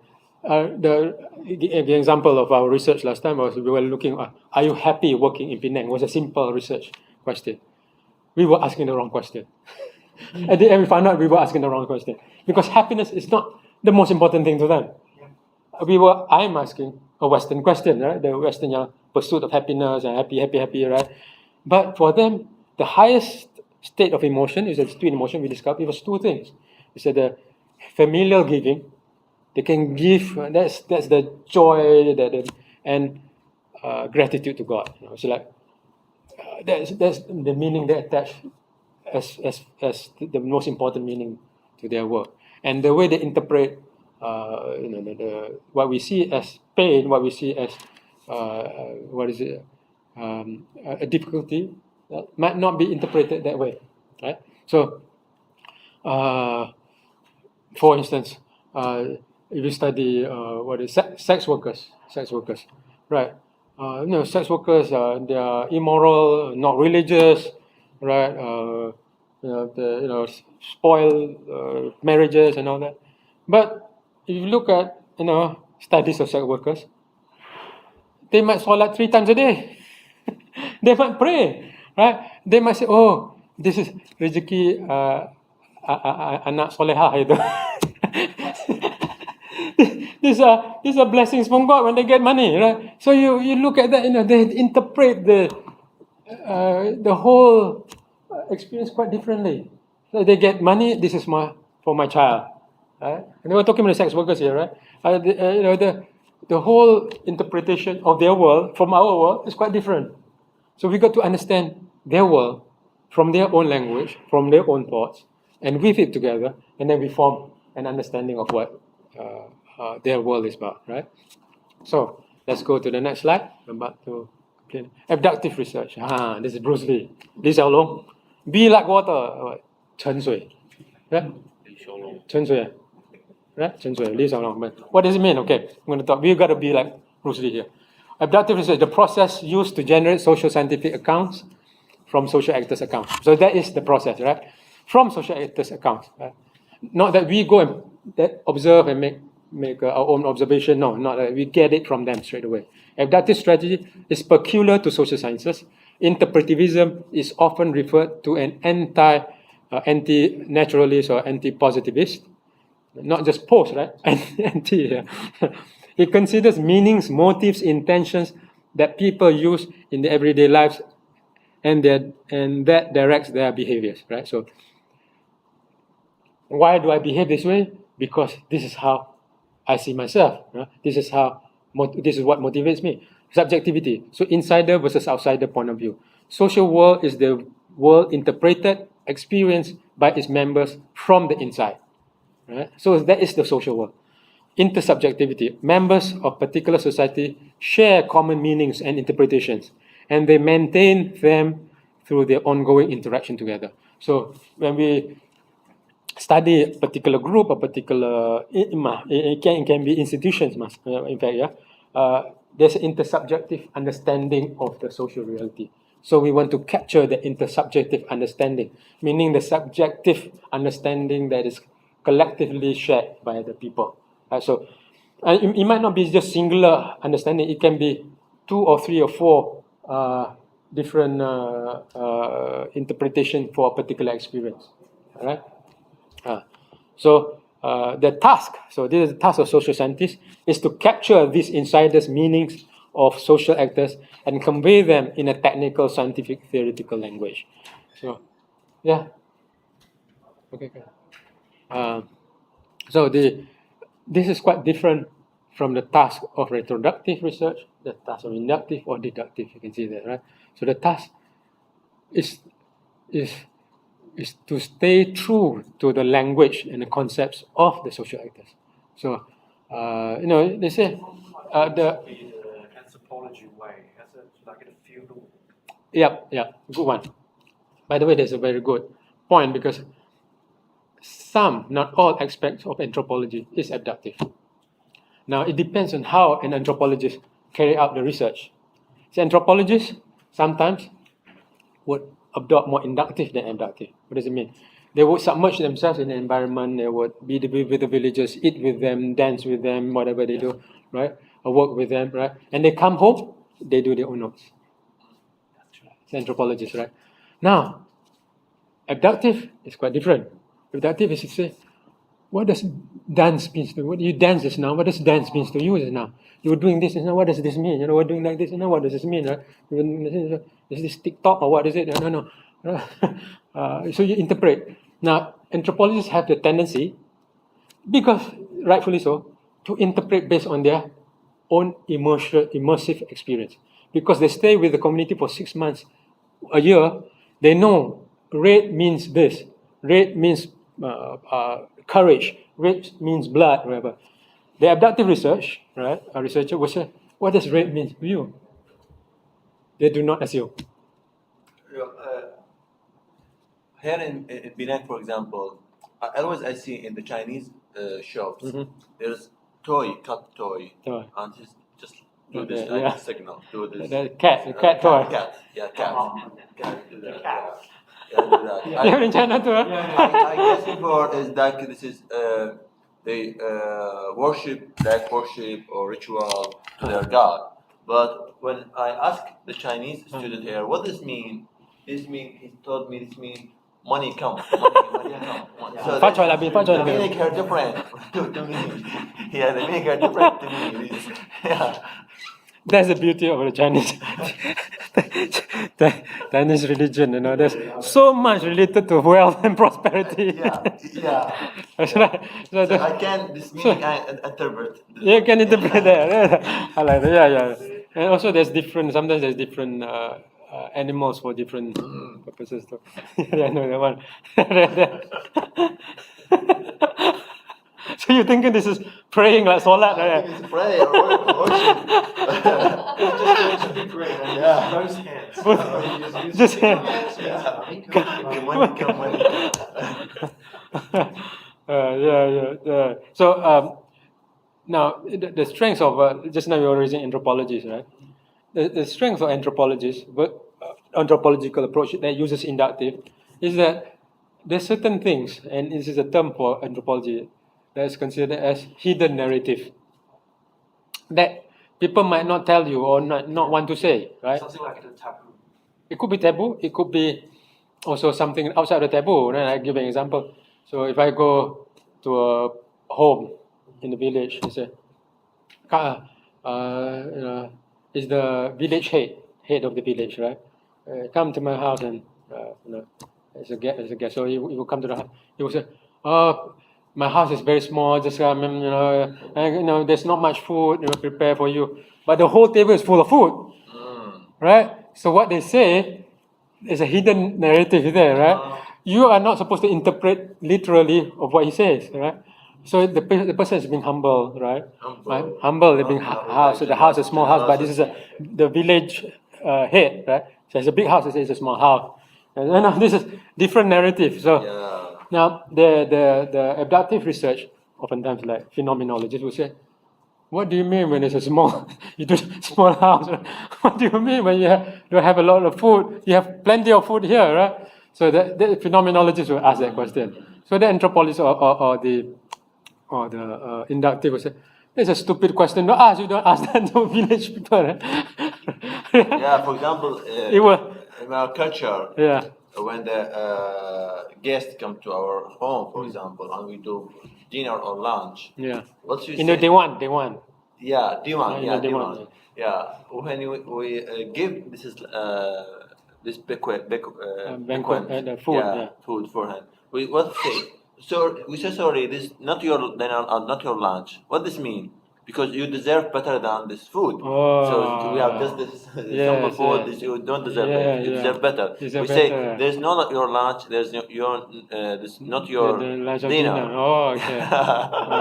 The example of our research last time was we were looking at, are you happy working in Penang? It was a simple research question. We were asking the wrong question. At the end, we found out we were asking the wrong question because happiness is not the most important thing to them. I'm asking a Western question, right? The Western pursuit of happiness and happy, right? But for them, the highest state of emotion is a twin emotion we discovered. It was two things. It's the familial giving. They can give. That's the joy and gratitude to God. So like that's the meaning they attach as the most important meaning to their work, and the way they interpret what we see as pain, what we see as a difficulty might not be interpreted that way, right? So for instance, if you study sex workers, right? Sex workers they are immoral, not religious, right? Spoil marriages and all that. But if you look at studies of sex workers, they might solat 3 times a day. They might pray, right? They might say, "Oh, this is rezeki anak solehah itu. These are blessings from God when they get money, right? So you look at that, they interpret the whole experience quite differently. So they get money. This is for my child, right? And we're talking about sex workers here, right? The whole interpretation of their world from our world is quite different. So we got to understand their world from their own language, from their own thoughts, and weave it together, and then we form an understanding of what their world is about, right? So let's go to the next slide. I'm about to complete. Abductive research. This is Bruce Lee. Lee Xiaolong. Be like water. 沉水. Yeah? 沉水. Right? 沉水. Lee Xiaolong. What does it mean? Okay, I'm going to talk. We've got to be like Bruce Lee here. Abductive research, the process used to generate social scientific accounts from social actors' accounts. So that is the process, right? From social actors' accounts. Right? Not that we go and observe and make our own observation. No, not that we get it from them straight away. Abductive strategy is peculiar to social sciences. Interpretivism is often referred to an anti-naturalist or anti-positivist. Not just post, right? Anti. It considers meanings, motives, intentions that people use in their everyday lives, and that directs their behaviors, right? So, why do I behave this way? Because this is how I see myself. Right? This is what motivates me. Subjectivity. So, insider versus outsider point of view. Social world is the world interpreted, experienced by its members from the inside. Right? So that is the social world. Intersubjectivity. Members of particular society share common meanings and interpretations, and they maintain them through their ongoing interaction together. So when we study a particular group, a particular, it can be institutions, in fact, yeah. There's an intersubjective understanding of the social reality. So we want to capture the intersubjective understanding, meaning the subjective understanding that is collectively shared by the people. So it might not be just singular understanding. It can be 2 or 3 or 4 different interpretation for a particular experience. All right. The task. So this is the task of social scientists is to capture these insiders' meanings of social actors and convey them in a technical, scientific, theoretical language. So, yeah. Okay. So this is quite different from the task of retroductive research, the task of inductive or deductive. You can see that, right? So the task is to stay true to the language and the concepts of the social actors. So, they say the anthropology way, as like a feudal. Yeah, good one. By the way, that's a very good point because some, not all aspects of anthropology is abductive. Now, it depends on how an anthropologist carry out the research. So anthropologists sometimes would adopt more inductive than abductive. What does it mean? They would submerge themselves in the environment. They would be with the villagers, eat with them, dance with them, whatever they do, right? Or work with them, right? And they come home, they do their own notes. It's anthropologists, right? Now, abductive is quite different. Abductive is to say, what does dance mean to you? What do you dance just now? What does dance mean to you just now? You were doing this just now. What does this mean? We're doing like this now. What does this mean? Right? Is this TikTok or what is it? No. So you interpret. Now, anthropologists have the tendency, because rightfully so, to interpret based on their own immersive experience. Because they stay with the community for 6 months, a year, they know red means this. Red means courage. Red means blood, whatever. The abductive research, right? A researcher will say, what does red mean to you? They do not assume. Here in Penang, for example, I see in the Chinese shops, there's cut toy, and just do this signal, do this. The cat toy. Cat, do that. Yeah, do that. Yeah, in China too. I guess before is that this is they worship or ritual to their god. But when I asked the Chinese student here, what does this mean? He told me this means money come. Money come. So Phát cho là bị, phát cho the là bị. meaning are different to me. Yeah, the meaning are different to me. Yeah. That's the beauty of the Chinese the Chinese religion. There's so much related to wealth and prosperity. Yeah. That's right. So So I can this meaning I interpret. you can interpret that. I like that. Yeah. And also, sometimes there's different animals for different purposes. Too. Yeah, I know that one. So you're thinking this is praying like solat, I right? think it's prayer or worship. Yeah. Those hands. Just Money come. yeah. So now the strengths of just now you were raising anthropologists, right? The strength of anthropologists, but anthropological approach that uses inductive, is that there's certain things, and this is a term for anthropology that is considered as hidden narrative that people might not tell you or not want to say, right? Something like a taboo. It could be taboo. It could be also something outside the taboo. Right? I give an example. So if I go to a home in the village, they say, is the village head of the village, right? Come to my house and as a guest. So he will come to the house. He will say, "Oh, my house is very small. Just and, there's not much food prepare for you, but the whole table is full of food, right?" So what they say is a hidden narrative there, right? You are not supposed to interpret literally of what he says, right? So the person is being humble, right? Humble. They're being house. So the house is a small house, but this is the village head, right? So it's a big house. It's a small house. And this is different narrative. So now the abductive research, oftentimes like phenomenologists will say, what do you mean when it's a small small house? What do you mean when you don't have a lot of food? You have plenty of food here, right? So the phenomenologists will ask that question. So the anthropologists or the inductive will say, it's a stupid question to ask. You don't ask that to village people. Right? Yeah, for example, in our culture, when the guests come to our home, for example, and we do dinner or lunch, what you say? They want. Yeah, diwan. Diwan. Yeah, when we give this banquet, the food. Food for him. We what say? So we say sorry. This not your dinner, not your lunch. What does mean? Because you deserve better than this food. So we have just this simple food. This you don't deserve it. You deserve better. We say there's not your lunch. There's this not your dinner. Oh, okay.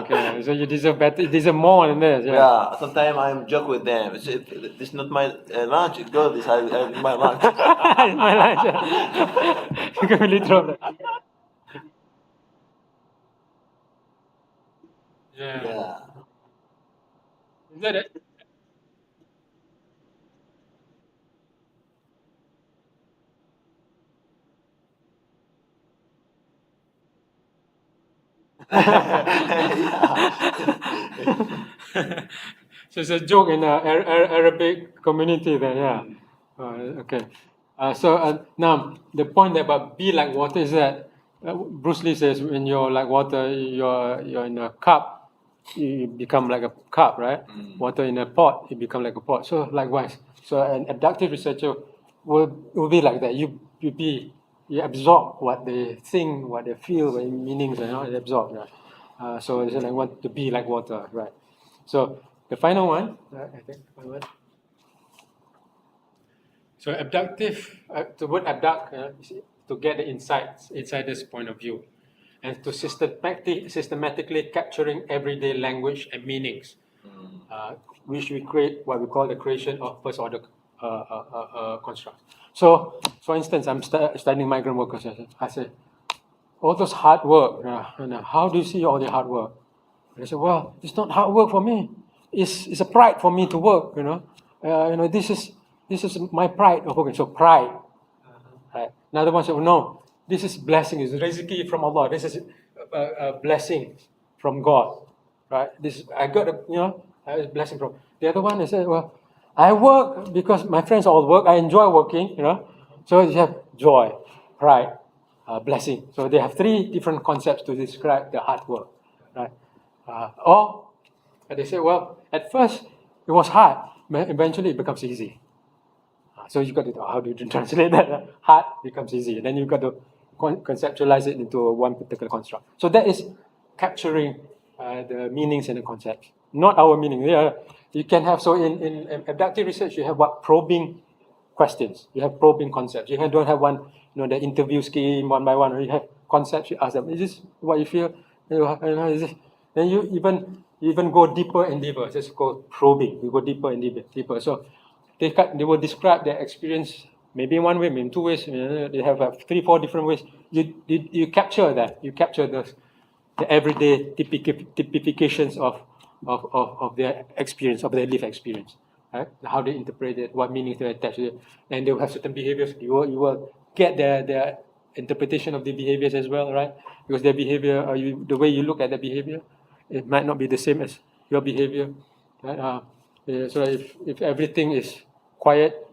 Okay. So you deserve better. You deserve more than this. Yeah. Sometimes I'm joke with them. Say, this is not my lunch. Go. This I my lunch. My lunch. You can really throw that. Yeah. Is that it? So it's a joke in the Arabic community there, yeah. Okay. So now the point about be like water is that Bruce Lee says when you're like water, you're in a cup, you become like a cup, right? Water in a pot, you become like a pot. So likewise, so an abductive researcher will be like that. You absorb what they think, what they feel, what meanings, they absorb. Right? So it's like want to be like water, right? So the final one, I think, final one. So abductive, the word abduct, to get the insider's point of view, and to systematically capturing everyday language and meanings, which we create what we call the creation of first order constructs. So, for instance, I'm studying migrant workers. I say, all those hard work, how do you see all the hard work? And I say, well, it's not hard work for me. It's a pride for me to work. This is my pride of working. So pride. Right. Another one said, oh, no, this is blessing. It's rizqi from Allah. This is a blessing from God. Right. I got a blessing from. The other one is well, I work because my friends all work. I enjoy working. So you have joy, pride. blessing. So they have three different concepts to describe the hard work, right? Or they say, well, at first it was hard, but eventually it becomes easy. So you got to, how do you translate that? Hard becomes easy. Then you got to conceptualize it into one particular construct. So that is capturing the meanings and the concepts, not our meaning. Yeah, you can have, so in abductive research, you have what? Probing questions. You have probing concepts. You don't have one, the interview scheme one by one. You have concepts. You ask them, is this what you feel? Is this? Then you even go deeper and deeper. It's just called probing. You go deeper and deeper. So they will describe their experience maybe in one way, maybe in two ways. They have 3-4 different ways. You capture that. You capture the everyday typifications of their experience, of their lived experience, right? How they interpret it, what meanings they attach to it, and they will have certain behaviors. You will get their interpretation of the behaviors as well, right? Because their behavior, the way you look at their behavior, it might not be the same as your behavior, right? So if everything is quiet,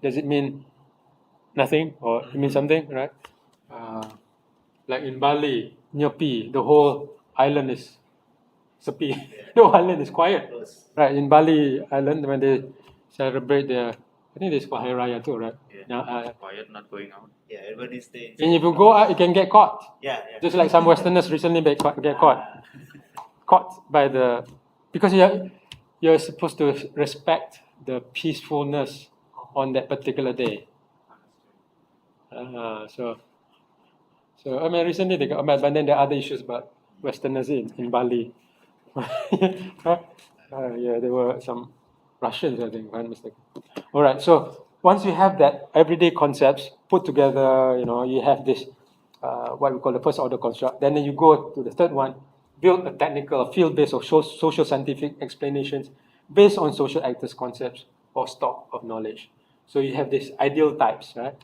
does it mean nothing or it means something, right? Like in Bali, Nyopi, the whole island is sepi. The whole island is quiet, right? In Bali Island, when they celebrate their, I think it's called Hari Raya too, right? Yeah. Quiet, not going out. Yeah, everybody stays. And if you go out, you can get caught. Yeah. Just like some Westerners recently get caught by because you're supposed to respect the peacefulness on that particular day. So I mean, recently they got mad, but then there are other issues about Westerners in Bali. Yeah, there were some Russians, I think, if I'm not mistaken. All right, so once you have that everyday concepts put together, you have this, what we call the first order construct. Then you go to the third one, build a technical, field-based or social scientific explanations based on social actors' concepts or stock of knowledge. So you have these ideal types, right?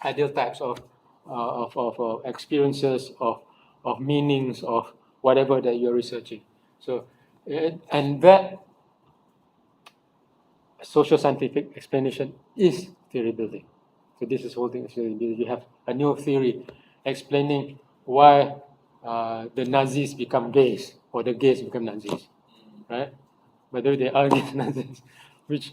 Ideal types of experiences, of meanings, of whatever that you're researching. So, and that social scientific explanation is theory building. So this is whole thing is theory building. You have a new theory explaining why the Nazis become gays or the gays become Nazis, right? Whether they are gays Nazis, which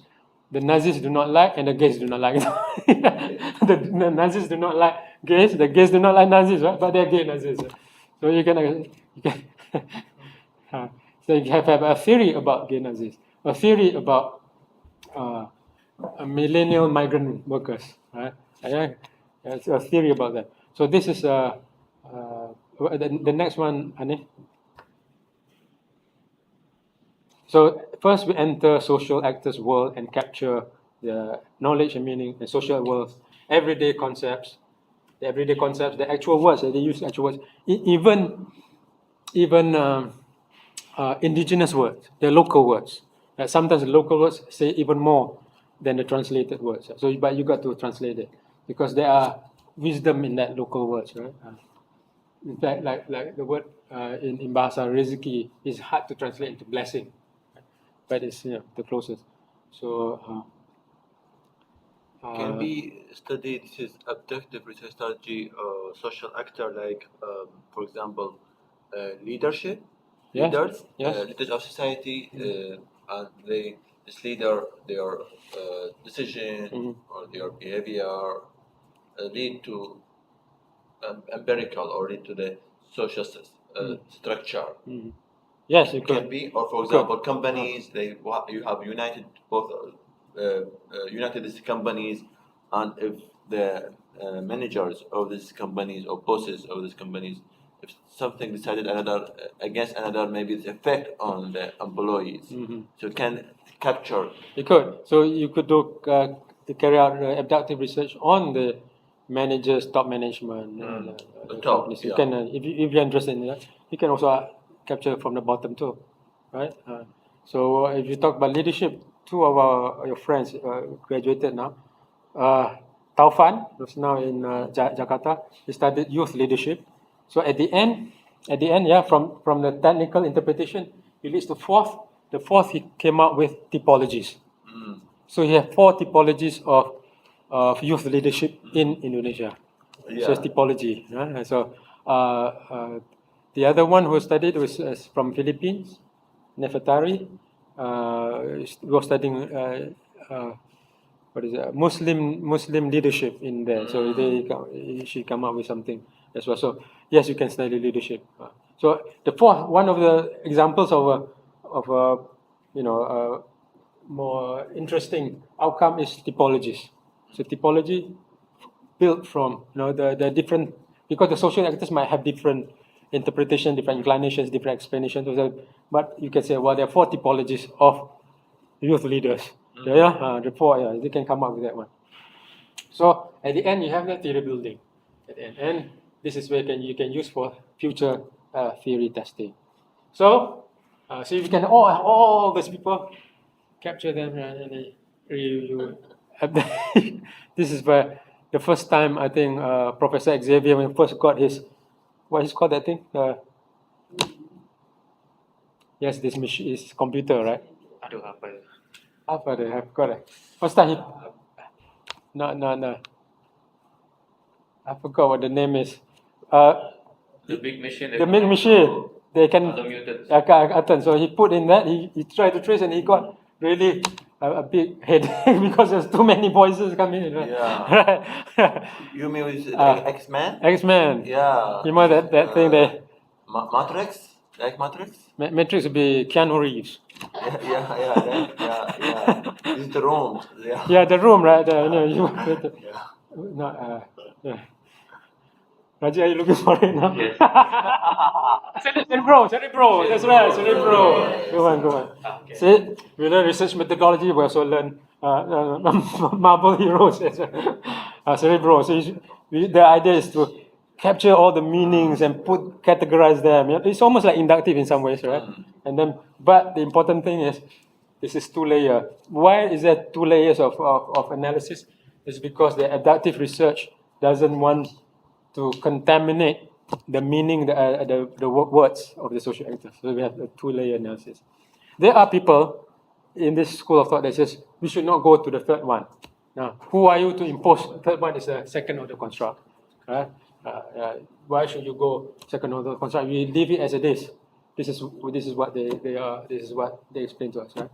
the Nazis do not like and the gays do not like. the Nazis do not like gays, the gays do not like Nazis, right? But they're gay Nazis. So you can so you have a theory about gay Nazis, a theory about millennial migrant workers, right? It's a theory about that. So this is the next one, Annie. So first we enter social actors' world and capture the knowledge and meaning and social worlds, everyday concepts, the actual words, they use actual words, even indigenous words, the local words. Sometimes the local words say even more than the translated words. So, but you got to translate it because there are wisdom in that local words, right? In fact, like the word in Bahasa rezeki is hard to translate into blessing, but it's the closest. So can we study this is abductive research strategy social actor like for example leadership? Yes. Leaders, Yes. leaders of society, and this leader, their decision or their behavior lead to empirical or lead to the social structure. Yes, it Can could be, or for example, companies. You have united both united these companies, and if the managers of these companies or bosses of these companies, if something decided against another, maybe the effect on the employees. So it can capture. It could. So you could do carry out abductive research on the managers, top management, the top. companies. Yeah. You can, if you're interested in that, you can also capture from the bottom too, right? So if you talk about leadership, two of your friends graduated now. Taufan, who's now in Jakarta, he studied youth leadership. So at the end, from the technical interpretation, he leads to the fourth he came out with typologies. So he had 4 typologies of youth leadership in Indonesia. So it's typology. So the other one who studied was from Philippines, Nefertari. Was studying what is it? Muslim leadership in there. So she come up with something as well. So yes, you can study leadership. So the fourth one of the examples of a more interesting outcome is typologies. So typology built from the different, because the social actors might have different interpretation, different inclinations, different explanations. But you can say, well, there are four typologies of youth leaders. The four. They can come up with that one. So at the end, you have the theory building. At the end, and this is where you can use for future theory testing. So you can all these people capture them and you have this is where the first time I think Professor Xavier, when he first got his, what is called that thing? Yes, this machine is computer, right? Aduh, apa itu? Apa they have got it. First time he, no. I forgot what the name is. The big machine. The big machine. They can attend. So he put in that. He tried to trace, and he got really a big headache because there's too many voices coming in. Right? Yeah. You mean with X-Men? X-Men. Yeah. You know that thing there. Matrix? Like Matrix? Matrix would be Keanu Reeves. Yeah. This is the room. Yeah. Yeah, the room, right? Raji, are you looking for it now? Yes. Cerebro. That's right, Cerebro. Go on. Okay. See, we learn research methodology. We also learn Marvel heroes. Cerebro. So the idea is to capture all the meanings and categorize them. It's almost like inductive in some ways, right? And then, but the important thing is, this is 2-layer. Why is there 2 layers of analysis? It's because the adaptive research doesn't want to contaminate the meaning, the words of the social actors. So we have a 2-layer analysis. There are people in this school of thought that says we should not go to the third one. Now, who are you to impose? The third one is a second order construct, right? Why should you go second order construct? We leave it as it is. This is what they are. This is what they explain to us, right?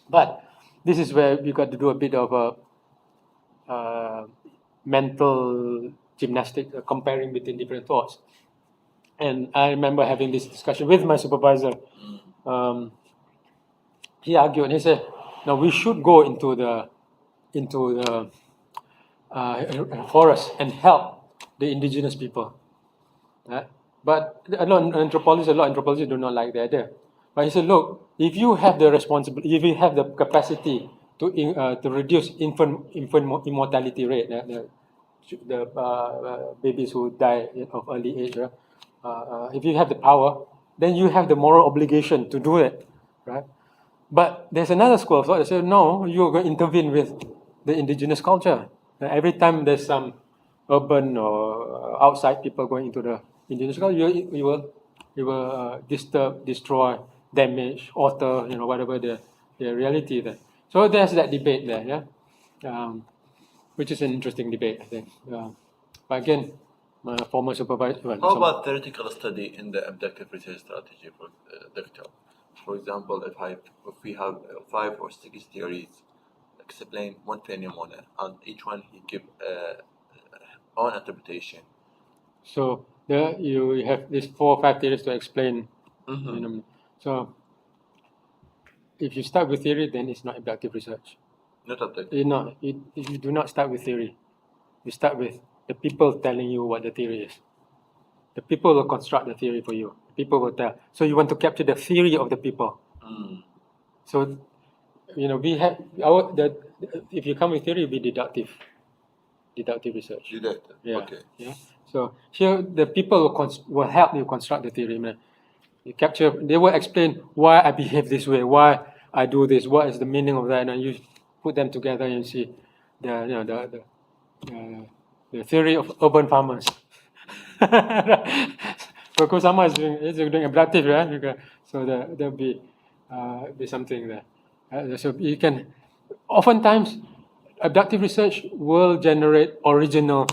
But this is where we got to do a bit of a mental gymnastics, comparing between different thoughts. And I remember having this discussion with my supervisor. He argued and he said, "No, we should go into the forest and help the indigenous people." Right? But a lot of anthropologists do not like the idea. But he said, "Look, if you have the responsibility, if you have the capacity to reduce infant immortality rate, the babies who die of early age, if you have the power, then you have the moral obligation to do it, right? But there's another school of thought that says, no, you're going to intervene with the indigenous culture. Every time there's some urban or outside people going into the indigenous culture, you will disturb, destroy, damage, alter, whatever the reality there. So there's that debate there, which is an interesting debate, I think. But again, my former supervisor. How about theoretical study in the abductive research strategy for Doctor? For example, if we have 5 or 6 theories, explain one phenomenon, and each one he give own interpretation. So there you have these 4 or 5 theories to explain. So if you start with theory, then it's not abductive research. Not abductive. You do not start with theory. You start with the people telling you what the theory is. The people will construct the theory for you. People will tell. So you want to capture the theory of the people. So, we have if you come with theory, it'll be deductive research. Deductive. Yeah. Okay. Yeah. So here the people will help you construct the theory. They will explain why I behave this way, why I do this, what is the meaning of that, and you put them together and see the theory of urban farmers. So Kusama is doing abductive, right? So there'll be something there. So you can, oftentimes, abductive research will generate original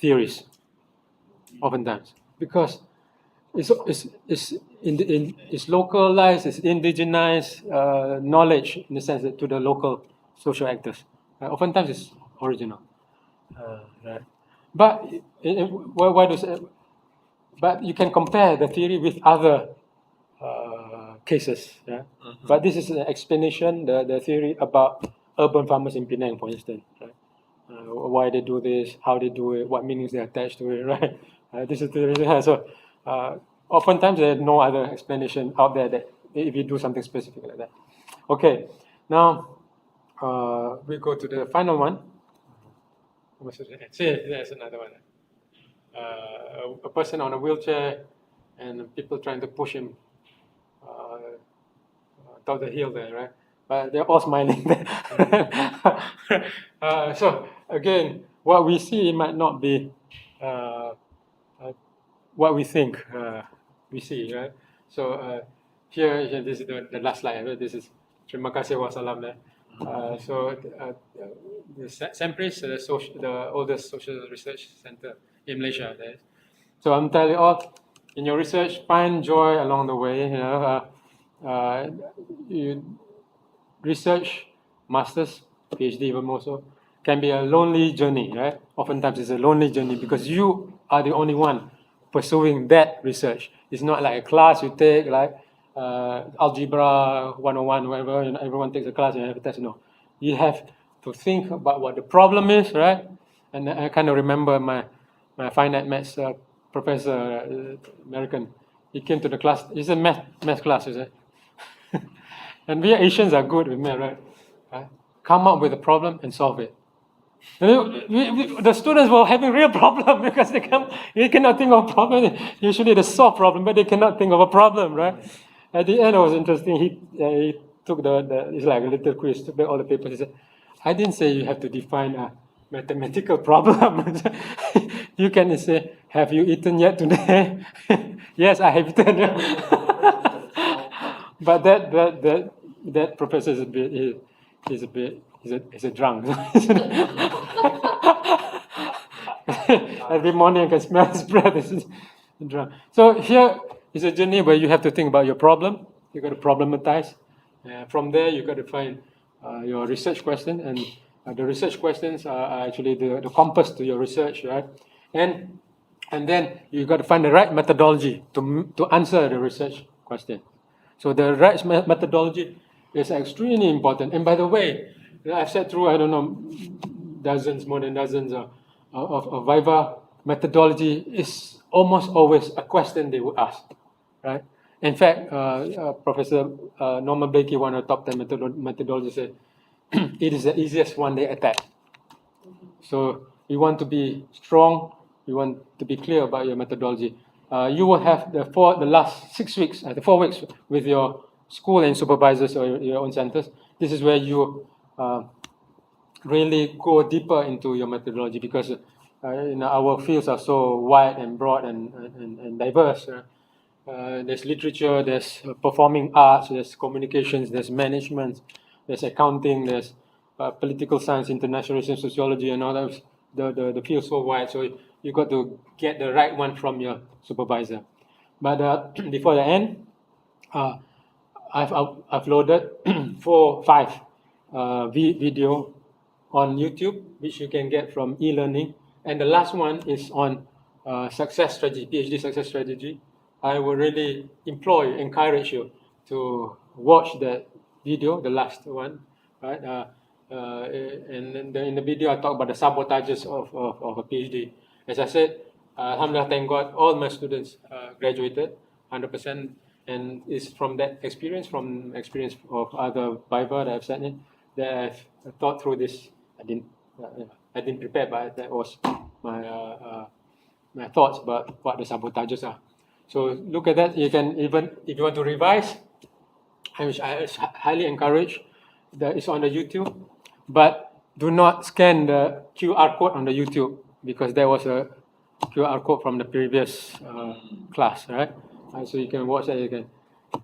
theories, oftentimes, because it's localized, it's indigenized knowledge in the sense that to the local social actors. Oftentimes it's original, right? But why does? But you can compare the theory with other cases. Yeah? But this is an explanation, the theory about urban farmers in Penang, for instance. Right? Why they do this, how they do it, what meanings they attach to it, right? This is the reason. So oftentimes there's no other explanation out there that if you do something specific like that. Okay, now we go to the final one. See, there's another one. A person on a wheelchair and people trying to push him top the hill there, right? But they're all smiling there. So again, what we see might not be what we think we see, right? So here, this is the last slide. Right? This is terima kasih wassalam there. So the SEMPRIS, the oldest social research center in Malaysia. There. So I'm telling you all, in your research, find joy along the way. You know, research, masters, PhD even more so, can be a lonely journey, right? Oftentimes it's a lonely journey because you are the only one pursuing that research. It's not like a class you take, like algebra 101, whatever, you know, everyone takes a class and you have a test. No, you have to think about what the problem is, right? And I kind of remember my finite maths professor, American, he came to the class, it's a math class, is it? And we Asians are good with math, right? Come up with a problem and solve it. The students were having real problem because they cannot think of a problem. Usually they solve problem, but they cannot think of a problem, right? At the end, it was interesting. He took it's like a little quiz, took all the papers. He said, I didn't say you have to define a mathematical problem. You can say, have you eaten yet today? Yes, I have eaten. But that professor is a bit, he's a drunk. Every morning I can smell his breath. He's drunk. So here is a journey where you have to think about your problem. You got to problematize. From there, you got to find your research question, and the research questions are actually the compass to your research, right? And then you got to find the right methodology to answer the research question. So the right methodology is extremely important. And by the way, I've sat through, I don't know, more than dozens of Viva. Methodology is almost always a question they would ask, right? In fact, Professor Norman Blakey, one of the top 10 methodologists, said it is the easiest one they attack. So you want to be strong, you want to be clear about your methodology. You will have the last 6 weeks, the 4 weeks with your school and supervisors or your own centers. This is where you really go deeper into your methodology because our fields are so wide and broad and diverse. There's literature, there's performing arts, there's communications, there's management, there's accounting, there's political science, international relations, sociology, and all that. The field's so wide, so you got to get the right one from your supervisor. But before the end, I've loaded 5 video on YouTube, which you can get from e-learning. And the last one is on success strategy, PhD success strategy. I would really encourage you to watch that video, the last one, right? And in the video, I talk about the sabotages of a PhD. As I said, alhamdulillah, thank God, all my students graduated 100%, and it's from that experience, of other Viva that I've sat in, that I've thought through this. I didn't prepare, but that was my thoughts about what the sabotages are. So look at that. You can even, if you want to revise, which I highly encourage, that is on the YouTube. But do not scan the QR code on the YouTube because there was a QR code from the previous class, right? So you can watch that.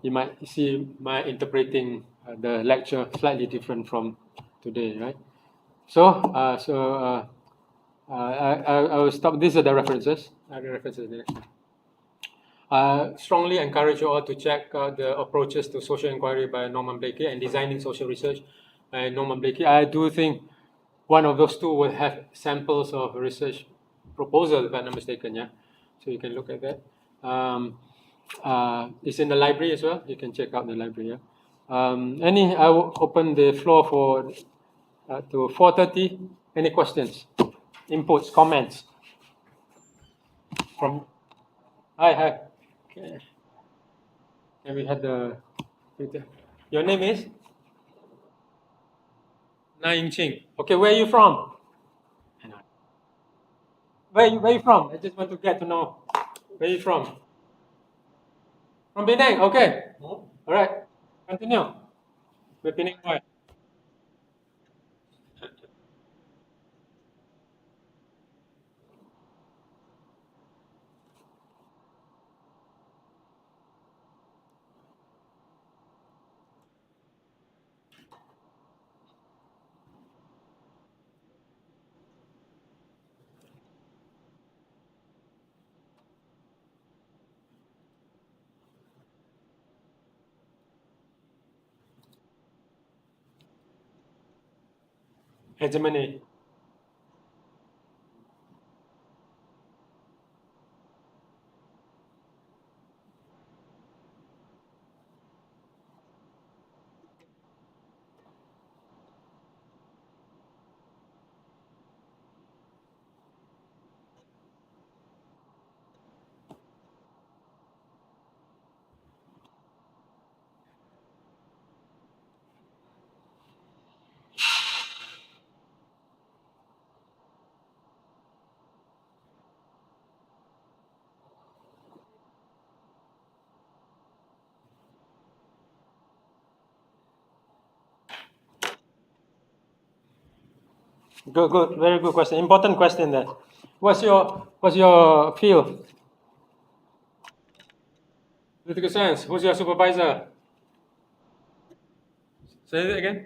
You might see my interpreting the lecture slightly different from today, right? So I will stop. These are the references. The references there. Strongly encourage you all to check out the approaches to social inquiry by Norman Blakey and designing social research by Norman Blakey. I do think one of those two will have samples of research proposal, if I'm not mistaken. Yeah, so you can look at that. It's in the library as well. You can check out the library. Yeah. I will open the floor for to 4:30. Any questions, inputs, comments from? Hi. Okay. And we had the. Your name is? Na Ying Ching. Okay, where are you from? Where you from? I just want to get to know. Where are you from? From Penang. Okay. All right. Continue. We're Penang boy. Hegemony. Good. Very good question. Important question there. What's your field? Political science. Who's your supervisor? Say it again.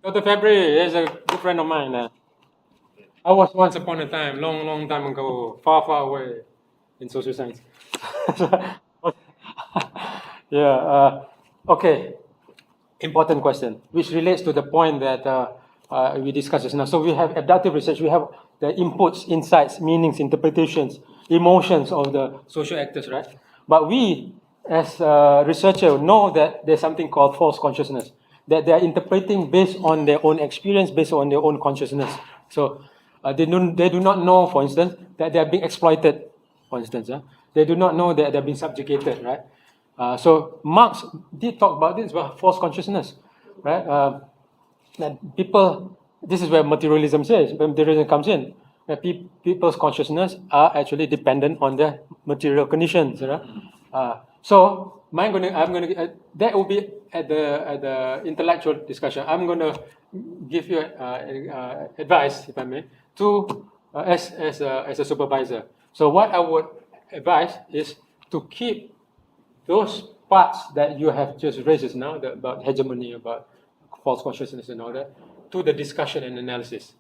Dr. February is a good friend of mine. I was once upon a time, long time ago, far away in social science. Yeah. Okay. Important question, which relates to the point that we discussed just now. So we have abductive research. We have the inputs, insights, meanings, interpretations, emotions of the social actors, right? But we, as a researcher, know that there's something called false consciousness, that they are interpreting based on their own experience, based on their own consciousness. So they do not know, for instance, that they are being exploited, for instance. They do not know that they're being subjugated, right? So Marx did talk about this, about false consciousness, right? That people, this is where materialism says, when materialism comes in, that people's consciousness are actually dependent on their material conditions, right? So I'm gonna that will be at the intellectual discussion. I'm gonna give you advice, if I may, to as a supervisor. So what I would advise is to keep those parts that you have just raised now, about hegemony, about false consciousness and all that, to the discussion and analysis.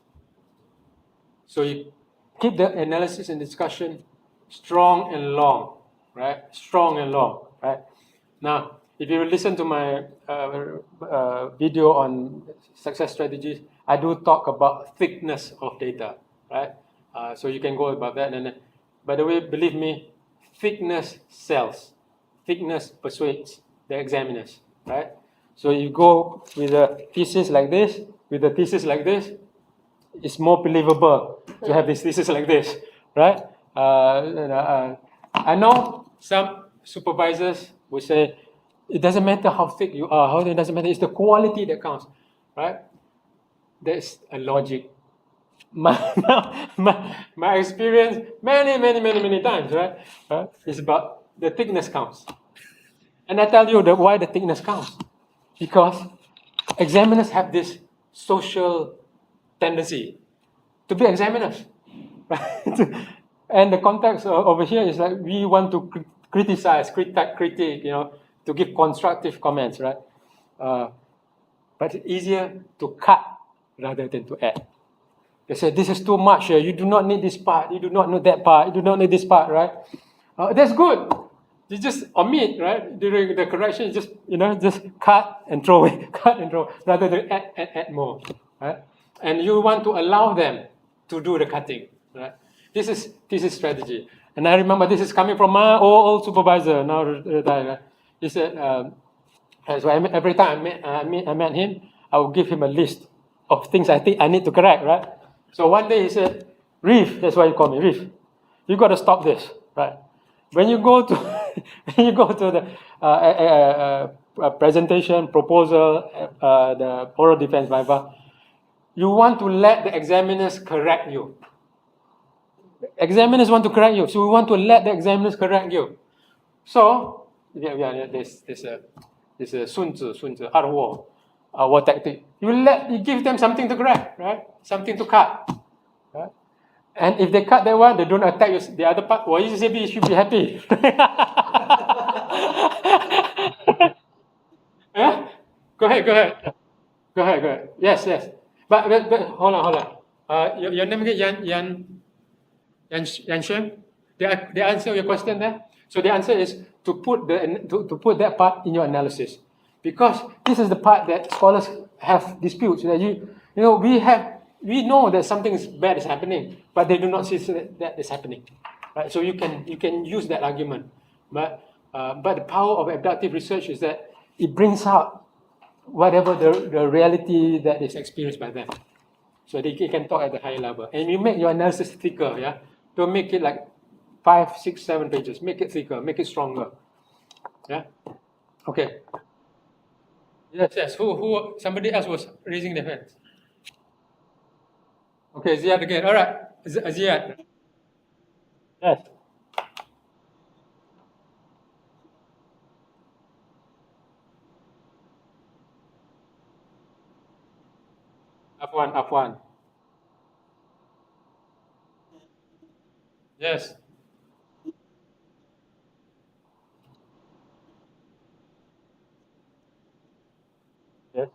So you keep the analysis and discussion strong and long, right? Strong and long, right? Now, if you listen to my video on success strategies, I do talk about thickness of data, right? So you can go about that. And by the way, believe me, thickness sells. Thickness persuades the examiners, right? So you go with a thesis like this, with a thesis like this, it's more believable to have this thesis like this, right? I know some supervisors will say, it doesn't matter how thick you are, how it doesn't matter, it's the quality that counts, right? That's a logic. My experience many times, right? Is about the thickness counts. And I tell you why the thickness counts. Because examiners have this social tendency to be examiners. Right? And the context over here is like we want to criticize, critique, to give constructive comments, right? But it's easier to cut rather than to add. They say, this is too much. You do not need this part. You do not need that part. You do not need this part, right? That's good. You just omit, right? During the correction, you just, just cut and throw it, cut and throw, rather than add more, right? And you want to allow them to do the cutting, right? This is strategy. And I remember this is coming from my old supervisor, now retired. Right? He said, so every time I met him, I would give him a list of things I think I need to correct, right? So one day he said, Reef, that's why you call me, Reef, you got to stop this, right? When you go to the presentation, proposal, the oral defense, whatever, you want to let the examiners correct you. Examiners want to correct you, so we want to let the examiners correct you. So, there's a 顺子 art of war tactic. You give them something to correct, right? Something to cut, right? And if they cut that one, they don't attack you, the other part. Well, you should be happy. Yeah? Go ahead. Yes. But hold on. Your name again, Yan Shem? They answer your question there. So the answer is to put that part in your analysis, because this is the part that scholars have disputes. That we know that something bad is happening, but they do not see that is happening, right? So you can use that argument, but the power of abductive research is that it brings out whatever the reality that is experienced by them, so they can talk at the higher level, and you make your analysis thicker. Yeah, don't make it like 5, 6, 7 pages. Make it thicker, make it stronger. Yeah. Okay. Yes. Who? Somebody else was raising their hands. Okay, Ziad again. All right, Ziad. Yes. Afwan. Yes. Yes.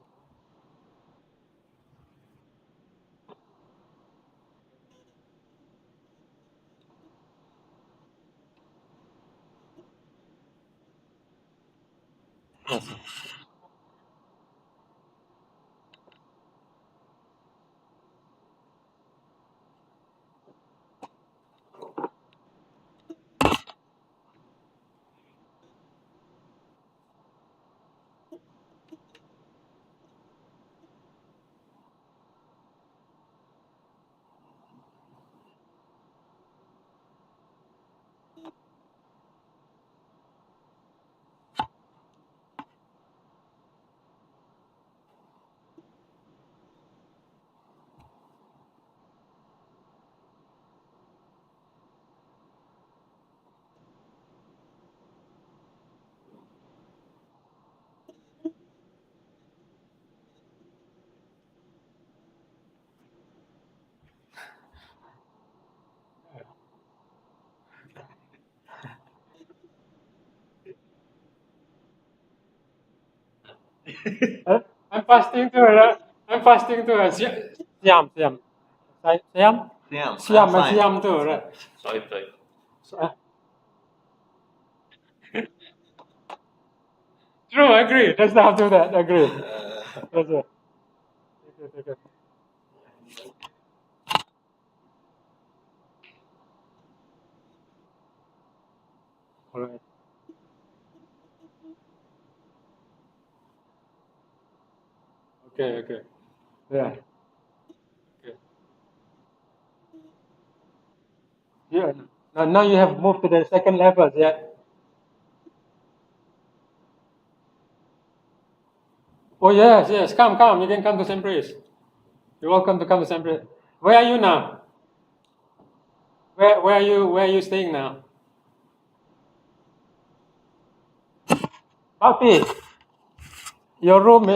I'm fasting too. I'm fasting too. Siam. Siam too. Right. Sorry. So, true. Agree. Let's not do that. Agree. That's it. Okay. All right. Okay. Yeah. Okay. Yeah. Now you have moved to the second level. Yeah. Oh yes. Come. You can come to St. Priest. You're welcome to come to St. Priest. Where are you now? Where are you staying now? Bhakti. Your room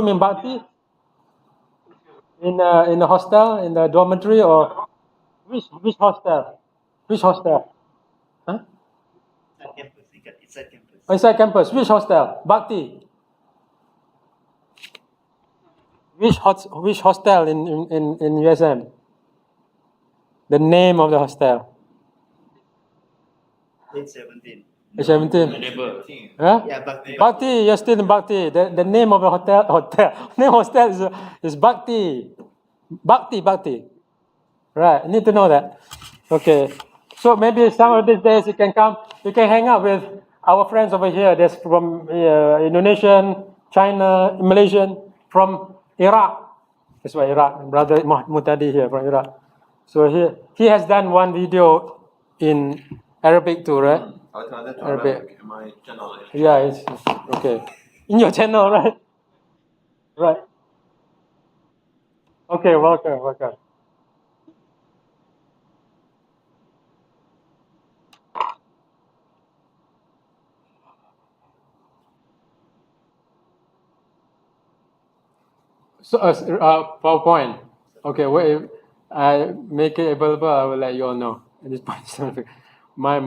in Bhakti? In the hostel, in the dormitory, or which hostel? Which hostel? Huh? Inside campus. Oh, inside campus. Which hostel? Bhakti. which hostel in USM? The name of the hostel? H17. H17. Neighbor. Huh? Yeah, Bhakti. Bhakti, you're still in Bhakti. The name of the name hostel is Bhakti. Bhakti. Right, you need to know that. Okay. So maybe some of these days you can come, you can hang out with our friends over here. There's from Indonesian, China, Malaysian, from Iraq. That's why Iraq, brother Mutadi here from Iraq. So he has done one video in Arabic too, right? I'll translate to Arabic. Arabic in my channel. Yeah, it's okay. In your channel, right? Right. Okay, welcome. So, PowerPoint. Okay, well, if I make it available, I will let you all know at this point. My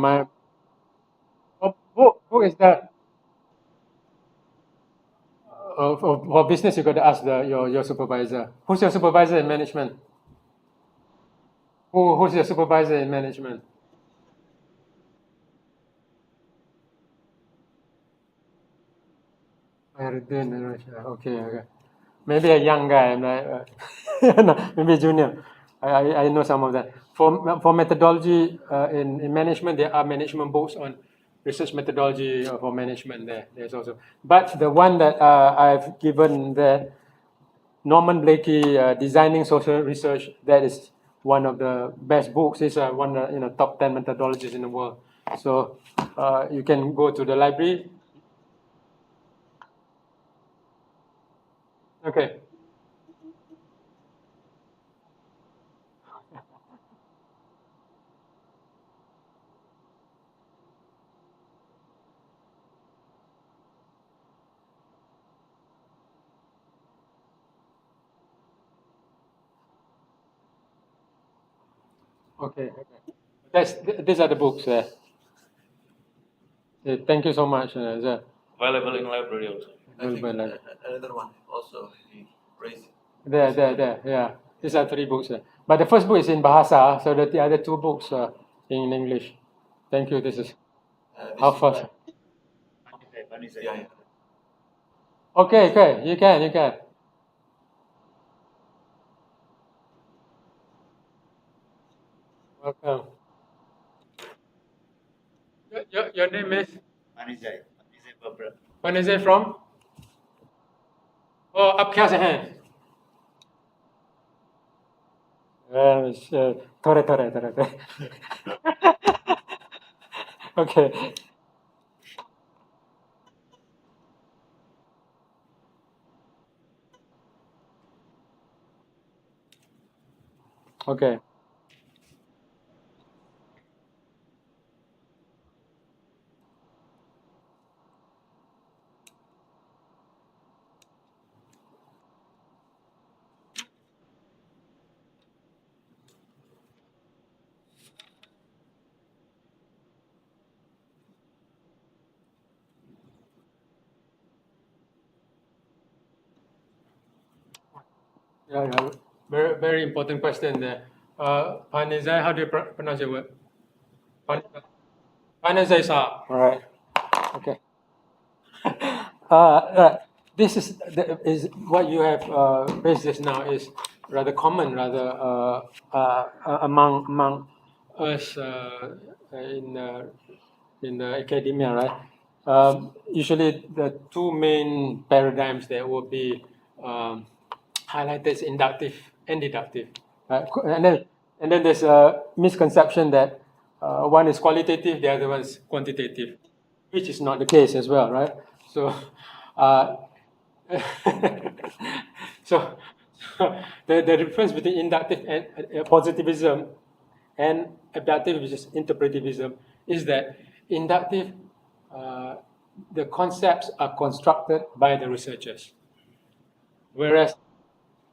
book is that for business, you got to ask your supervisor. Who's your supervisor in management? Who's your supervisor in management? Okay. Maybe a young guy, no, maybe junior. I know some of that. For methodology in management, there are management books on research methodology for management there. There's also, but the one that I've given there, Norman Blakey, Designing Social Research, that is one of the best books. It's one of the top 10 methodologies in the world. So you can go to the library. Okay. Okay. These are the books there. Thank you so much. Available in library also. I think another one also he raised. There. Yeah. These are three books. But the first book is in Bahasa, so the other two books are in English. Thank you. This is how fast. Yeah. Okay. You can. Welcome. Your name is? Manizai Babra. When is it from? Oh, आपके से हैं? थोड़े. Okay. Okay. Yeah. Very important question there. Panizai, how do you pronounce your word? Panizai sa. All right. Okay. This is what you have raised just now is rather common, among us in the academia, right? Usually, the two main paradigms there will be highlighted as inductive and deductive, right? And then there's a misconception that one is qualitative, the other one is quantitative, which is not the case as well, right? So, uh, so the difference between inductive and positivism and abductive, which is interpretivism, is that inductive, the concepts are constructed by the researchers, whereas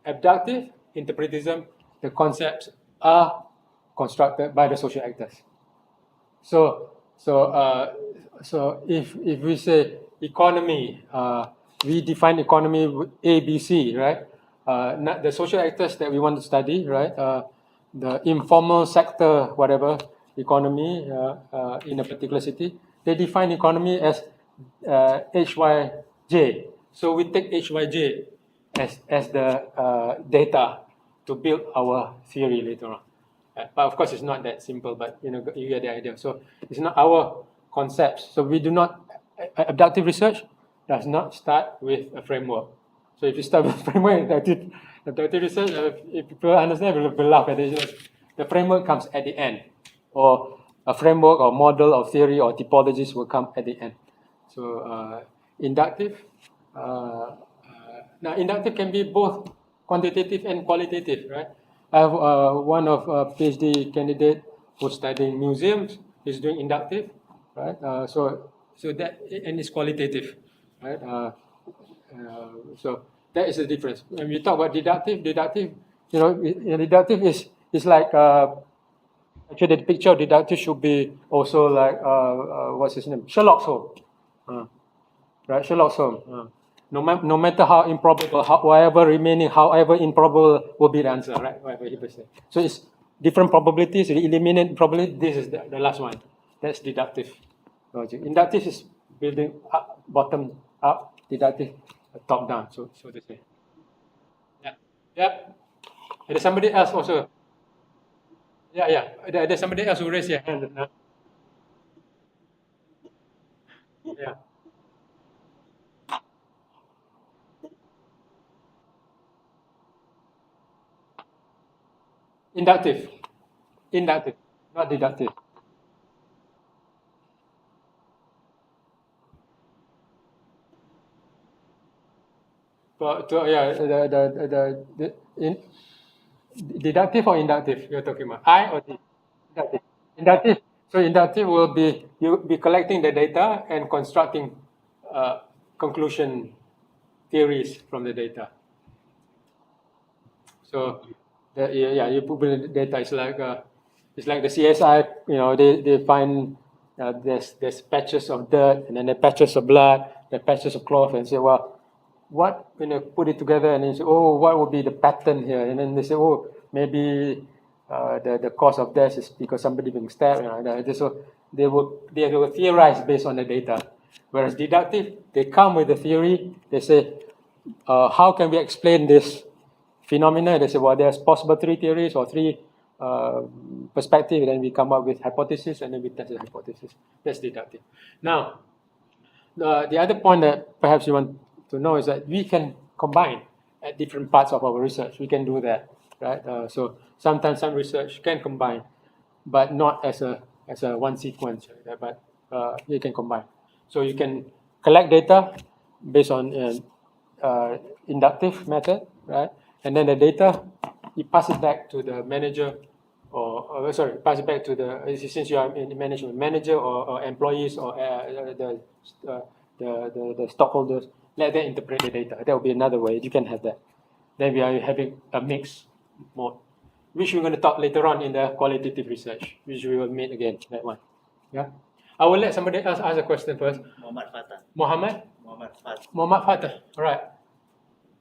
abductive interpretism, the concepts are constructed by the social actors. So if we say economy, we define economy with A, B, C, right? not the social actors that we want to study, right? The informal sector, whatever, economy in a particular city, they define economy as HYJ. So we take HYJ as the data to build our theory later on. But of course, it's not that simple, but you get the idea. So it's not our concepts. So we do not, abductive research does not start with a framework. So if you start with framework, abductive research, if people understand, will laugh at it. The framework comes at the end, or a framework or model or theory or typologies will come at the end. So inductive, now inductive can be both quantitative and qualitative, right? I have one of a PhD candidate who's studying museums. He's doing inductive, right? So that, and it's qualitative, right? So that is the difference. When we talk about deductive, deductive is like actually the picture of deductive should be also like what's his name? Sherlock Holmes, right? Sherlock Holmes. No matter how improbable, however improbable will be the answer, right? Whatever he say. So it's different probabilities. We eliminate probability. This is the last one. That's deductive logic. Inductive is building up, bottom up. Deductive, top down. So to say. Yeah. Yep. There's somebody else also. Yeah. There's somebody else who raised their hand. Yeah. Inductive. Inductive, not deductive. Yeah, deductive or inductive you're talking about? I or D? Inductive. Inductive. So inductive will be you be collecting the data and constructing conclusion theories from the data. So you put the data. It's like the CSI. They find there's patches of dirt and then the patches of blood, the patches of cloth, and say, well, what put it together and then say, oh, what would be the pattern here? And then they say, oh, maybe the cause of death is because somebody being stabbed. So they will theorize based on the data. Whereas deductive, they come with the theory. They say, how can we explain this phenomena? They say, well, there's possible three theories or three perspectives. Then we come up with hypothesis and then we test the hypothesis. That's deductive. Now, the other point that perhaps you want to know is that we can combine at different parts of our research. We can do that, right? So sometimes some research can combine, but not as a one sequence, right? But you can combine. So you can collect data based on inductive method, right? And then the data, you pass it back to the manager, pass it back to since you are in the management manager or employees or the stockholders, let them interpret the data. That will be another way. You can have that. Then we are having a mix mode, which we're going to talk later on in the qualitative research, which we will meet again, that one. Yeah. I will let somebody else ask a question first. Muhammad Fatah. Muhammad? Muhammad Fatah. Muhammad Fatah. All right.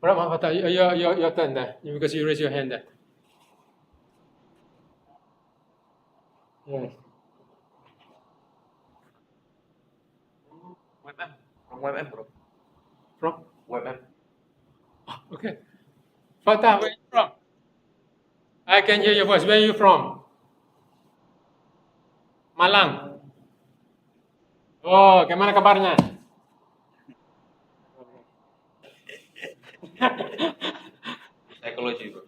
All right, Muhammad Fatah, your turn there, because you raised your hand there. Yes. WebM. From WebM, bro. From? WebM. Okay. Fatah, where are you from? I can hear your voice. Where are you from? Malang. Oh, gimana kabarnya? Psychology, bro.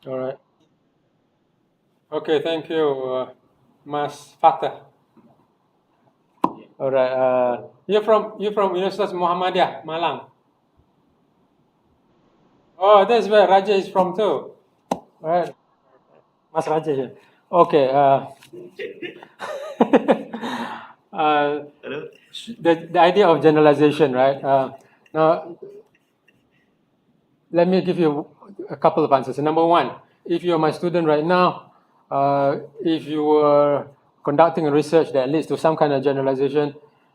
All right. Okay, thank you, Mas Fatah. All right. You're from Universitas Muhammadiyah, Malang. Oh, that's where Raja is from too. All right. Mas Raja here. Okay. Hello? The idea of generalization, right? Now, let me give you a couple of answers. Number one, if you're my student right now, if you were conducting a research that leads to some kind of generalization,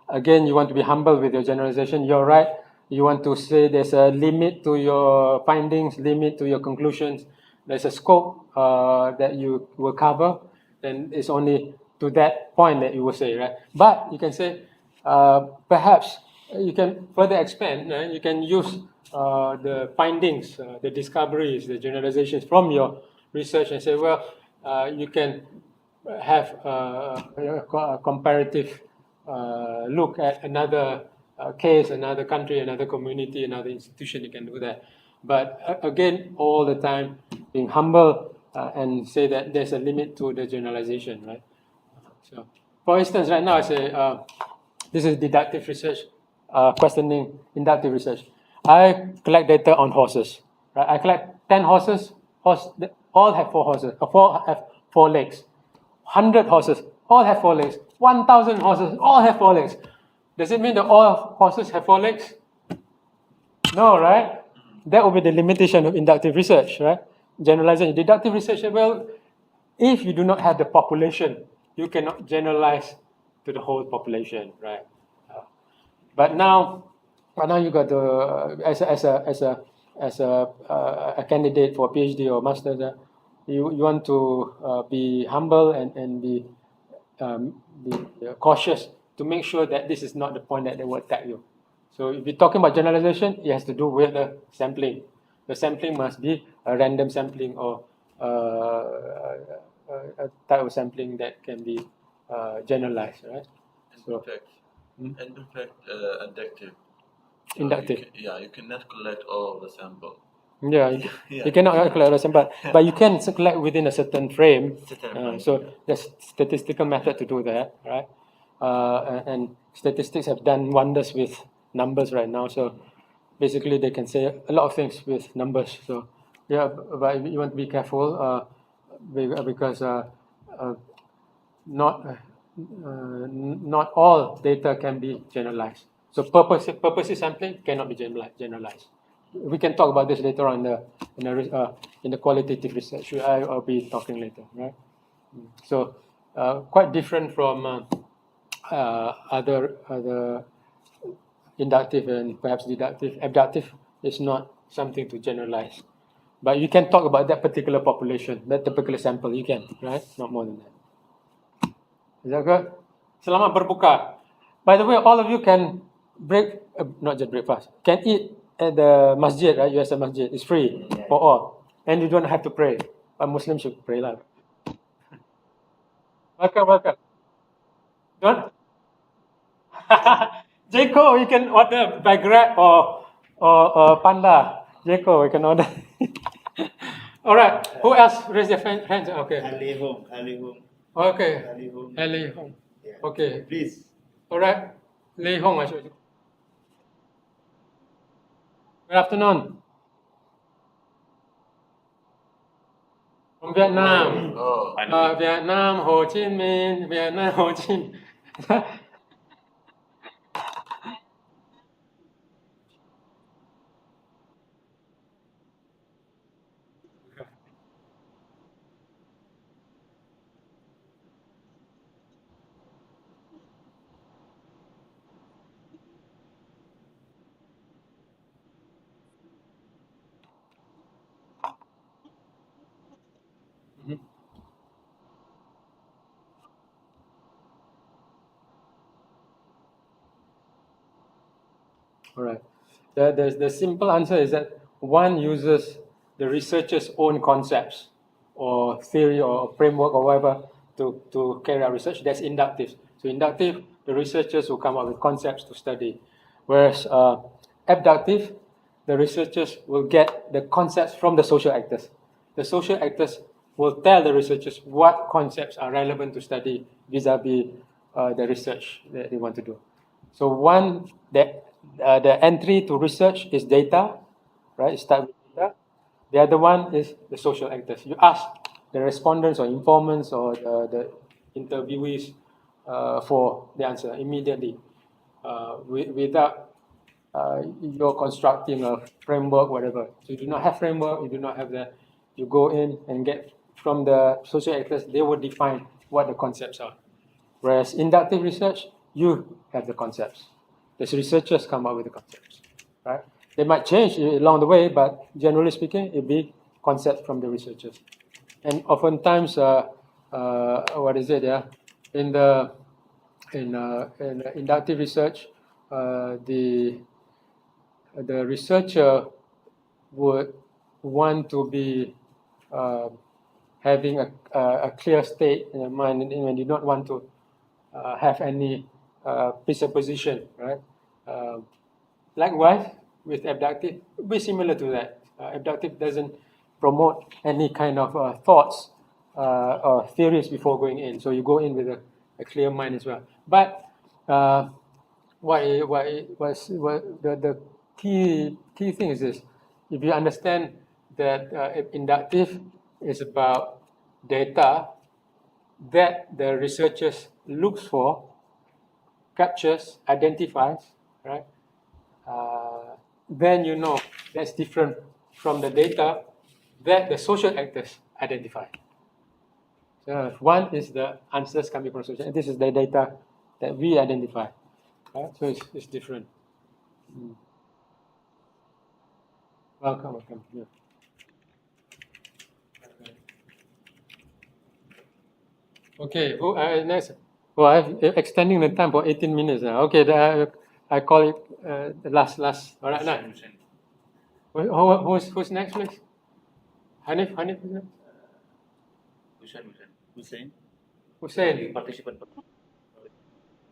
again, you want to be humble with your generalization. You're right. You want to say there's a limit to your findings, limit to your conclusions. There's a scope that you will cover, then it's only to that point that you will say, right? But you can say, perhaps you can further expand. You can use the findings, the discoveries, the generalizations from your research and say, well, you can have a comparative look at another case, another country, another community, another institution. You can do that. But again, all the time being humble and say that there's a limit to the generalization, right? So, for instance, right now I say this is deductive research, questioning inductive research. I collect data on horses. Right? I collect 10 horses. All have 4 horses. Four have 4 legs. 100 horses, all have 4 legs. 1,000 horses, all have 4 legs. Does it mean that all horses have 4 legs? No, right? That would be the limitation of inductive research, right? Generalization. Deductive research, well, if you do not have the population, you cannot generalize to the whole population, right? But now you got to as a candidate for PhD or master's, you want to be humble and be cautious to make sure that this is not the point that they will attack you. So if you're talking about generalization, it has to do with the sampling. The sampling must be a random sampling or a type of sampling that can be generalized, right? So, Inductive. So inductive. you cannot collect all the sample. Yeah, you cannot collect a sample, but you can collect within a certain frame. So there's statistical method to do that, right? And statistics have done wonders with numbers right now. So basically, they can say a lot of things with numbers. So yeah, but you want to be careful because not all data can be generalized. So purposive sampling cannot be generalized. We can talk about this later on in the qualitative research. I'll be talking later, right? So quite different from other inductive and perhaps deductive. Abductive is not something to generalize, but you can talk about that particular population, that particular sample. You can, right? Not more than that. Is that good? Selamat berbuka. By the way, all of you can not just breakfast, can eat at the masjid, right? US masjid. It's free for all. And you don't have to pray. But Muslims should pray lah. Welcome. Don't. Jaco, you can order by Grab or Panda. Jaco, you can order. All right. Who else raise their hands? Okay. Ali Hong. Okay. Ali Hong. Ali Hong. Yeah. Okay. Please. All right. Lee Hong, I show you. Good afternoon. From Vietnam. Oh, Vietnam, Ho Chi Minh. Vietnam, Ho Chi Minh. All right. The simple answer is that one uses the researcher's own concepts or theory or framework or whatever to carry out research. That's inductive. So inductive, the researchers will come up with concepts to study. Whereas abductive, the researchers will get the concepts from the social actors. the social actors will tell the researchers what concepts are relevant to study vis-a-vis the research that they want to do. So one, the entry to research is data, right? Start with data. The other one is the social actors. You ask the respondents or informants or the interviewees for the answer immediately without you're constructing a framework, whatever. So you do not have framework, you do not have that. You go in and get from the social actors, they will define what the concepts are. Whereas inductive research, you have the concepts. The researchers come up with the concepts, right? They might change along the way, but generally speaking, it be concepts from the researchers. And oftentimes, what is it? Yeah, in inductive research, the researcher would want to be having a clear state in your mind, and you don't want to have any presupposition, right? Likewise, with abductive, be similar to that. Abductive doesn't promote any kind of thoughts or theories before going in, so you go in with a clear mind as well. But the key thing is this: if you understand that inductive is about data that the researchers looks for, captures, identifies, right? Then you know that's different from the data that the social actors identify. So one is the answers coming from social, and this is the data that we identify. Right? So it's different. Welcome. Yeah. Okay, who next? Well, I'm extending the time for 18 minutes now. Okay, I call it the last. All right, now. Who's next, please? Hanif is next? Hussein. Hussein. Participant.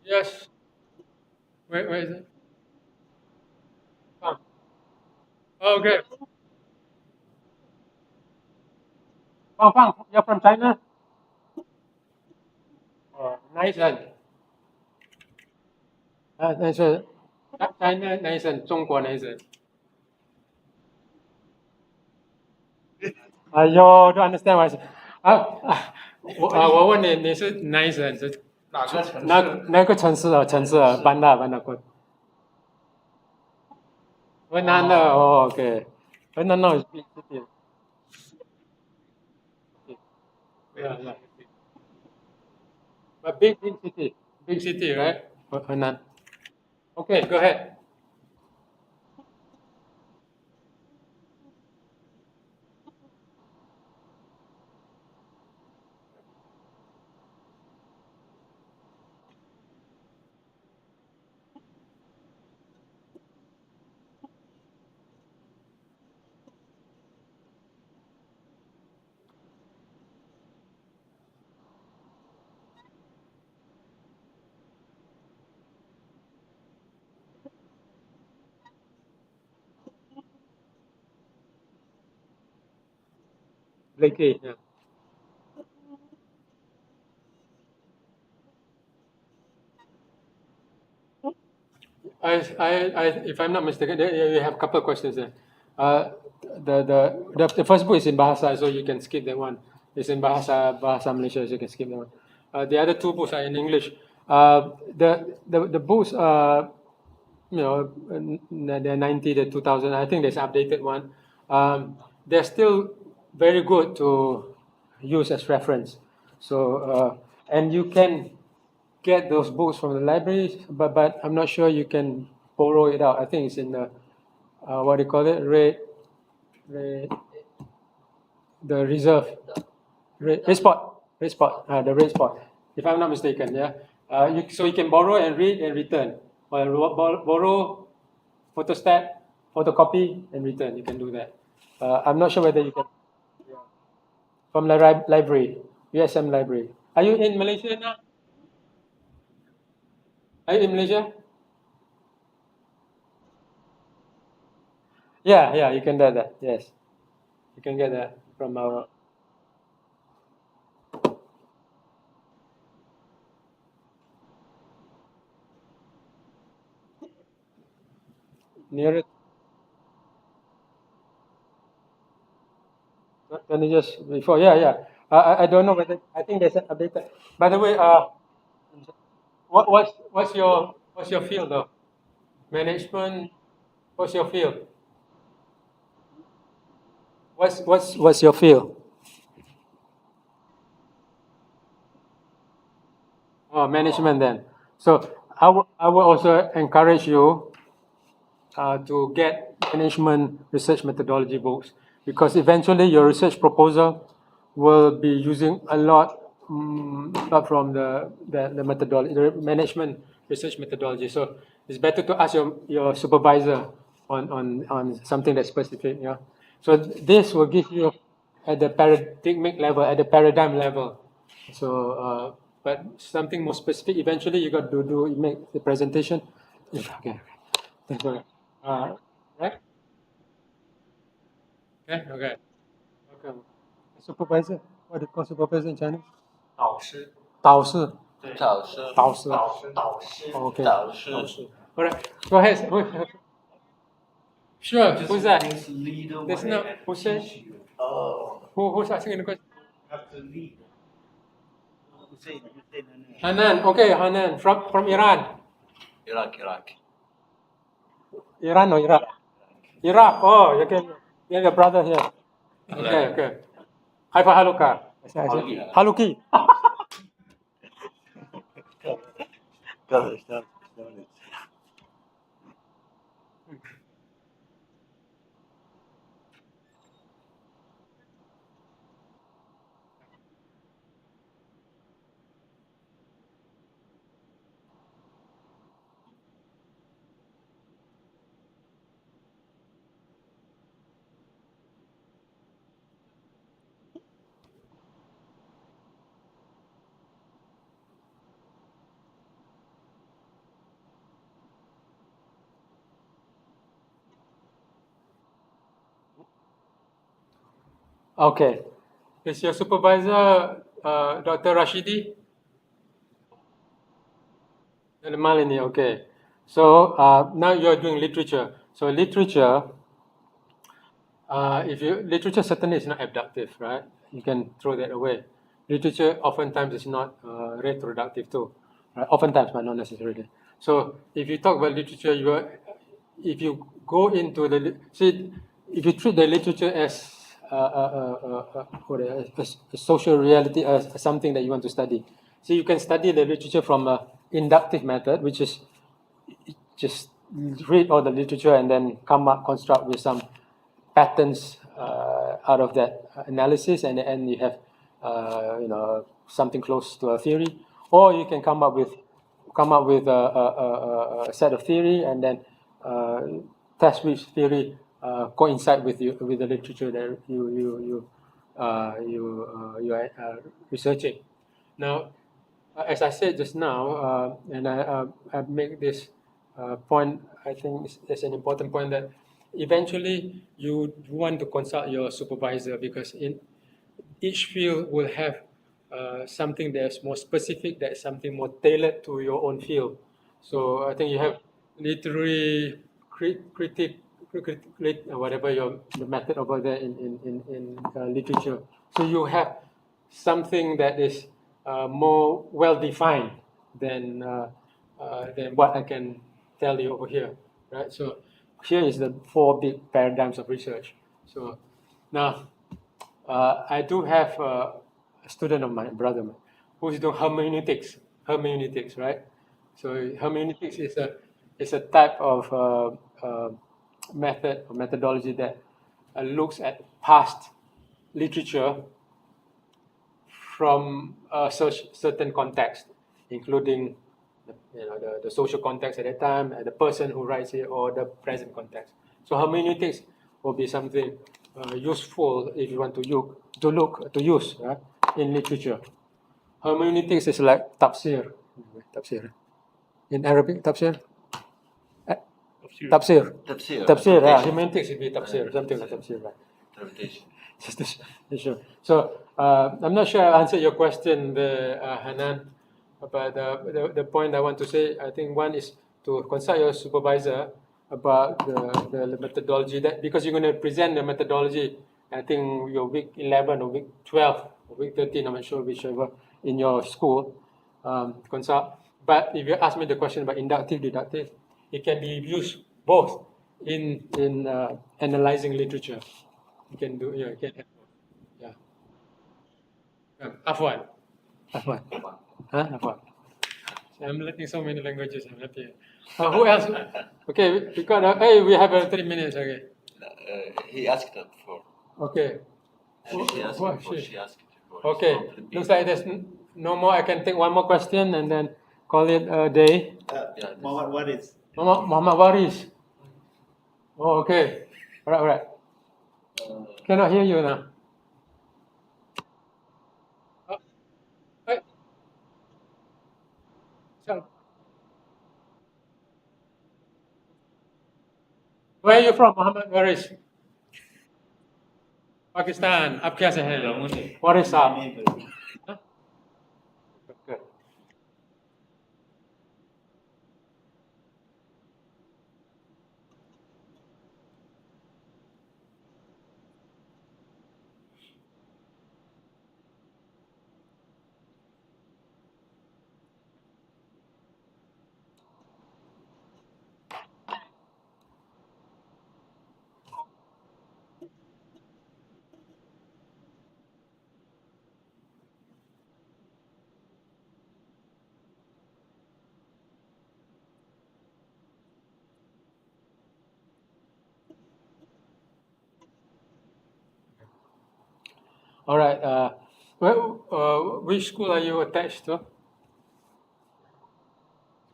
Yes. Where is it? Oh, okay. Fang, you're from China? Nice. 那是 China 哪一省？中国哪一省？哎呦，don't understand what I say. 我问你，你是哪一省？是哪个城市？哪个城市啊？城市啊，班纳坤。河南的哦，OK。河南 now is big city. Yeah. But big city, right? 河南. Okay, go ahead. Blakey, yeah. If I'm not mistaken, you have a couple of questions there. The first book is in Bahasa, so you can skip that one. It's in Bahasa Malaysia, so you can skip that one. The other two books are in English. The books are, they're 90, the 2000. I think there's an updated one. They're still very good to use as reference. So and you can get those books from the library, but I'm not sure you can borrow it out. I think it's in the what do you call it? The reserve, red spot, the red spot. If I'm not mistaken, yeah. So you can borrow and read and return, or borrow, photostat, photocopy and return. You can do that. I'm not sure whether you can from the library, USM library. Are you in Malaysia now? Are you in Malaysia? Yeah, you can get that. Yes, you can get that. from our nearer 20 years before. Yeah, yeah. I don't know whether I think there's an updated. By the way, what's your field though? Management. What's your field? What's your field? Oh, management then. So I will also encourage you to get management research methodology books because eventually your research proposal will be using a lot from the methodology, the management research methodology. So it's better to ask your supervisor on something that's specific. Yeah. So this will give you at the paradigmic level, at the paradigm level. So, but something more specific. Eventually, you got to make the presentation. Okay. That's all right. Right? Okay. Okay. Welcome. Supervisor. What do you call supervisor in Chinese? 导师，导师。对，导师，导师。导师， Okay. 导师。导师。All right. Go ahead. Sure. 就是 Who's that? means leader There's way no- and who said- teach you. Who's asking the question? Have to lead. Hussein. Hanan. Okay, Hanan from Iran. Iraq. Iran or Iraq? Iraq. Oh, you have your brother here. Okay, okay. Haifa Haluka. Haluki. Okay. Is your supervisor Dr. Rashidi? Malini, okay. So now you're doing literature. So literature, literature certainly is not abductive, right? You can throw that away. Literature oftentimes is not retroductive too, right? Oftentimes, but not necessarily. So if you talk about literature, if you go into if you treat the literature as a social reality, as something that you want to study, so you can study the literature from a inductive method, which is just read all the literature and then construct with some patterns out of that analysis, and then you have something close to a theory, or you can come up with a set of theory and then test which theory coincide with the literature that you are researching. Now, as I said just now, and I make this point, I think it's an important point that eventually you want to consult your supervisor because in each field will have something that's more specific, that's something more tailored to your own field. So I think you have literary critic, whatever the method over there in literature. So you have something that is more well defined than what I can tell you over here, right? So here is the 4 big paradigms of research. So now I do have a student of mine, brother, who's doing hermeneutics, right? So hermeneutics is a type of method or methodology that looks at past literature from a certain context, including the social context at that time, the person who writes it, or the present context. So hermeneutics will be something useful if you want to use in literature. Hermeneutics is like tafsir. In Arabic, tafsir. Tafsir. Tafsir. Tafsir. Hermeneutics would be tafsir, something like tafsir, right? Interpretation. just to sure. So I'm not sure I answered your question, Hanan, but the point I want to say, I think one is to consult your supervisor about the methodology, that because you're going to present the methodology, I think your week 11 or week 12 or week 13, I'm not sure whichever in your school, consult. But if you ask me the question about inductive, deductive, it can be used both in analyzing literature. You can do, yeah, you can have both. Yeah. Afwan. Afwan. Huh? Afwan. I'm learning so many languages. I'm happy. Who else? Okay, we got. Hey, we have 3 minutes. Okay. He asked her before. Okay. She asked What? before. She asked before. Okay. Looks like there's no more. I can take one more question and then call it a day. Muhammad Waris. Muhammad Waris. Oh, okay. All right, all right. Cannot hear you now. Oh, hey. So, where are you from, Muhammad Waris? Pakistan आप कैसे हैं वारिस साहब हाँ? Good. All right. Which school are you attached to?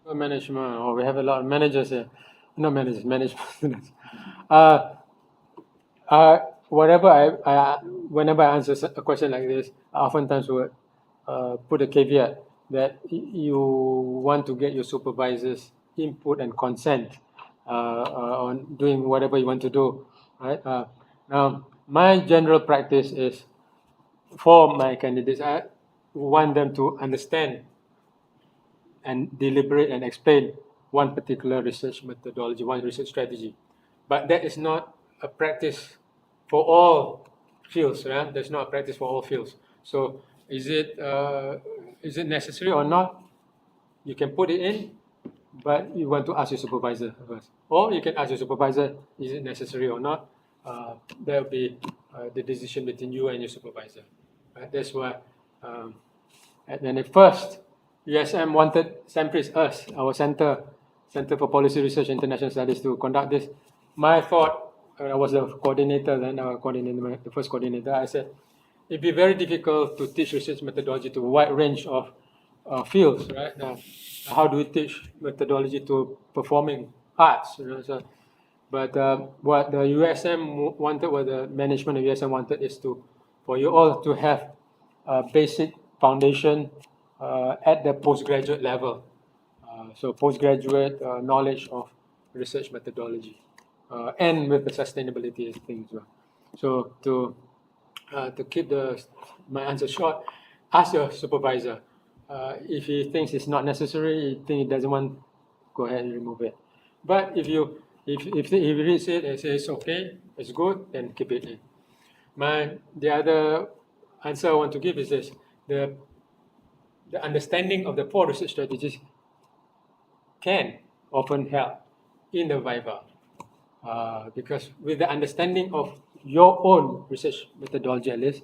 School management. Oh, we have a lot of managers here. Not managers, management students. Whatever whenever I answer a question like this, I oftentimes would put a caveat that you want to get your supervisor's input and consent on doing whatever you want to do, right? Now, my general practice is for my candidates, I want them to understand and deliberate and explain one particular research methodology, one research strategy. But that is not a practice for all fields, right? There's not a practice for all fields. So is it necessary or not? You can put it in, but you want to ask your supervisor first. Or you can ask your supervisor, is it necessary or not? That will be the decision between you and your supervisor. Right? That's why when at first USM wanted SEMPRIS, us, our Center for Policy Research and International Studies, to conduct this, my thought, I was the coordinator then, the first coordinator, I said, it'd be very difficult to teach research methodology to a wide range of fields, right? How do we teach methodology to performing arts? But what the USM wanted, what the management of USM wanted, is for you all to have a basic foundation at the postgraduate level. So postgraduate knowledge of research methodology and with the sustainability thing as well. So to keep my answer short, ask your supervisor. If he thinks it's not necessary, he thinks he doesn't want, go ahead and remove it. But if he reads it and says it's okay, it's good, then keep it in. The other answer I want to give is this: the understanding of the 4 research strategies can often help in the Viva, because with the understanding of your own research methodology, at least,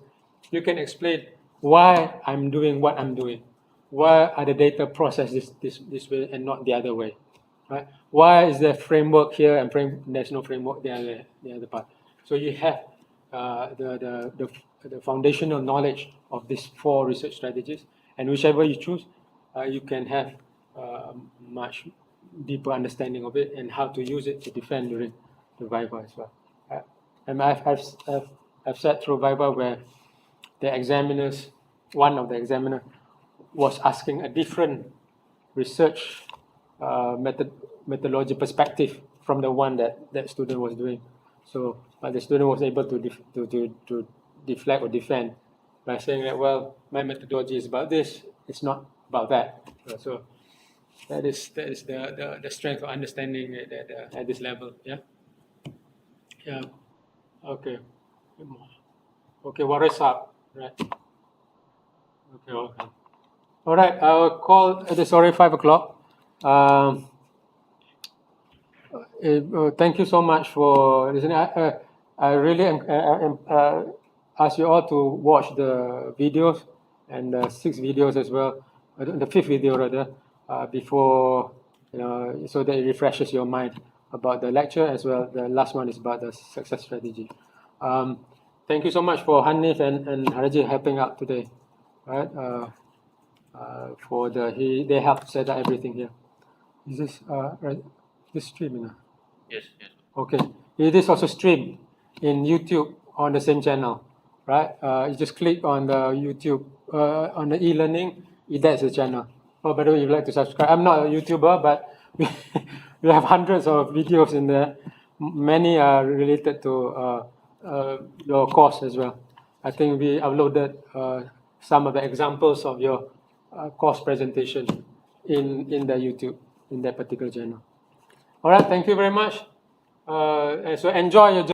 you can explain why I'm doing what I'm doing. Why are the data processed this way and not the other way? Right? Why is there framework here and national framework the other part? So you have the foundational knowledge of these 4 research strategies, and whichever you choose, you can have much deeper understanding of it and how to use it to defend during the Viva as well. And I've sat through Viva where the examiners, one of the examiner, was asking a different research methodology perspective from the one that student was doing. So, but the student was able to deflect or defend by saying that, well, my methodology is about this, it's not about that. So that is the strength of understanding it at this level. Yeah. Yeah. Okay. Okay. What is up? Right. Okay. Okay. All right. I will call. It is already 5 o'clock. Thank you so much for listening. I really ask you all to watch the videos and 6 videos as well, the 5th video rather, before, so that it refreshes your mind about the lecture as well. The last one is about the success strategy. Thank you so much for Hanif and Haraji helping out today, right? They helped set up everything here. Is this right? This streaming? Yes, yes. Okay. It is also streamed in YouTube on the same channel, right? You just click on the YouTube, on the e-learning, that's the channel. Oh, by the way, you'd like to subscribe. I'm not a YouTuber, but we have hundreds of videos in there. Many are related to your course as well. I think we uploaded some of the examples of your course presentation in the YouTube, in that particular channel. All right, thank you very much. So enjoy your